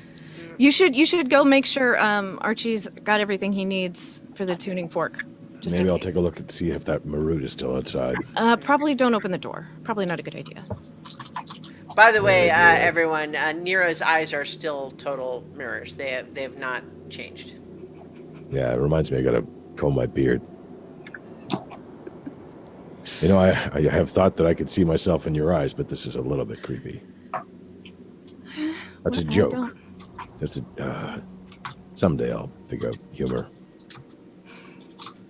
You should go make sure Archie's got everything he needs for the tuning fork. Just Maybe in I'll case. take a look to see if that Marut is still outside. Probably don't open the door. Probably not a good idea. By the way, Yeah. everyone, Nira's eyes are still total mirrors. They've not changed. Yeah, it reminds me I gotta comb my beard. You know, I have thought that I could see myself in your eyes, but this is a little bit creepy. That's a Well, I joke. don't- That's a. Someday I'll figure out humor.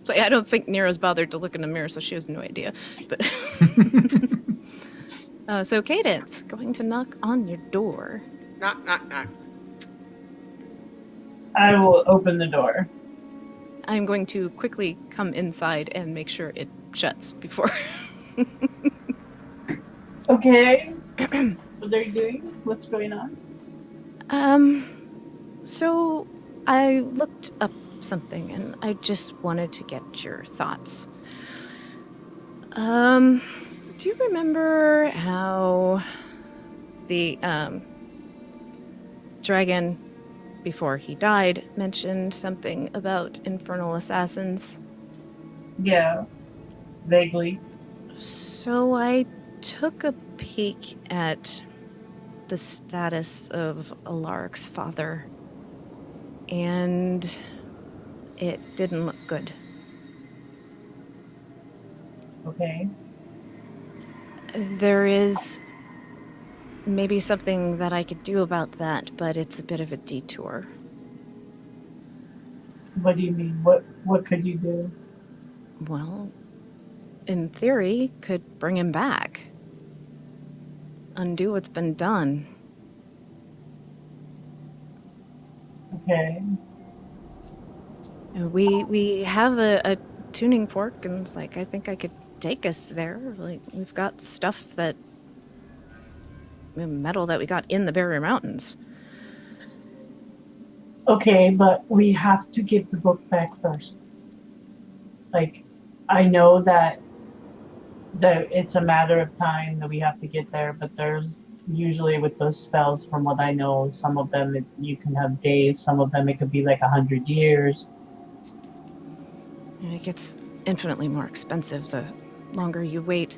So I don't think Nira's bothered to look in the mirror, so she has no idea. But so Cadence going to knock on your door. Knock, knock, knock. I will open the door. I'm going to quickly come inside and make sure it shuts before. Okay. What are you doing? What's going on? So I looked up something and I just wanted to get your thoughts. Do you remember how the dragon before he died mentioned something about infernal assassins? Yeah. Vaguely. So I took a peek at the status of Alaric's father, and it didn't look good. Okay. There is maybe something that I could do about that, but it's a bit of a detour. What do you mean? What could you do? Well, in theory, could bring him back. Undo what's been done. Okay. We have a tuning fork, and it's like I think I could take us there. Like we've got stuff that metal that we got in the Barrier Mountains. Okay, but we have to give the book back first. Like, I know that it's a matter of time that we have to get there, but there's usually with those spells, from what I know, some of them you can have days, some of them it could be like 100 years. And it gets infinitely more expensive the longer you wait.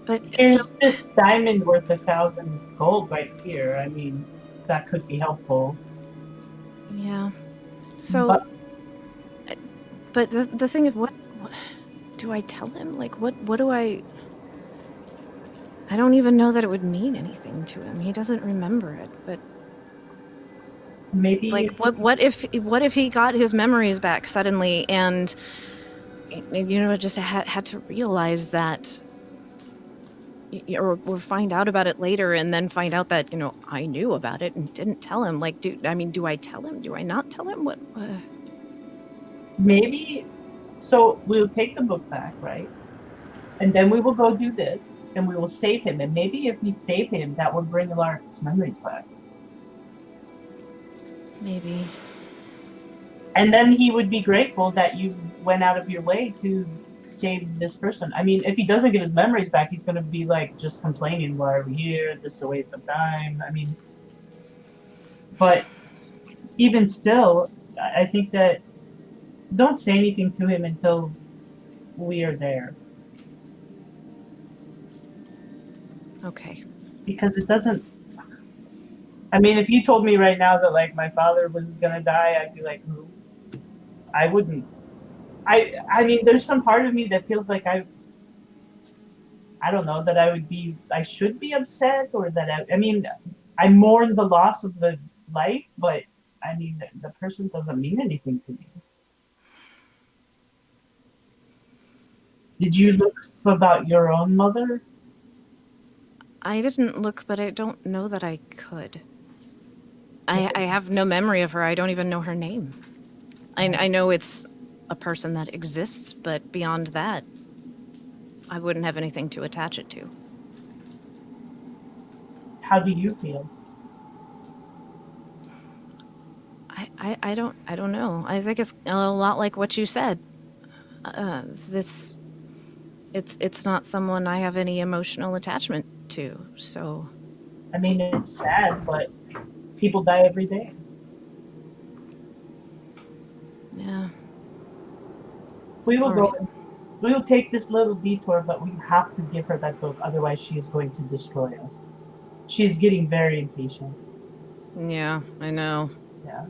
But Is so, this diamond worth 1,000 gold right here? I mean, that could be helpful. yeah. So, but the thing is, what do I tell him? Like, what do I don't even know that it would mean anything to him. He doesn't remember it, but Maybe like what if he got his memories back suddenly and just had to realize that or find out about it later and then find out that I knew about it and didn't tell him. Like, do I tell him? Do I not tell him? What maybe. So we'll take the book back, right? And then we will go do this, and we will save him. And maybe if we save him, that would bring Alaric's memories back. maybe. And then he would be grateful that you went out of your way to save this person. I mean, if he doesn't get his memories back, he's going to be like just complaining, why are we here? This is a waste of time. I mean, but even still, I think that don't say anything to him until we are there. Okay. Because it doesn't. I mean, if you told me right now that like my father was gonna die, I'd be like, who? I wouldn't I mean, there's some part of me that feels like I don't know, that I should be upset, or that I mean, I mourn the loss of the life, but I mean, the person doesn't mean anything to me. Did you look about your own mother? I didn't look, but I don't know that I could. I have no memory of her. I don't even know her name. I know it's a person that exists, but beyond that, I wouldn't have anything to attach it to. How do you feel? I don't know. I think it's a lot like what you said. It's not someone I have any emotional attachment to, so. I mean, it's sad, but people die every day. Yeah. We will Alright. go. We will take this little detour, but we have to give her that book, otherwise she is going to destroy us. She's getting very impatient. Yeah, I know. Yeah.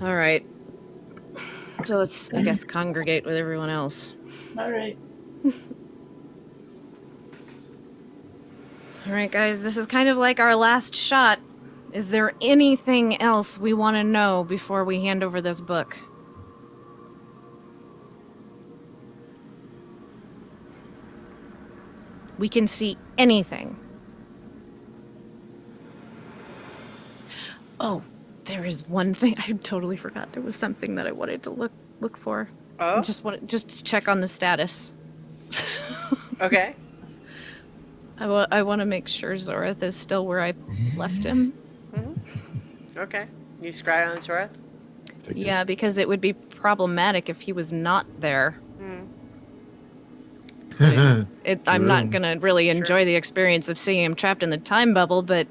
All right. So let's, I guess, congregate with everyone else. All right. All right, guys, this is kind of like our last shot. Is there anything else we want to know before we hand over this book? We can see anything. Oh, there is one thing I totally forgot. There was something that I wanted to look for. Oh, Just to check on the status. okay. I want to make sure Zorath is still where I left him. Okay. You scry on Zorath? Figures. Yeah, because it would be problematic if he was not there. I'm not True. gonna really enjoy the experience of seeing him trapped in the time bubble, but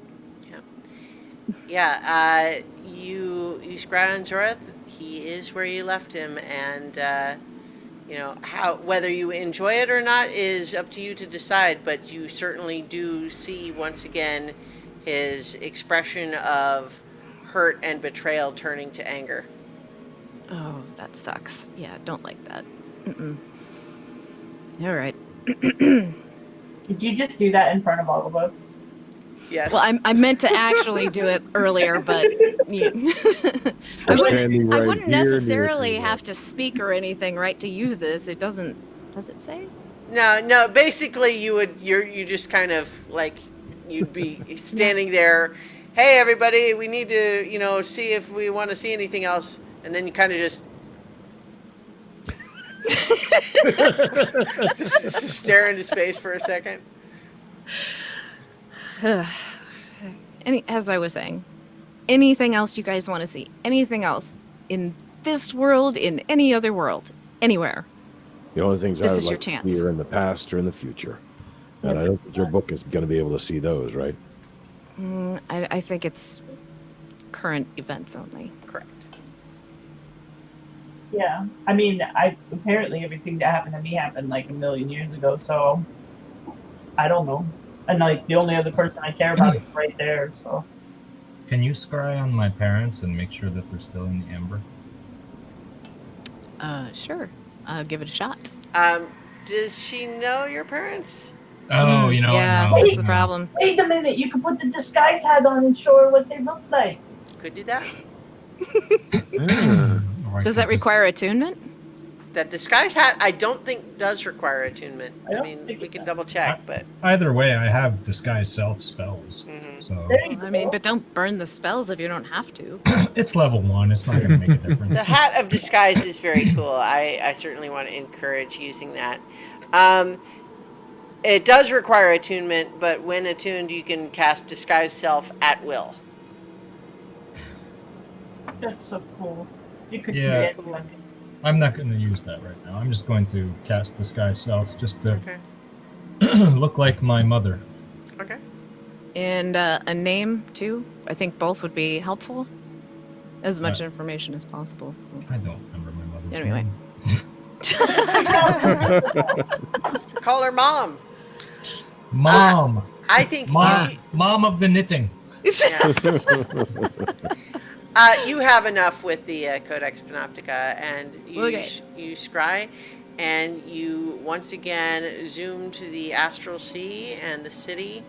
Yeah, you scry on Zorath. He is where you left him, and you know whether you enjoy it or not is up to you to decide. But you certainly do see once again his expression of hurt and betrayal turning to anger. oh, that sucks. Yeah, don't like that. Mm-mm. All right. Did you just do that in front of all of us? Yes. Well, I meant to actually do it earlier, but yeah. We're standing I right wouldn't here near necessarily you. have to speak or anything, right, to use this. It doesn't. Does it say? No. Basically, you just kind of like you'd be standing there. Hey, everybody, we need to see if we want to see anything else, and then you kind of just just stare into space for a second. As I was saying, anything else you guys want to see? Anything else in this world, in any other world, anywhere? The only things This I would is your like to chance. see are in the past or in the future. And I don't think your book is going to be able to see those, right? I think it's current events only. Correct. Yeah. I mean, apparently everything that happened to me happened like a million years ago, so I don't know. And like the only other person I care about is right there, so. Can you scry on my parents and make sure that they're still in the amber? Sure. I'll give it a shot. Does she know your parents? Oh, you know yeah, what? No, that's the no. problem. Wait a minute, you can put the disguise hat on and show her what they look like. Could do that. Yeah. Or I Does could that require attunement? That disguise hat, I don't think does require attunement. I I don't mean, think we it can does. double check, but Either way, I have disguise self spells. So There you I mean, go. but don't burn the spells if you don't have to. it's level 1. It's not going to make a difference. the hat of disguise is very cool. I certainly want to encourage using that. It does require attunement, but when attuned, you can cast disguise self at will. That's so cool. You could Yeah. create one. I'm not going to use that right now. I'm just going to cast disguise self just to Okay. look like my mother. Okay. And a name, too. I think both would be helpful. As much information as possible. I don't remember my mother's Anyway. name. Call her mom. Mom. I think Mom of the knitting. yeah. You have enough with the Codex Panoptica, and you Okay. you scry, and you once again zoom to the astral sea and the city.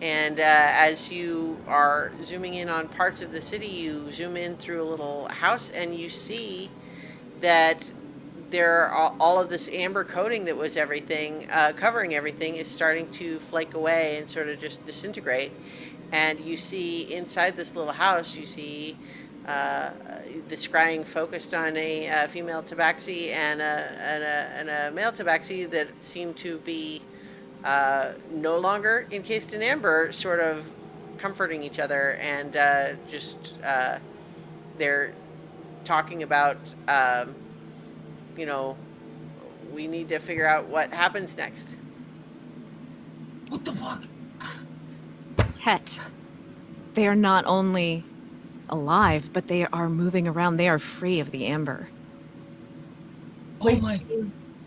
And as you are zooming in on parts of the city, you zoom in through a little house, and you see that there are all of this amber coating that was everything covering everything is starting to flake away and sort of just disintegrate. And you see inside this little house, you see the scrying focused on a female tabaxi and a male tabaxi that seem to be no longer encased in amber, sort of comforting each other, and they're talking about, you know, we need to figure out what happens next. What the fuck? Het. They are not only alive, but they are moving around. They are free of the amber. Oh Wait, my.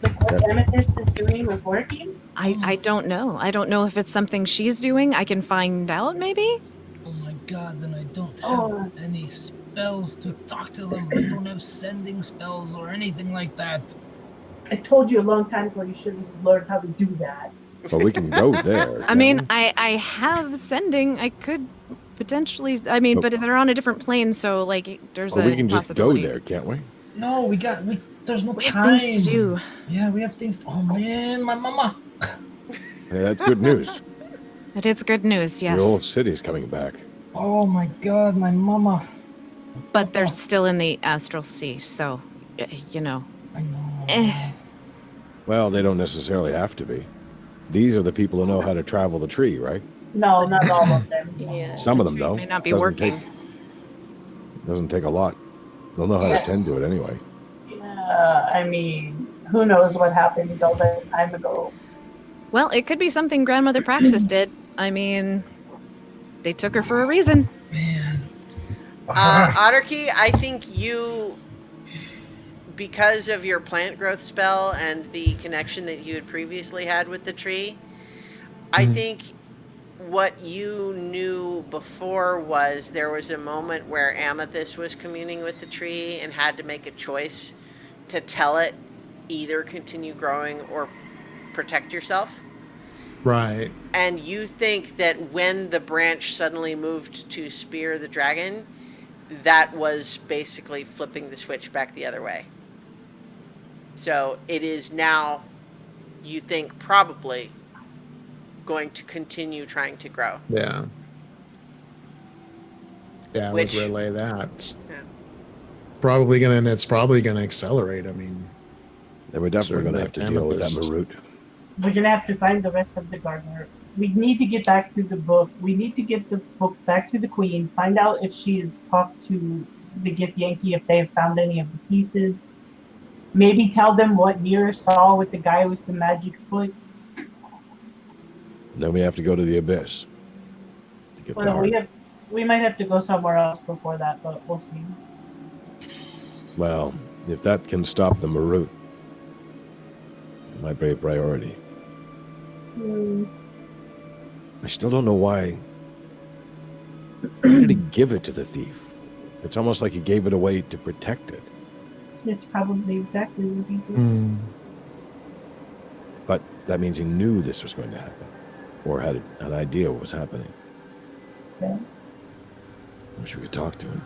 like what Amethyst is doing was working? I don't know. I don't know if it's something she's doing. I can find out, maybe? Oh my god, then I don't have Oh. any spells to talk to them. I don't have sending spells or anything like that. I told you a long time ago you should have learned how to do that. But we can go there. I can't mean, we? I have sending. I could potentially. I mean, but they're on a different plane, so like there's Or a we can just go possibility. there, can't we? No, there's no We have time. things to do. Yeah, we have things to, oh man, my mama. Yeah, that's good news. It is good news, yes. The whole city's coming back. Oh my god, my mama. But they're still in the astral sea, so you know. I know. Eh. Well, they don't necessarily have to be. These are the people who know how to travel the tree, right? No, not all of them. Yeah. Some of them, though. May not be Doesn't working. Doesn't take a lot. They'll know how to tend to it anyway. I mean, who knows what happened all that time ago. Well, it could be something Grandmother Praxis did. I mean, they took her for a reason. Man. Otterkey, I think you, because of your plant growth spell and the connection that you had previously had with the tree, I think what you knew before was there was a moment where Amethyst was communing with the tree and had to make a choice to tell it either continue growing or protect yourself. Right. And you think that when the branch suddenly moved to spear the dragon, that was basically flipping the switch back the other way. So it is now, you think, probably going to continue trying to grow. Yeah. Yeah, I Which- would relay that. Yeah. It's probably gonna accelerate. I mean, Then we're definitely going to have to deal with that Amethyst. Marut. We're gonna have to find the rest of the gardener. We need to get back to the book. We need to get the book back to the queen. Find out if she has talked to the Gift Yankee, if they have found any of the pieces. Maybe tell them what Nira saw with the guy with the magic foot. Then we have to go to the Abyss to get the Well, heart. we might have to go somewhere else before that, but we'll see. Well, if that can stop the Marut, it might be a priority. I still don't know why. Why did he give it to the thief? It's almost like he gave it away to protect it. It's probably exactly what he did. hmm, But that means he knew this was going to happen, or had an idea what was happening. Yeah. I wish we could talk to him.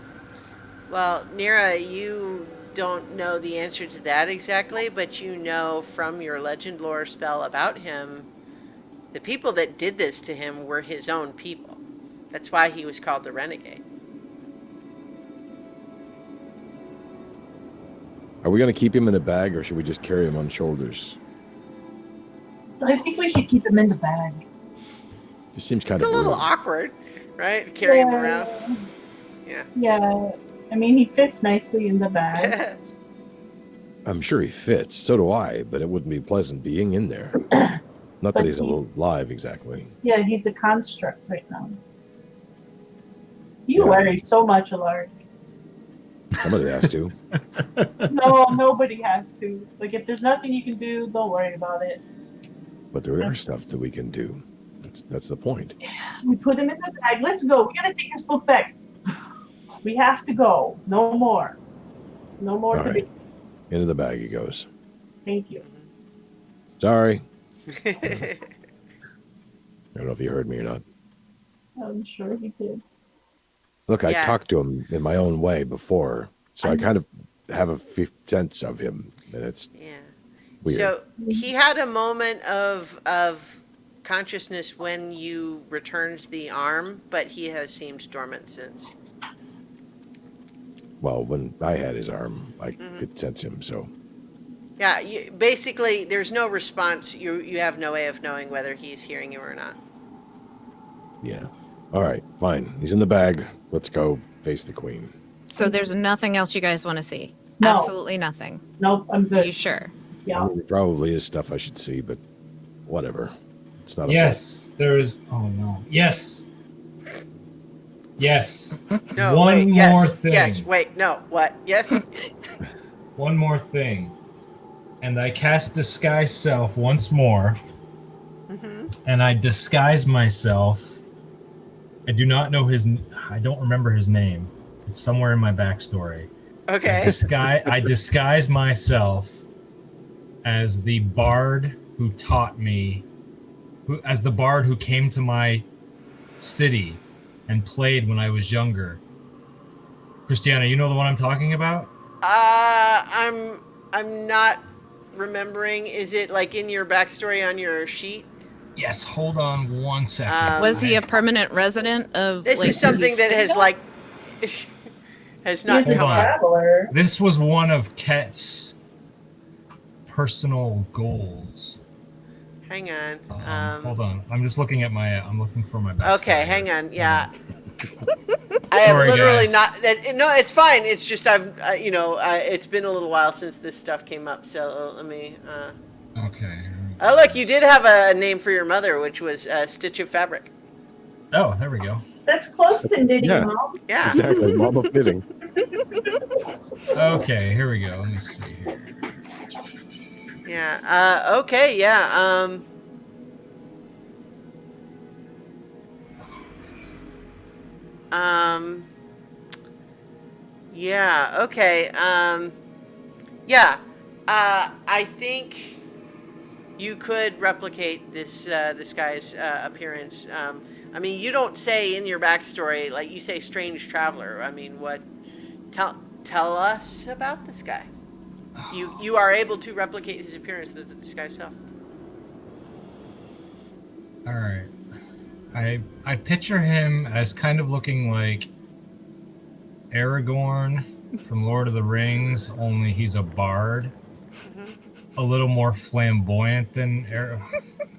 Well, Nira, you don't know the answer to that exactly, but you know from your legend lore spell about him, the people that did this to him were his own people. That's why he was called the Renegade. Are we going to keep him in a bag, or should we just carry him on shoulders? I think we should keep him in the bag. It seems kind It's a of little rude. awkward, right? Carrying him Yeah. around. Yeah. Yeah, I mean, he fits nicely in the bag. I'm sure he fits. So do I, but it wouldn't be pleasant being in there. Not that But he's he's- alive exactly. Yeah, he's a construct right now. You Yeah. worry so much, Alaric. Somebody has to. No, nobody has to. Like, if there's nothing you can do, don't worry about it. But there are stuff that we can do. That's the point. We put him in the bag. Let's go. We gotta take this book back. We have to go. No more. No more All to right. be. Into the bag he goes. Thank you. Sorry. I don't know if you heard me or not. I'm sure he did. Look, I Yeah. talked to him in my own way before, so I kind of have a sense of him, and it's Yeah. weird. So he had a moment of consciousness when you returned the arm, but he has seemed dormant since. Well, when I had his arm, I could sense him. So Yeah, basically, there's no response. You have no way of knowing whether he's hearing you or not. yeah. All right, fine. He's in the bag. Let's go face the queen. So there's nothing else you guys want to see? No. Absolutely nothing. Nope, I'm Are you good. sure? I Yeah. mean, there probably is stuff I should see, but whatever. It's not. Yes, there is. Oh no. Yes. Yes. No, One wait, more yes, thing. Yes, wait, no, what? Yes? One more thing. And I cast Disguise Self once more. And I disguise myself. I do not know I don't remember his name. It's somewhere in my backstory. Okay. I disguise myself as the bard who taught me, as the bard who came to my city and played when I was younger. Christiana, you know the one I'm talking about? I'm not remembering. Is it like in your backstory on your sheet? Yes, hold on one second. Was he a permanent resident of? This like, is something that has Houston? like has not He's a come Hold on. up. traveler. This was one of Ket's personal goals. Hang on. Hold on, I'm just looking at my. I'm looking for my. backstory Okay, here. hang on. Yeah. I have Sorry, literally guys. not. No, it's fine. It's just it's been a little while since this stuff came up. So let me. Okay. Oh, look, you did have a name for your mother, which was Stitch of Fabric. Oh, there we go. That's close to knitting, Yeah. Mom. Yeah. Exactly. Mom of fitting. Okay, here we go. Let me see here. Yeah. Okay. Yeah. Yeah. Okay. Yeah. I think you could replicate this guy's appearance. I mean, you don't say in your backstory, like you say, strange traveler. I mean, what? Tell us about this guy. You are able to replicate his appearance with the disguise self. All right. I picture him as kind of looking like Aragorn from Lord of the Rings, only he's a bard. A little more flamboyant than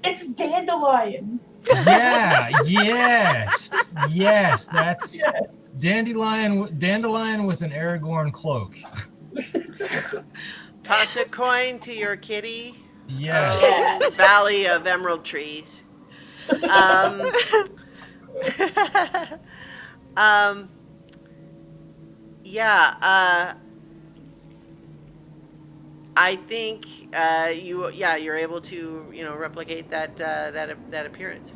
It's Dandelion. Yeah, yes, that's Yes. Dandelion with an Aragorn cloak. Toss a coin to your kitty. Yeah. In the Valley of Emerald Trees. Yeah. I think you're able to replicate that appearance.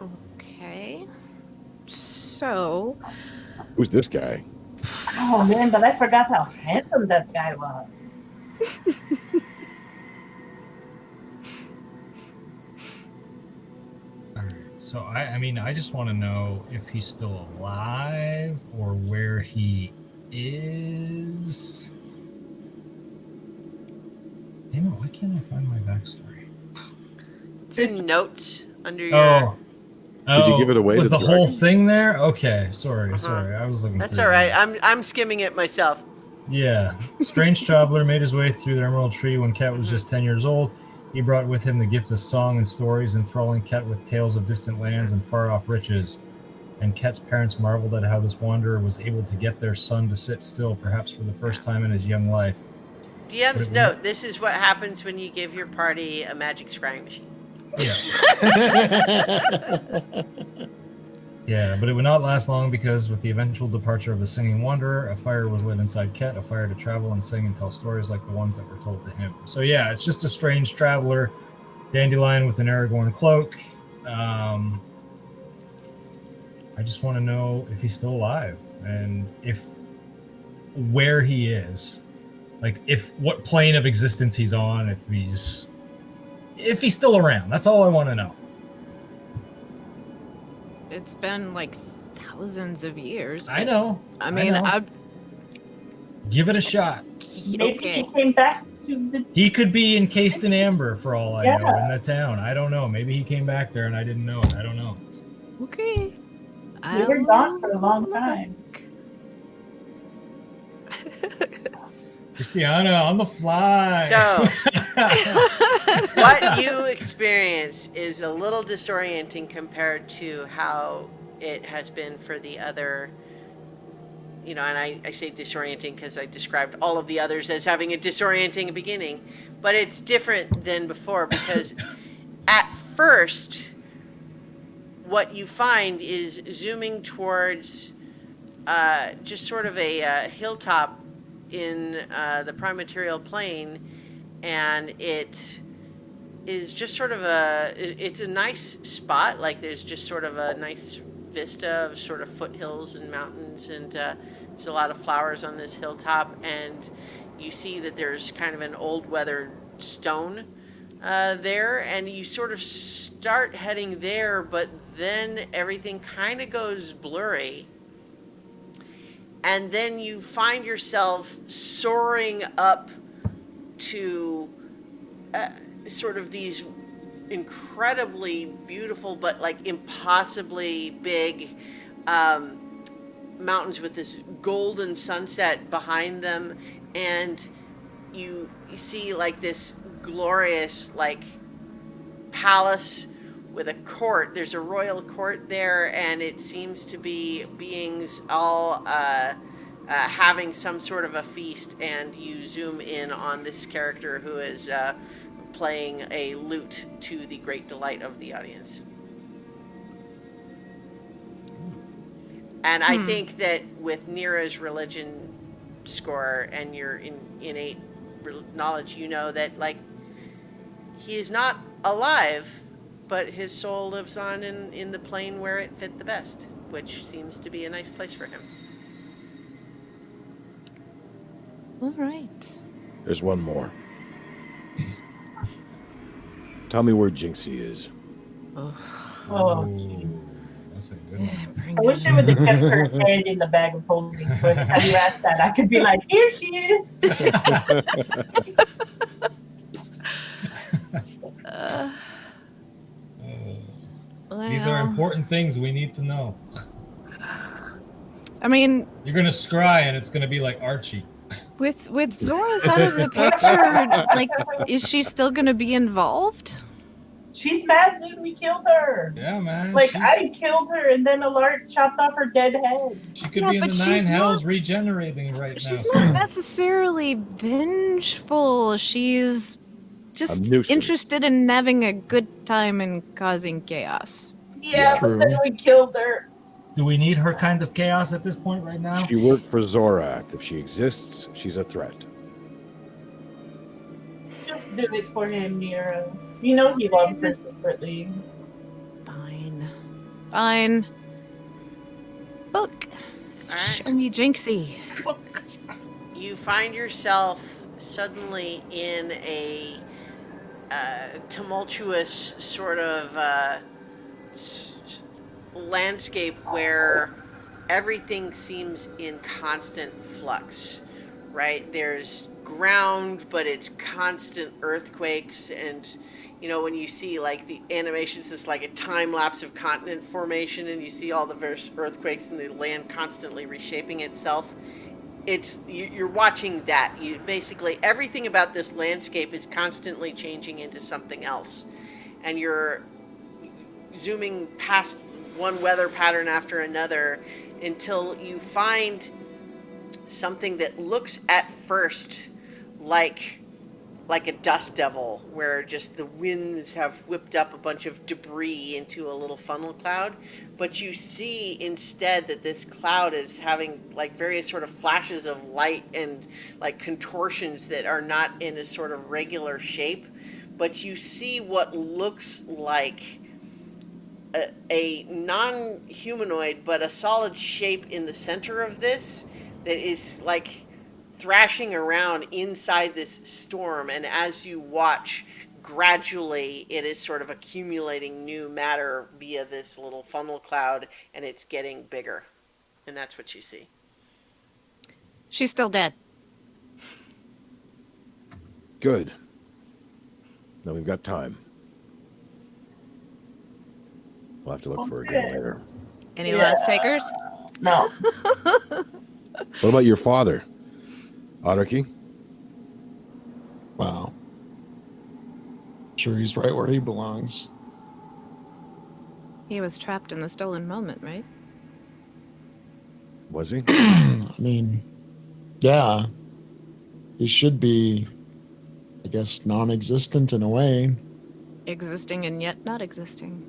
Okay. So, Who's this guy? Oh man, but I forgot how handsome that guy was. All right. So I mean, I just want to know if he's still alive or where he is. Damn it, why can't I find my backstory? It's in notes under your. Oh. Did you give it away Was to the the whole dragon? thing there? Okay, sorry. I was looking. That's through all right. that. I'm skimming it myself. Yeah. Strange traveler made his way through the Emerald Tree when Ket was just 10 years old. He brought with him the gift of song and stories, enthralling Ket with tales of distant lands and far-off riches. And Ket's parents marveled at how this wanderer was able to get their son to sit still, perhaps for the first time in his young life. DM's Wait, note: this is what happens when you give your party a magic scrying machine. Yeah. Yeah, but it would not last long because with the eventual departure of the singing wanderer, a fire was lit inside Ket, a fire to travel and sing and tell stories like the ones that were told to him. So yeah, it's just a strange traveler, dandelion with an Aragorn cloak. I just want to know if he's still alive and where he is, like what plane of existence he's on, if he's still around. That's all I want to know. It's been like thousands of years. I know. I mean, know. Give it a shot. Maybe Okay. he came back to the. He could be encased in amber for all I know Yeah. in the town. I don't know. Maybe he came back there and I didn't know it. I don't know. Okay. We were gone for a long time. Christiana, on the fly. So, what you experience is a little disorienting compared to how it has been for the other, and I say disorienting because I described all of the others as having a disorienting beginning, but it's different than before because at first, what you find is zooming towards just sort of a hilltop in the prime material plane, and it is just sort of it's a nice spot. Like there's just sort of a nice vista of sort of foothills and mountains, and there's a lot of flowers on this hilltop, and you see that there's kind of an old weathered stone there, and you sort of start heading there, but then everything kind of goes blurry. And then you find yourself soaring up to sort of these incredibly beautiful but like impossibly big mountains with this golden sunset behind them, and you see like this glorious like palace with a court. There's a royal court there, and it seems to be beings all having some sort of a feast, and you zoom in on this character who is playing a lute to the great delight of the audience. And I think that with Nira's religion score and your innate knowledge, you know that like he is not alive, but his soul lives on in the plane where it fit the best, which seems to be a nice place for him. All right. There's one more. Tell me where Jinxie is. Oh, Ooh, jeez. that's a good one. Bring I wish I it would have kept her head in the bag of holding. So every time you ask that, I could be like, "Here she is." These are well, important things we need to know. I mean, You're gonna scry and it's gonna be like Archie. with Zorath out of the picture, like, is she still gonna be involved? She's mad that we killed her. Yeah, man. Like I killed her, and then Alart chopped off her dead head. She could Yeah, be in but the she's nine hells not- regenerating right now. She's not necessarily vengeful. She's just nuisance. interested in having a good time and causing chaos. Yeah, True. but then we killed her. Do we need her kind of chaos at this point right now? She worked for Zorath. If she exists, she's a threat. Just do it for him, Nero. You know he loves her secretly. Fine. Fine. Book. All right. Show me Jinxie. You find yourself suddenly in a tumultuous sort of landscape where everything seems in constant flux, right? There's ground, but it's constant earthquakes, and when you see like the animations, it's like a time lapse of continent formation, and you see all the various earthquakes and the land constantly reshaping itself. You're watching that. You basically everything about this landscape is constantly changing into something else, and you're zooming past one weather pattern after another until you find something that looks at first like a dust devil, where just the winds have whipped up a bunch of debris into a little funnel cloud. But you see instead that this cloud is having like various sort of flashes of light and like contortions that are not in a sort of regular shape. But you see what looks like a non-humanoid but a solid shape in the center of this that is like thrashing around inside this storm, and as you watch, gradually it is sort of accumulating new matter via this little funnel cloud, and it's getting bigger, and that's what you see. She's still dead. Good. Now we've got time. We'll have to look for her again later. Any Yeah. last takers? No. What about your father, Otterkey? Wow. Sure, he's right where he belongs. He was trapped in the stolen moment, right? Was he? I mean, yeah. He should be, I guess, non-existent in a way. Existing and yet not existing.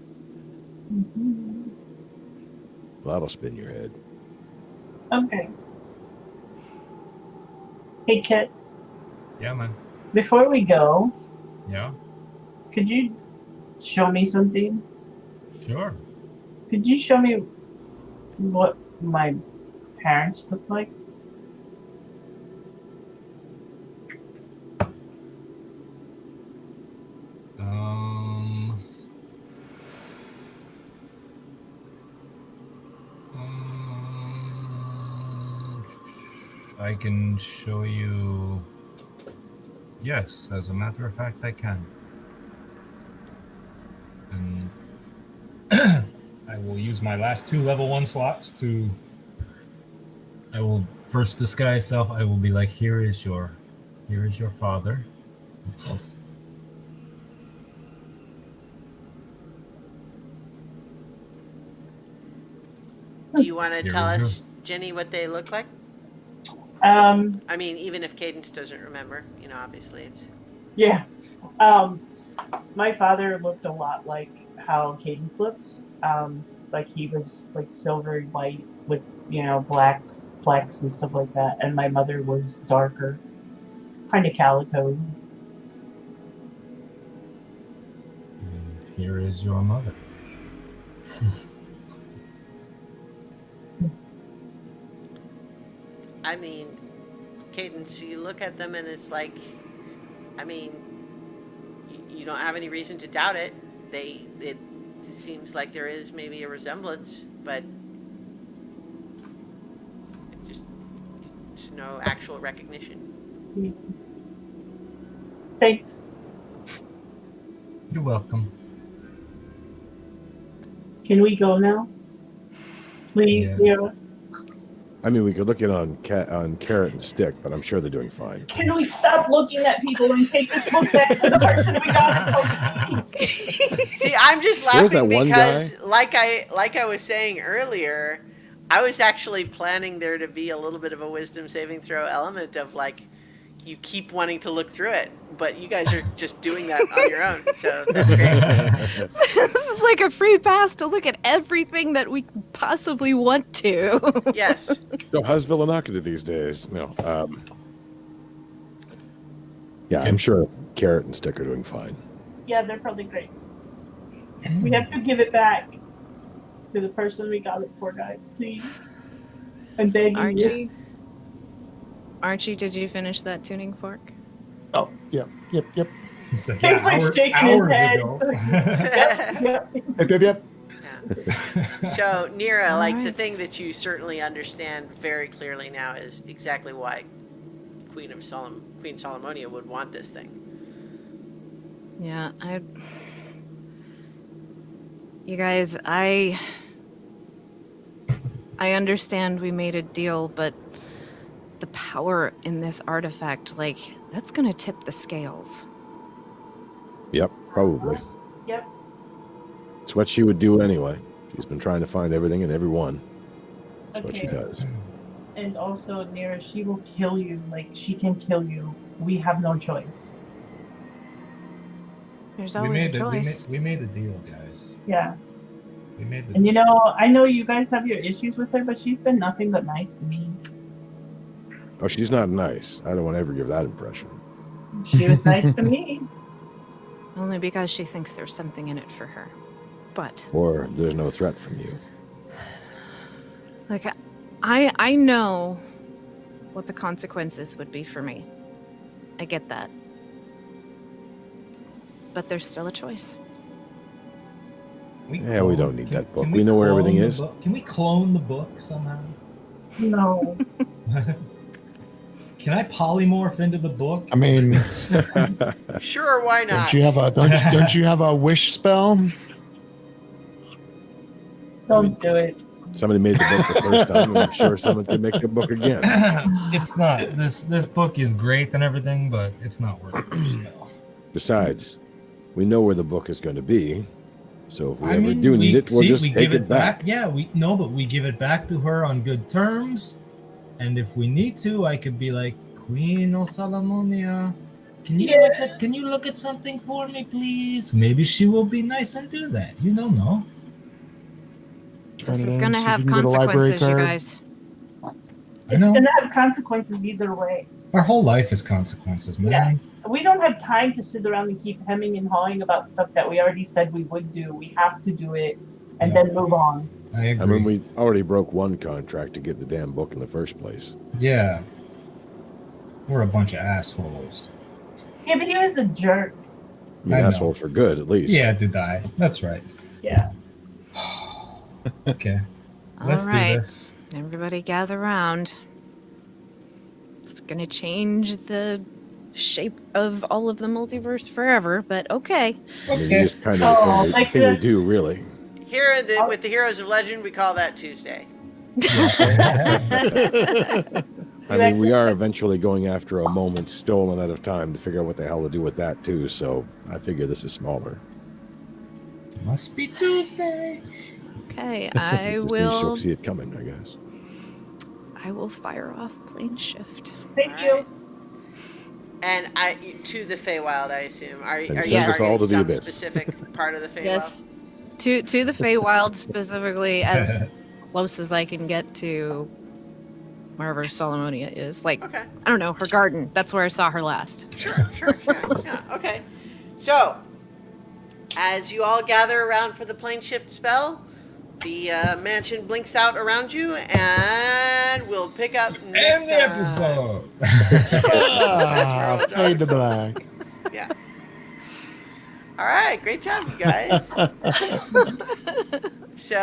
Well, that'll spin your head. Okay. Hey, Kit, Yeah, man. before we go, Yeah, could you show me something? sure. Could you show me what my parents look like? Um, I can show you. Yes, as a matter of fact, I can. And I will use my last 2 level 1 slots to. I will first disguise self. I will be like, here is your father. Do you want to Here tell we go. us, Jenny, what they look like? Um, I mean, even if Cadence doesn't remember, you know, obviously it's. yeah. My father looked a lot like how Cadence looks. Like he was like silver white with, black flecks and stuff like that. And my mother was darker, kind of calico. And here is your mother. I mean, Cadence, you look at them and it's like, I mean, you don't have any reason to doubt it. It seems like there is maybe a resemblance, but just no actual recognition. Thanks. You're welcome. Can we go now? Please, Yeah. Nero. I mean, we could look in on Carrot and Stick, but I'm sure they're doing fine. Can we stop looking at people and take this book back to the person we got it? See, I'm just There's that laughing one because, like I was saying earlier, I was actually planning there to be a little bit of a wisdom saving throw element of like, you keep wanting to look through it, but you guys are just doing that on your own. So that's great. This is like a free pass to look at everything that we possibly want to. Yes. So how's Villanaka these days? No. Yeah, I'm sure Carrot and Stick are doing fine. Yeah, they're probably great. We have to give it back to the person we got it for, guys. Please. I'm begging you. Archie, did you finish that tuning fork? Oh, yep. It's like, Kate's like shaking his head. ago. Yep. So, Nira, like the Alright. thing that you certainly understand very clearly now is exactly why Queen Solomonia would want this thing. Yeah, you guys, I understand we made a deal, but the power in this artifact, like, that's gonna tip the scales. Yep, probably. Yep. It's what she would do anyway. She's been trying to find everything and everyone. That's what she Okay. does. And also, Nira, she will kill you. Like, she can kill you. We have no choice. There's we always made a it. choice. We made a deal, guys. Yeah. We made the. And I know you guys have your issues with her, but she's been nothing but nice to me. Oh, she's not nice. I don't want to ever give that impression. She was nice to me. Only because she thinks there's something in it for her. But Or there's no threat from you. like, I know what the consequences would be for me. I get that. But there's still a choice. Yeah, we don't need that book. can We know where clone everything the is. book? Can we clone the book somehow? No. Can I polymorph into the book? I mean, Sure, why not? don't you have a wish spell? Don't do it. Somebody made the book the first time, and I'm sure someone can make the book again. It's not. This book is great and everything, but it's not worth the spell. Besides, we know where the book is going to be, so if we ever do need it, we'll just take give it back. Yeah, but we give it back to her on good terms, and if we need to, I could be like, Queen of Salamonia, can you look at something for me, please? Maybe she will be nice and do that. You don't know. This is gonna have consequences, you guys. I It's know. gonna have consequences either way. Our whole life is consequences, man. We don't have time to sit around and keep hemming and hawing about stuff that we already said we would do. We have to do it and Yeah. then move on. I agree. I mean, we already broke one contract to get the damn book in the first place. Yeah. We're a bunch of assholes. Yeah, but he was a jerk. I mean, I know. assholes for good, at least. Yeah, to die. That's right. Yeah. Okay. All Let's do right, this. everybody gather around. It's gonna change the shape of all of the multiverse forever, but okay. I mean, Okay. it's kind of Oh, the like thing we the- do, really. With the Heroes of Legend, we call that Tuesday. I mean, we are eventually going after a moment stolen out of time to figure out what the hell to do with that, too, so I figure this is smaller. Must be Tuesday. Okay, I Just means she'll will. see it coming, I guess. I will fire off plane shift. Thank All you. right. And to the Feywild, I assume. Are you send us all to the some abyss. specific part of the Feywild? Yes, to the Feywild specifically, as close as I can get to wherever Solomonia is. Like, Okay. I don't know, her garden. That's where I saw her last. Sure. Yeah. Okay. So, as you all gather around for the plane shift spell, the mansion blinks out around you, and we'll pick up next End the episode. Ah, fade to black. Yeah. All right. Great job, you guys. So,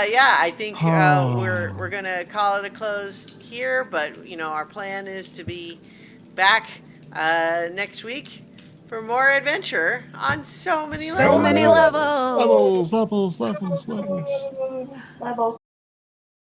yeah, I think we're gonna call it a close here. But our plan is to be back next week for more adventure on so many levels. So many levels. Levels. Levels.